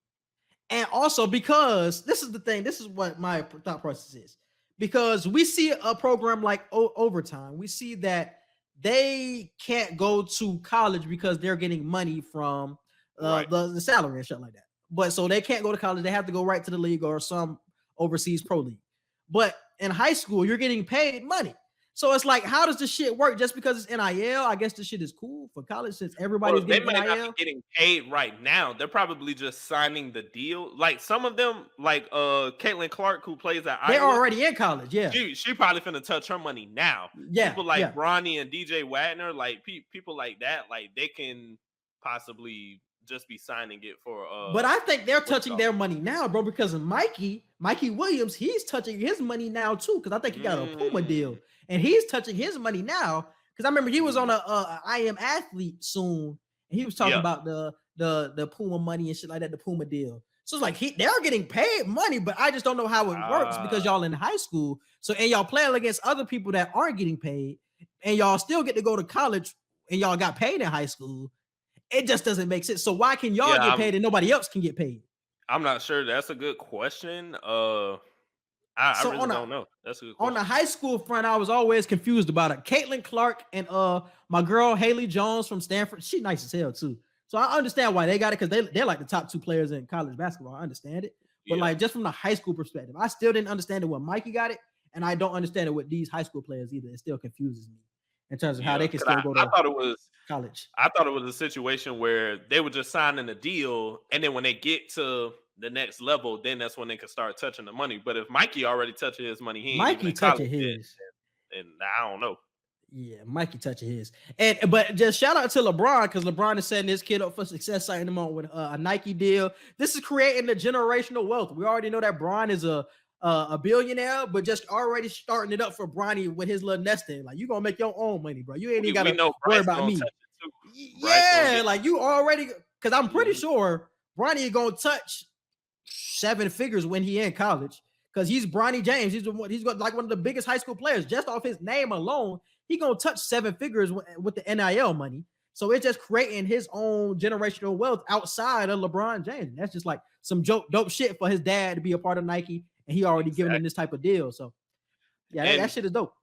And also because this is the thing, this is what my thought process is. Because we see a program like Overtime, we see that they can't go to college because they're getting money from the salary and shit like that. But so they can't go to college, they have to go right to the league or some overseas pro league. But in high school, you're getting paid money. So it's like, how does this shit work? Just because it's NIL, I guess this shit is cool for college since everybody's getting NIL. They might not be getting paid right now. They're probably just signing the deal. Like some of them, like Caitlin Clark, who plays at they're Iowa, already in college. Yeah, she probably finna touch her money now. Yeah, people like Bronny and DJ Wagner, like people like that, like they can possibly just be signing it for. But I think they're touching their money now, bro, because Mikey Williams, he's touching his money now too, because I think he got a Puma deal. And he's touching his money now because I remember he was on a I Am Athlete soon, and he was talking about the Puma money and shit like that, the Puma deal. So it's like they're getting paid money, but I just don't know how it works because y'all in high school. So and y'all playing against other people that aren't getting paid, and y'all still get to go to college, and y'all got paid in high school. It just doesn't make sense. So why can y'all get paid and nobody else can get paid? I'm not sure. That's a good question. I really don't know. That's a good question. On the high school front, I was always confused about it. Caitlin Clark and my girl Haley Jones from Stanford. She nice as hell too. So I understand why they got it because they're like the top 2 players in college basketball. I understand it. But like just from the high school perspective, I still didn't understand it when Mikey got it, and I don't understand it with these high school players either. It still confuses me in terms of how they can still go to college. I thought it was a situation where they were just signing a deal, and then when they get to the next level, then that's when they can start touching the money. But if Mikey already touching his money, he ain't Mikey touching his, and I don't know. Yeah, Mikey touching his. But just shout out to LeBron because LeBron is setting his kid up for success, signing him on with a Nike deal. This is creating the generational wealth. We already know that Bron is a billionaire, but just already starting it up for Bronny with his little nesting. Like, you gonna make your own money, bro. You ain't even gotta worry about me. Yeah, like you already, because I'm pretty sure Bronny is gonna touch 7 figures when he in college because he's Bronny James. He's got like one of the biggest high school players. Just off his name alone, he gonna touch 7 figures with the NIL money. So it's just creating his own generational wealth outside of LeBron James. That's just like some dope shit for his dad to be a part of Nike, and he already giving him this type of deal. So yeah, that shit is dope.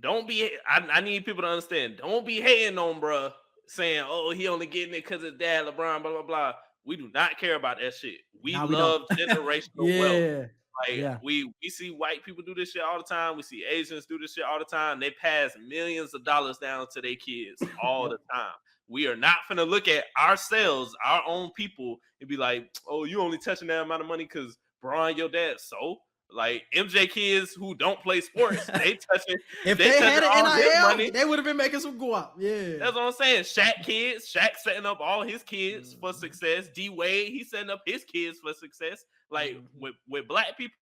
Don't be. I need people to understand. Don't be hating on bruh, saying, "Oh, he only getting it because his dad, LeBron." Blah blah blah. We do not care about that shit. We love generational wealth. Like we see white people do this shit all the time. We see Asians do this shit all the time. They pass millions of dollars down to their kids all the time. We are not finna look at ourselves, our own people, and be like, "Oh, you only touching that amount of money because Bron, your dad." So, like MJ kids who don't play sports, they touching. If they had an NIL money, they would have been making some guap. Yeah, that's what I'm saying. Shaq setting up all his kids for success. D Wade, he's setting up his kids for success. Like with black people,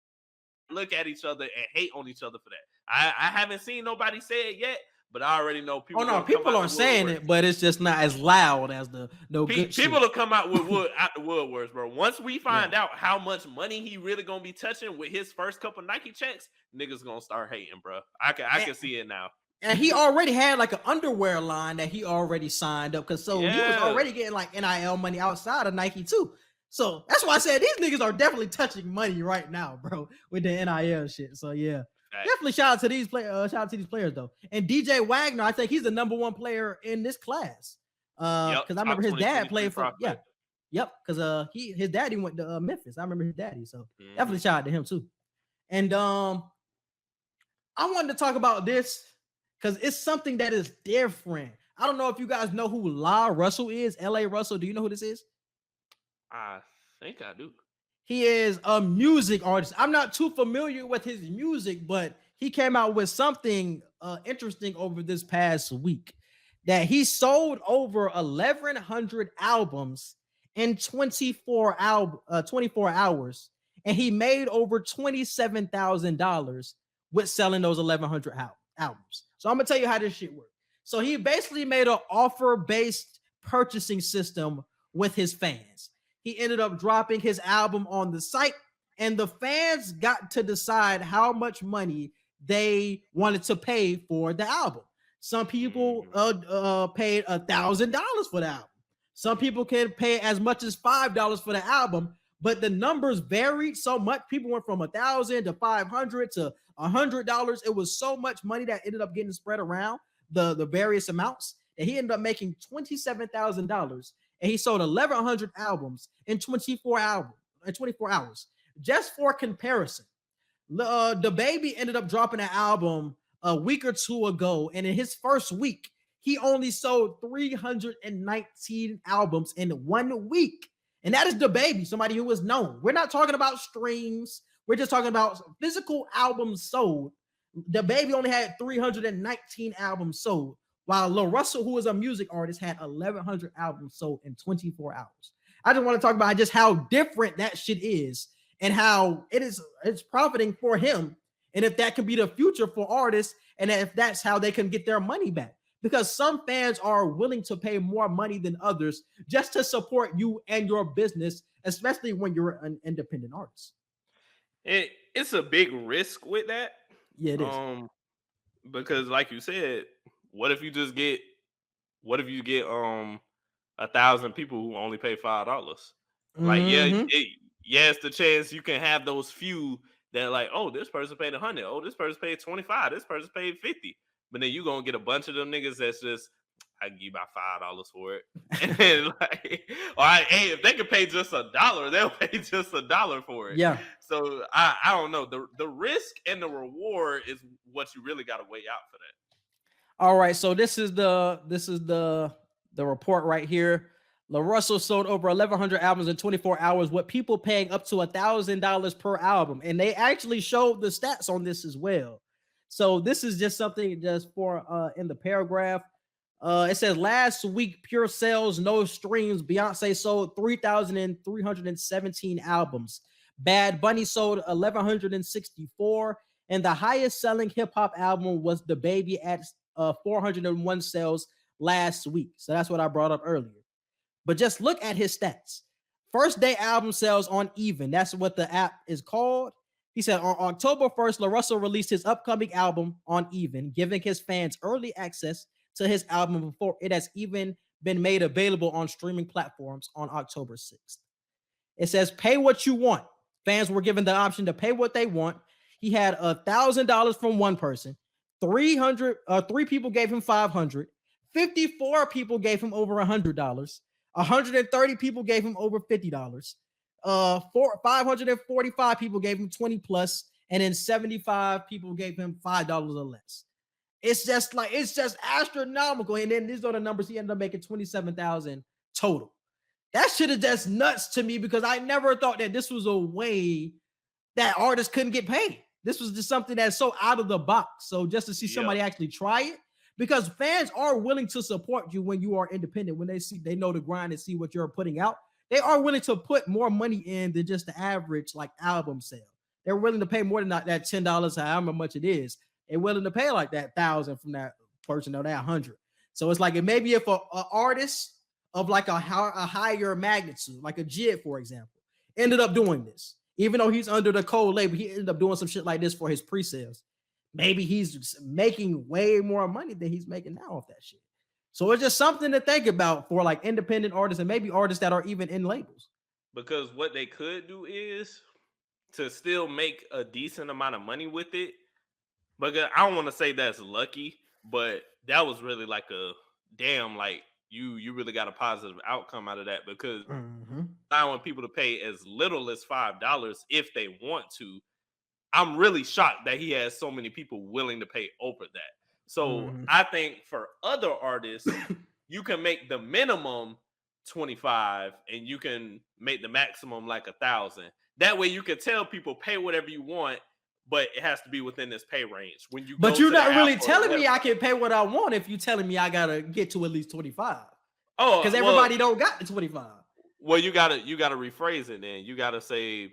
look at each other and hate on each other for that. I haven't seen nobody say it yet, but I already know people. Oh no, people are saying it, but it's just not as loud as the good people will come out with out the woodworks, bro. Once we find out how much money he really gonna be touching with his first couple Nike checks, niggas gonna start hating, bro. I can see it now. And he already had like an underwear line that he already signed up because he was already getting like NIL money outside of Nike too. So that's why I said these niggas are definitely touching money right now, bro, with the NIL shit. So yeah. Definitely shout out to these players. Shout out to these players though. And DJ Wagner, I think he's the number 1 player in this class. Because I remember his dad played for because his daddy went to Memphis. I remember his daddy. So definitely shout out to him too. And I wanted to talk about this because it's something that is different. I don't know if you guys know who LaRussel is. L.A. Russell. Do you know who this is? I think I do. He is a music artist. I'm not too familiar with his music, but he came out with something interesting over this past week that he sold over 1,100 albums in 24 hours, and he made over $27,000 with selling those 1,100 albums. So I'm gonna tell you how this shit works. So he basically made an offer-based purchasing system with his fans. He ended up dropping his album on the site, and the fans got to decide how much money they wanted to pay for the album. Some people paid $1,000 for the album. Some people can pay as much as $5 for the album, but the numbers varied so much. People went from $1,000 to $500 to $100. It was so much money that ended up getting spread around the various amounts that he ended up making $27,000, and he sold 1,100 albums in 24 hours. Just for comparison, the baby ended up dropping an album a week or two ago, and in his first week, he only sold 319 albums in 1 week. And that is the baby, somebody who is known. We're not talking about streams. We're just talking about physical albums sold. The baby only had 319 albums sold, while LaRussel, who is a music artist, had 1,100 albums sold in 24 hours. I just want to talk about just how different that shit is and how it's profiting for him. And if that can be the future for artists, and if that's how they can get their money back. Because some fans are willing to pay more money than others just to support you and your business, especially when you're an independent artist. It's a big risk with that. Yeah, it is. Because like you said, what if you get 1,000 people who only pay $5? Like, it's the chance you can have those few that like, oh, this person paid 100, oh, this person paid 25, this person paid 50. But then you gonna get a bunch of them niggas that's just, I give you about $5 for it. And then like, all right, hey, if they could pay just $1, they'll pay just $1 for it. Yeah. So I don't know. The risk and the reward is what you really gotta weigh out for that. All right. So this is the report right here. LaRussel sold over 1,100 albums in 24 hours, with people paying up to $1,000 per album. And they actually showed the stats on this as well. So this is just something just for in the paragraph. It says last week, pure sales, no streams. Beyonce sold 3,317 albums. Bad Bunny sold 1,164, and the highest selling hip hop album was The Baby at 401 sales last week. So that's what I brought up earlier. But just look at his stats. First day album sales on Even. That's what the app is called. He said on October 1st, LaRussel released his upcoming album on Even, giving his fans early access to his album before it has even been made available on streaming platforms on October 6th. It says, pay what you want. Fans were given the option to pay what they want. He had $1,000 from one person. 3 people gave him $500. 54 people gave him over $100. 130 people gave him over $50. 545 people gave him 20 plus, and then 75 people gave him $5 or less. It's just astronomical. And then these are the numbers. He ended up making 27,000 total. That shit is just nuts to me, because I never thought that this was a way that artists couldn't get paid. This was just something that's so out of the box. So just to see somebody actually try it, because fans are willing to support you when you are independent, when they know the grind and see what you're putting out. They are willing to put more money in than just the average like album sale. They're willing to pay more than that $10, however much it is. They're willing to pay like that $1,000 from that person or that 100. So it's like, it may be if an artist of like a higher magnitude, like a Jid, for example, ended up doing this, even though he's under the Cole label, he ended up doing some shit like this for his pre-sales. Maybe he's making way more money than he's making now off that shit. So it's just something to think about for like independent artists and maybe artists that are even in labels. Because what they could do is to still make a decent amount of money with it. Because I don't want to say that's lucky, but that was really like a damn, like you really got a positive outcome out of that, because I want people to pay as little as $5 if they want to. I'm really shocked that he has so many people willing to pay over that. So I think for other artists, you can make the minimum 25 and you can make the maximum like 1,000. That way you can tell people pay whatever you want, but it has to be within this pay range. But you're not really telling me I can pay what I want if you're telling me I gotta get to at least 25. Oh, because everybody don't got the 25. Well, you gotta rephrase it then. You gotta say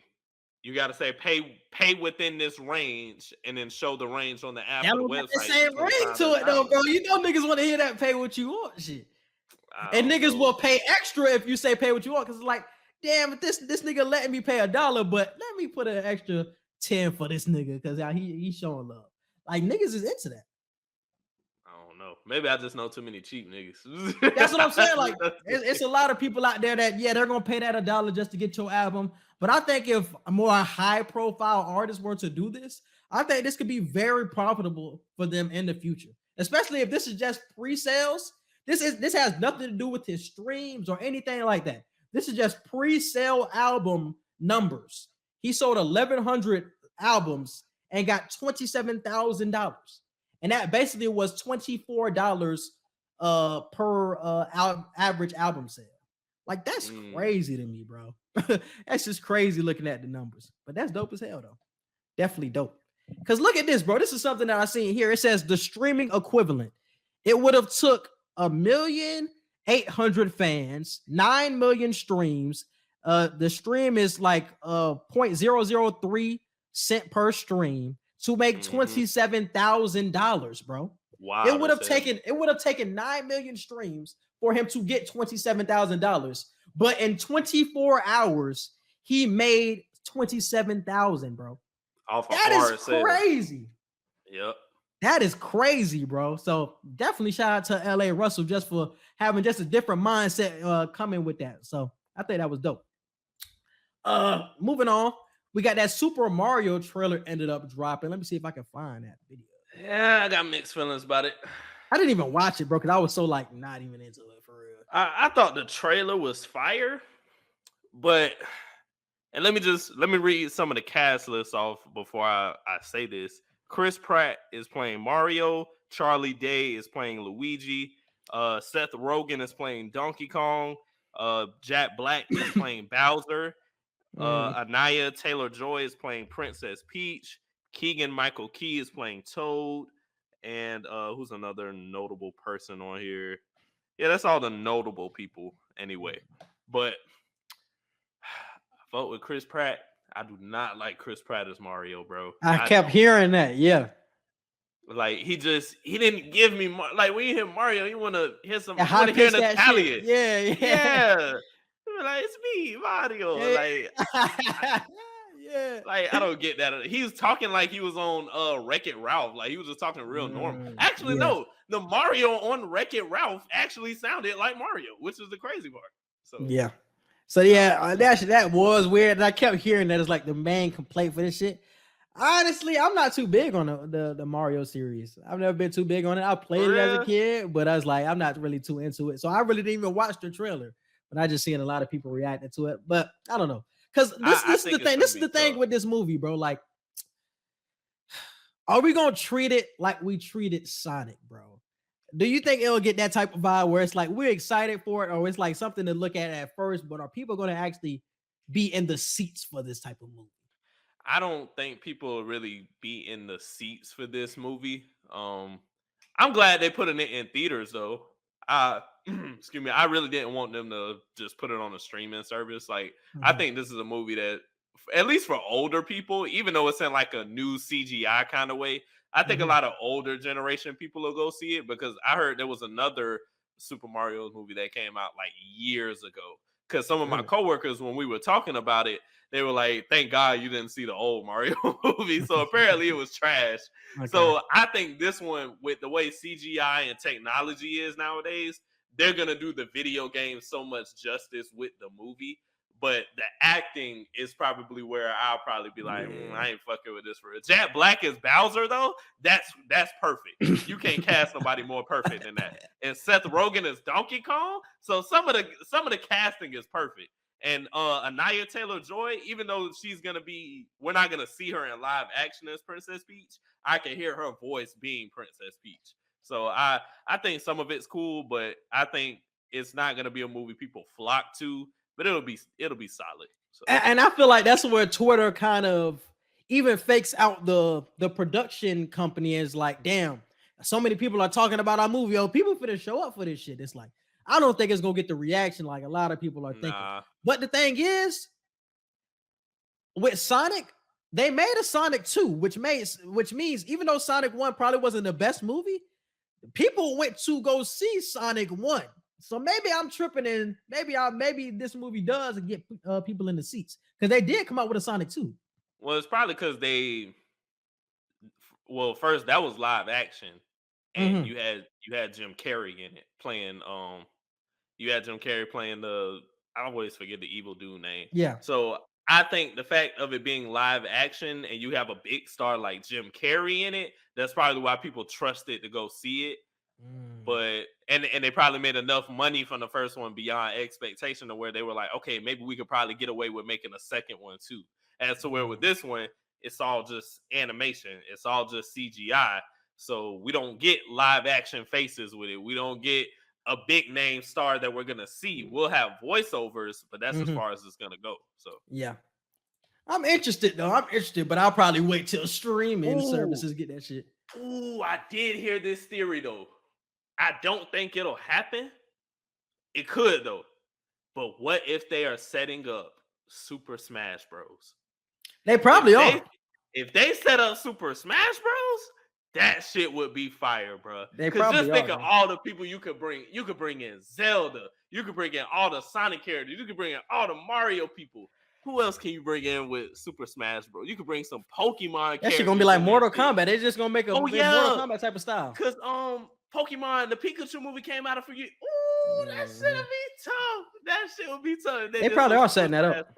pay within this range, and then show the range on the app or the website. The same ring to it though, bro. You know niggas want to hear that pay what you want shit. And niggas will pay extra if you say pay what you want, because it's like, damn, this nigga letting me pay $1, but let me put an extra 10 for this nigga because he's showing love. Like, niggas is into that. I don't know. Maybe I just know too many cheap niggas. That's what I'm saying. Like, it's a lot of people out there that, they're gonna pay that $1 just to get your album, But I think if a more high-profile artists were to do this, I think this could be very profitable for them in the future, especially if this is just pre-sales. This has nothing to do with his streams or anything like that. This is just pre-sale album numbers. He sold 1,100 albums and got $27,000, and that basically was $24 per average album sale. Like, that's crazy to me, bro. That's just crazy looking at the numbers. But that's dope as hell, though. Definitely dope. Because look at this, bro. This is something that I seen here. It says the streaming equivalent. It would have took 1,800,000 fans, 9 million streams. The stream is like 0.003 cent per stream to make $27,000, bro. Wow. It would have taken 9 million streams for him to get $27,000. But in 24 hours, he made $27,000, bro. That is crazy. Yep. That is crazy, bro. So definitely shout out to LaRussel just for having just a different mindset coming with that. So I think that was dope. Moving on, we got that Super Mario trailer ended up dropping. Let me see if I can find that video. Yeah, I got mixed feelings about it. I didn't even watch it, bro, because I was so like not even into it for real. I thought the trailer was fire, but let me read some of the cast lists off before I say this. Chris Pratt is playing Mario. Charlie Day is playing Luigi. Seth Rogen is playing Donkey Kong. Jack Black is playing Bowser. Anaya Taylor-Joy is playing Princess Peach. Keegan-Michael Key is playing Toad. And who's another notable person on here? Yeah, that's all the notable people anyway. But I vote with Chris Pratt. I do not like Chris Pratt as Mario, bro. I kept hearing that, yeah. Like he didn't give me like when you hear Mario, you want to hear some hear an Italian. Yeah. Like it's me, Mario. Yeah. Like yeah. Like I don't get that. He was talking like he was on Wreck-It Ralph. Like he was just talking real normal. Actually, no, the Mario on Wreck-It Ralph actually sounded like Mario, which is the crazy part. So yeah. So yeah, that was weird. And I kept hearing that as like the main complaint for this shit. Honestly, I'm not too big on the Mario series. I've never been too big on it. I played it as a kid, but I was like, I'm not really too into it. So I really didn't even watch the trailer. But I just seen a lot of people reacting to it. But I don't know. Because this is the thing. This is the thing with this movie, bro. Like, are we gonna treat it like we treated Sonic, bro? Do you think it'll get that type of vibe where it's like we're excited for it, or it's like something to look at first, but are people gonna actually be in the seats for this type of movie? I don't think people will really be in the seats for this movie. I'm glad they put it in theaters though. Excuse me, I really didn't want them to just put it on a streaming service. Like, I think this is a movie that, at least for older people, even though it's in like a new CGI kind of way, I think a lot of older generation people will go see it because I heard there was another Super Mario movie that came out like years ago. Because some of my coworkers, when we were talking about it, they were like, thank God you didn't see the old Mario movie. So apparently it was trash. Okay. So I think this one, with the way CGI and technology is nowadays, they're going to do the video game so much justice with the movie. But the acting is probably where I'll probably be like, I ain't fucking with this for real. Jack Black as Bowser, though, that's perfect. You can't cast nobody more perfect than that. And Seth Rogen as Donkey Kong. So some of the casting is perfect. And Anaya Taylor-Joy, even though we're not gonna see her in live action as Princess Peach, I can hear her voice being Princess Peach. So I think some of it's cool, but I think it's not gonna be a movie people flock to. But it'll be solid. So. And I feel like that's where Twitter kind of even fakes out the production company is like, damn, so many people are talking about our movie. Yo, people finna show up for this shit. It's like, I don't think it's gonna get the reaction like a lot of people are thinking. But the thing is, with Sonic, they made a Sonic 2, which means even though Sonic 1 probably wasn't the best movie, people went to go see Sonic 1. So maybe I'm tripping, and maybe this movie does get people in the seats because they did come out with a Sonic 2. Well, it's probably because first that was live action, and you had Jim Carrey in it playing. You had Jim Carrey playing I always forget the evil dude name. Yeah. So I think the fact of it being live action and you have a big star like Jim Carrey in it, that's probably why people trusted to go see it. But and they probably made enough money from the first one beyond expectation to where they were like, okay, maybe we could probably get away with making a second one too. As to where with this one, it's all just animation, it's all just CGI. So we don't get live action faces with it. We don't get a big name star that we're gonna see. We'll have voiceovers, but that's as far as it's gonna go. So yeah. I'm interested though. I'm interested, but I'll probably wait till streaming services get that shit. Ooh, I did hear this theory though. I don't think it'll happen. It could though. But what if they are setting up Super Smash Bros? They probably are. If they set up Super Smash Bros, that shit would be fire, bro. They probably just think are, of all the people you could bring. You could bring in Zelda. You could bring in all the Sonic characters. You could bring in all the Mario people. Who else can you bring in with Super Smash Bros? You could bring some Pokemon. That shit gonna be like Mortal Kombat. They're just gonna make a Mortal Kombat type of style. Cause Pokemon, the Pikachu movie came out a few years. Ooh, that shit would be tough. That shit would be tough. They probably are setting that up.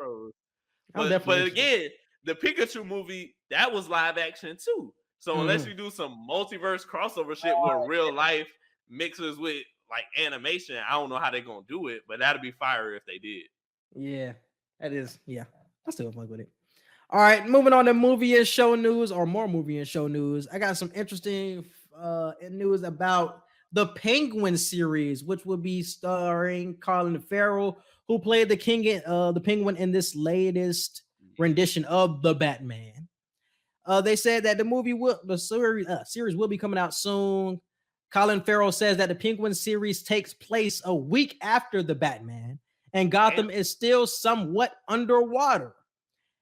But again, the Pikachu movie, that was live action too. So unless you do some multiverse crossover shit with real life mixes with like animation, I don't know how they're gonna do it, but that'd be fire if they did. Yeah, that is. Yeah, I still fuck with it. All right, moving on to movie and show news, or more movie and show news. I got some interesting news about the Penguin series, which will be starring Colin Farrell, who played the Penguin in this latest rendition of the Batman. They said that the series will be coming out soon. Colin Farrell says that the Penguin series takes place a week after the Batman, and Gotham is still somewhat underwater.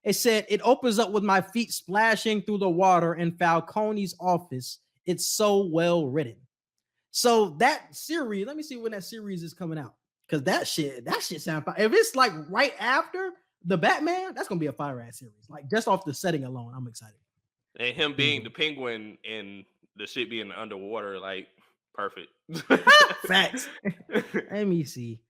It said it opens up with my feet splashing through the water in Falcone's office. It's so well written. So that series, let me see when that series is coming out, because that shit sounds fire. If it's like right after the Batman, that's gonna be a fire ass series. Like just off the setting alone, I'm excited. And him being the Penguin and the shit being underwater, like perfect. Facts. Let me see.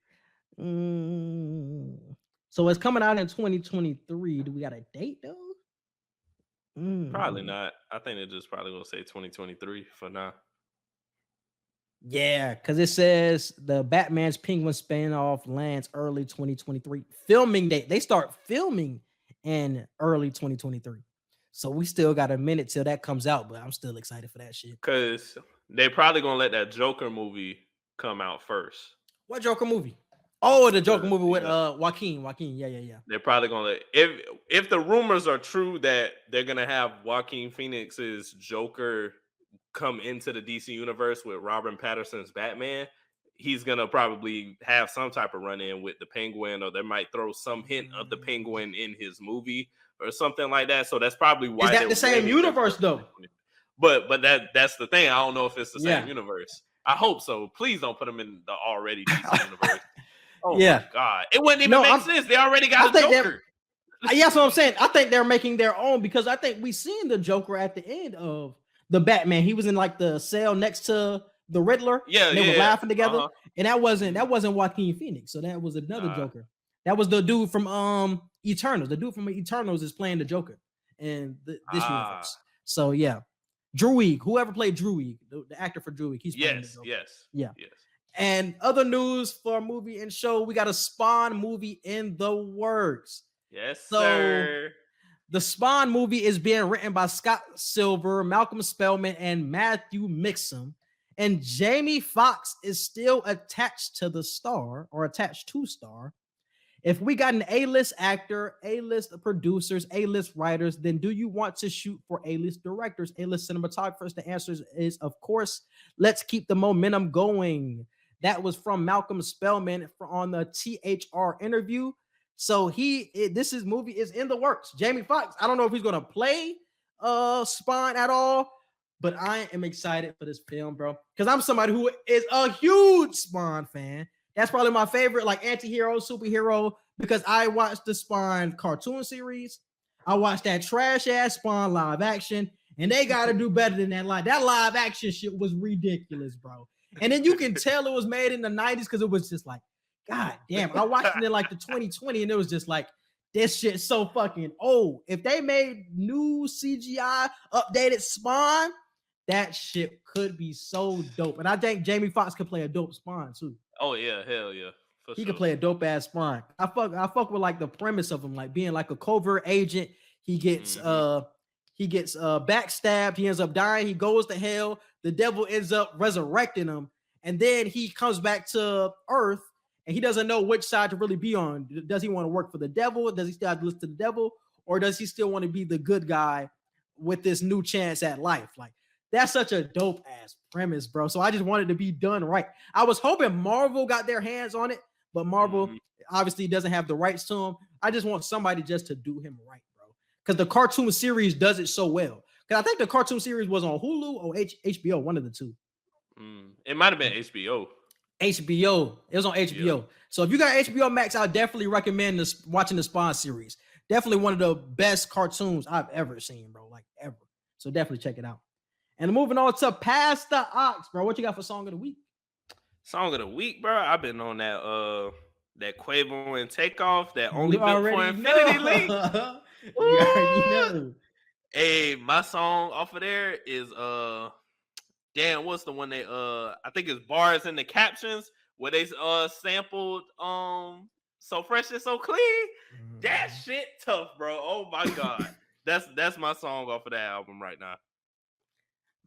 So it's coming out in 2023. Do we got a date though? Probably not. I think they're just probably gonna say 2023 for now. Yeah, because it says the Batman's Penguin spinoff lands early 2023. Filming date. They start filming in early 2023. So we still got a minute till that comes out, but I'm still excited for that shit. Because they're probably gonna let that Joker movie come out first. What Joker movie? Oh, the Joker movie with Joaquin. Yeah. They're probably gonna let, if the rumors are true that they're gonna have Joaquin Phoenix's Joker come into the DC universe with Robert Pattinson's Batman, he's gonna probably have some type of run-in with the Penguin, or they might throw some hint of the Penguin in his movie or something like that. So that's probably why. Is that the same universe though? But that's the thing. I don't know if it's the same universe. I hope so. Please don't put them in the already DC universe. Oh my God. It wouldn't even make sense. They already got a Joker. Yeah, that's what I'm saying. I think they're making their own, because I think we seen the Joker at the end of the Batman. He was in like the cell next to the Riddler. Yeah, they were laughing together. And that wasn't Joaquin Phoenix. So that was another Joker. That was the dude from Eternals. The dude from Eternals is playing the Joker in this universe. So yeah. Druig, whoever played Druig, the actor for Druig, he's playing the Joker. Yes. And other news for movie and show, we got a Spawn movie in the works. Yes, so sir. The Spawn movie is being written by Scott Silver, Malcolm Spellman, and Matthew Mixon. And Jamie Foxx is still attached to star. If we got an A-list actor, A-list producers, A-list writers, then do you want to shoot for A-list directors, A-list cinematographers? The answer is, of course. Let's keep the momentum going. That was from Malcolm Spellman on the THR interview. So this movie is in the works. Jamie Foxx, I don't know if he's going to play Spawn at all, but I am excited for this film, bro, because I'm somebody who is a huge Spawn fan. That's probably my favorite, like, anti-hero, superhero, because I watched the Spawn cartoon series. I watched that trash-ass Spawn live action, and they got to do better than that. That live action shit was ridiculous, bro. And then you can tell it was made in the 90s because it was just like, God damn. I watched it in like the 2020, and it was just like, this shit's so fucking old. If they made new CGI updated Spawn, that shit could be so dope. And I think Jamie Foxx could play a dope Spawn too. Oh yeah, hell yeah. He could play a dope ass Spawn. I fuck with like the premise of him, like being like a covert agent. He gets backstabbed. He ends up dying. He goes to hell. The devil ends up resurrecting him, and then he comes back to Earth, and he doesn't know which side to really be on. Does he want to work for the devil? Does he still have to listen to the devil, or does he still want to be the good guy with this new chance at life? Like, that's such a dope ass premise, bro. So I just wanted to be done right. I was hoping Marvel got their hands on it, but Marvel obviously doesn't have the rights to him. I just want somebody just to do him right, bro. Because the cartoon series does it so well. Because I think the cartoon series was on Hulu or HBO, one of the two. It might have been HBO. HBO. It was on HBO. Yeah. So if you got HBO Max, I definitely recommend watching the Spawn series. Definitely one of the best cartoons I've ever seen, bro. Like, ever. So definitely check it out. And moving on to Pass the Ox, bro. What you got for Song of the Week? Song of the Week, bro. I've been on that Quavo and Takeoff, that only built for Infinity League. You already know. Hey, my song off of there is damn, what's the one they I think it's Bars in the Captions where they sampled So Fresh and So Clean. That shit tough, bro. Oh my god. That's my song off of that album right now.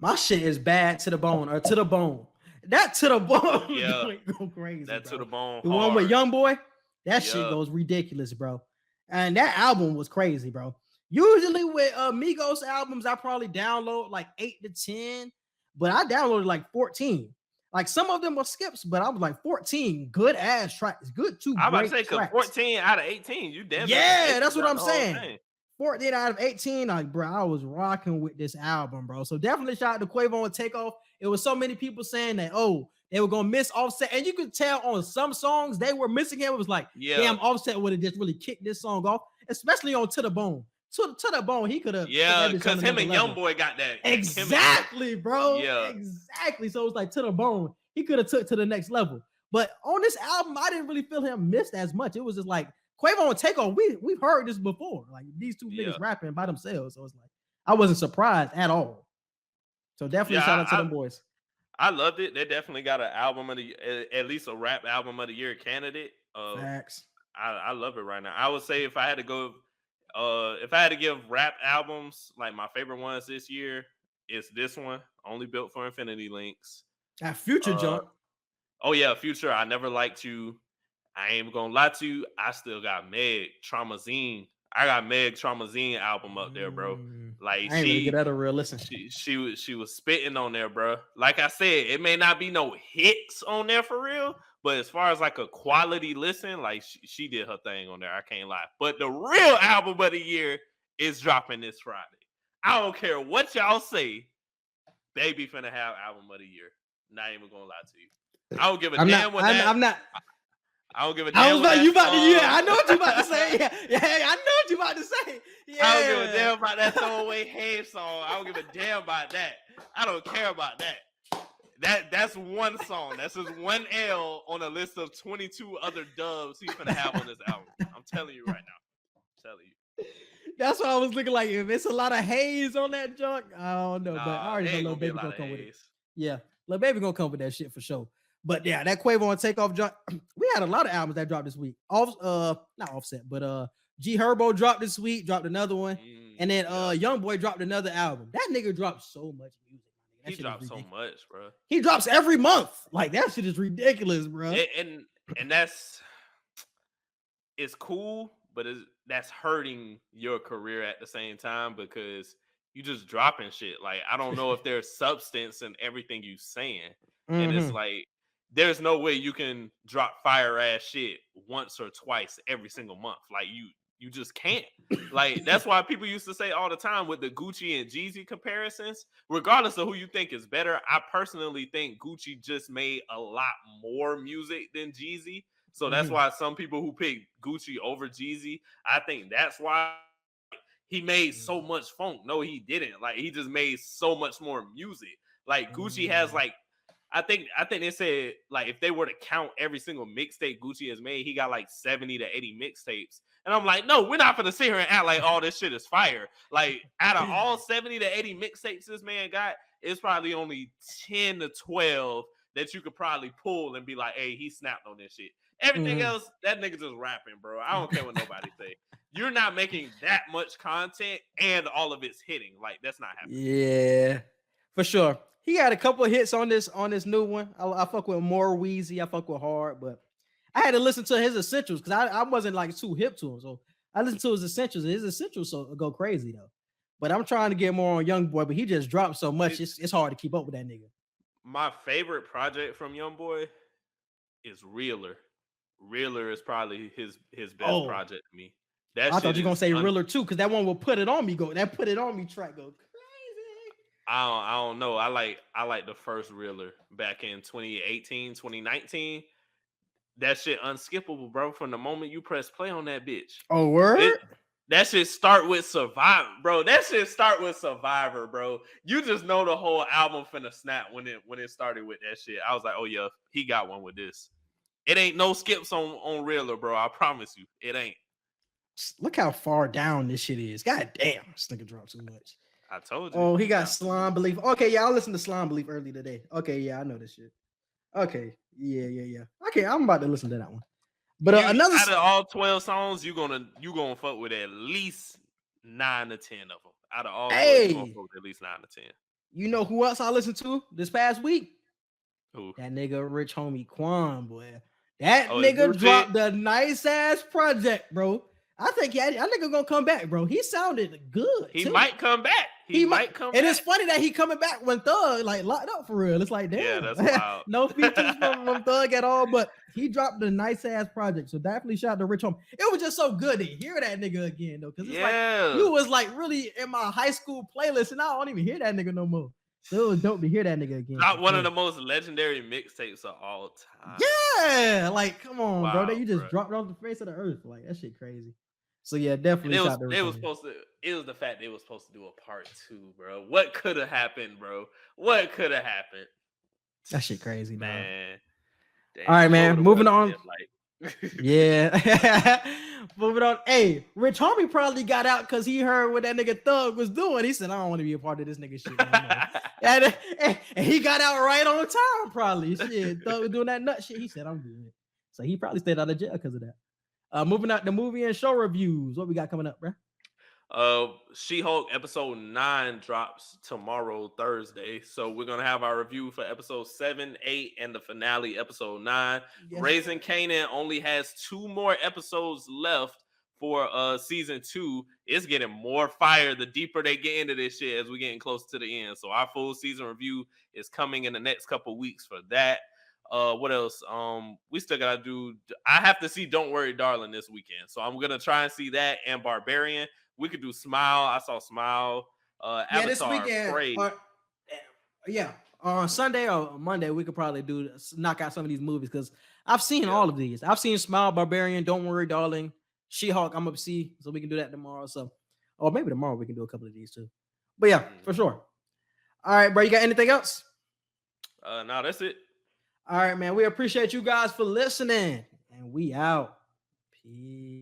My shit is Bad to the Bone or To the Bone. That To the Bone, yeah, go crazy. That bro. To the Bone, the one with YoungBoy, that shit goes ridiculous, bro. And that album was crazy, bro. Usually with Migos albums, I probably download like 8 to 10, but I downloaded like 14. Like some of them were skips, but I was like 14 good ass tracks, good too. I'm about to say 14 out of 18, you damn. Yeah, that's what I'm saying. 14 out of 18, like, bro, I was rocking with this album, bro. So definitely shout out to Quavo and Takeoff. It was so many people saying that, oh, they were gonna miss Offset, and you could tell on some songs they were missing him. It was like, damn, Offset would have just really kicked this song off, especially on To the Bone. To the Bone, he could have. Yeah, because him and YoungBoy got that. Exactly, bro. Yeah, exactly. So it was like To the Bone, he could have took to the next level. But on this album, I didn't really feel him missed as much. It was just like Quavo and Takeoff. We've heard this before. Like these two niggas rapping by themselves. So it's like I wasn't surprised at all. So definitely shout out to them boys. I loved it. They definitely got an album of the, at least a rap album of the year candidate. Facts. I love it right now. I would say if I had to go, if I had to give rap albums like my favorite ones this year, it's this one, Only Built for Infinity Links. That Future jump. Oh yeah, Future. I Never Liked You. I ain't gonna lie to you. I still got Meg Traumazine. I got Meg Traumazine album up there, bro. Like I ain't really get that a real listen. She was spitting on there, bro. Like I said, it may not be no hits on there for real, but as far as like a quality listen, like she did her thing on there. I can't lie. But the real album of the year is dropping this Friday. I don't care what y'all say. Baby finna have album of the year. Not even gonna lie to you. I don't give a damn what that. I'm not. I don't give a damn. I was like, you about to, I know what you about to say. Yeah, I know what you about to say. Yeah. I don't give a damn about that throwaway head song. I don't give a damn about that. I don't care about that. That's one song. That's just one L on a list of 22 other dubs he's gonna have on this album. I'm telling you right now. I'm telling you. That's why I was looking like if it's a lot of haze on that junk. I don't know, but I already know Lil Baby gonna come with it. Yeah, Lil Baby gonna come with that shit for sure. But yeah, that Quavo and Takeoff drop. We had a lot of albums that dropped this week. Not Offset, but G Herbo dropped this week, dropped another one, and then YoungBoy dropped another album. That nigga dropped so much music. He dropped so much, bro. He drops every month. Like that shit is ridiculous, bro. And it's cool, but that's hurting your career at the same time because you just dropping shit. Like I don't know if there's substance in everything you saying, and it's like. There's no way you can drop fire ass shit once or twice every single month. Like you just can't. Like that's why people used to say all the time with the Gucci and Jeezy comparisons, regardless of who you think is better, I personally think Gucci just made a lot more music than Jeezy. So that's why some people who pick Gucci over Jeezy, I think that's why he made so much funk. No, he didn't. Like he just made so much more music. Like Gucci has like I think they said like if they were to count every single mixtape Gucci has made, he got like 70 to 80 mixtapes. And I'm like, no, we're not gonna sit here and act like all this shit is fire. Like out of all 70 to 80 mixtapes this man got, it's probably only 10 to 12 that you could probably pull and be like, hey, he snapped on this shit. Everything else, that nigga just rapping, bro. I don't care what nobody say. You're not making that much content and all of it's hitting. Like that's not happening. Yeah, for sure. He had a couple of hits on this new one. I fuck with more Wheezy. I fuck with Hard, but I had to listen to his essentials because I wasn't like too hip to him. So I listened to his essentials. His essentials so go crazy though. But I'm trying to get more on Young Boy, but he just dropped so much. It's hard to keep up with that nigga. My favorite project from Young Boy is Reeler. Reeler is probably his best project to me. I thought you were gonna say Reeler too, because that one will put it on me. That put it on me track go crazy. I don't know. I like the first Reeler back in 2018, 2019. That shit unskippable, bro. From the moment you press play on that bitch. Oh, word? That shit start with Survivor, bro. That shit start with Survivor, bro. You just know the whole album finna snap when it started with that shit. I was like, oh yeah, he got one with this. It ain't no skips on Reeler, bro. I promise you, it ain't. Look how far down this shit is. God damn, this nigga dropped too much. I told you. Oh, he got Slime Belief. Okay, yeah, I listened to Slime Belief early today. Okay, yeah, I know this shit. Okay, yeah. Okay, I'm about to listen to that one. But another out of all 12 songs, you gonna fuck with at least 9 to 10 of them. Out of all 12, you gonna fuck with at least 9 to 10. You know who else I listened to this past week? Who? That nigga Rich Homie Quan, boy. That nigga dropped the nice ass project, bro. I think that nigga gonna come back, bro. He sounded good. He might come back. He might come back. And it's funny that he coming back when Thug like locked up for real. It's like, damn. Yeah, that's wild. No features from Thug at all, but he dropped a nice ass project. So definitely shout out to Rich Homie. It was just so good to hear that nigga again, though. Because it's like you was like really in my high school playlist, and I don't even hear that nigga no more. So it was dope to hear that nigga again. Not one of the most legendary mixtapes of all time. Yeah, like come on, bro. That you just dropped off the face of the earth. Like that shit crazy. So yeah, definitely. It was the fact they was supposed to do a part 2, bro. What could have happened, bro? What could have happened? That shit crazy, man. Damn, all right, man. Moving on. Like. Yeah. Moving on. Hey, Rich Homie probably got out because he heard what that nigga Thug was doing. He said, I don't want to be a part of this nigga shit. and he got out right on time, probably. Shit, Thug was doing that nut shit. He said, I'm doing it. So he probably stayed out of jail because of that. Moving out the movie and show reviews. What we got coming up, bro? She-Hulk episode 9 drops tomorrow, Thursday. So we're gonna have our review for episode 7, 8, and the finale, episode 9. Yes. Raising Kanan only has 2 more episodes left for season 2. It's getting more fire the deeper they get into this shit as we're getting close to the end. So our full season review is coming in the next couple weeks for that. What else? We still gotta do. I have to see Don't Worry Darling this weekend, so I'm gonna try and see that and Barbarian. We could do Smile. I saw Smile. Avatar, this weekend. On Sunday or Monday we could probably knock out some of these movies because I've seen all of these. I've seen Smile, Barbarian, Don't Worry Darling, She-Hulk. I'm up to see, so we can do that tomorrow. So, or maybe tomorrow we can do a couple of these too. But yeah, for sure. All right, bro. You got anything else? No, that's it. All right, man. We appreciate you guys for listening, and we out. Peace.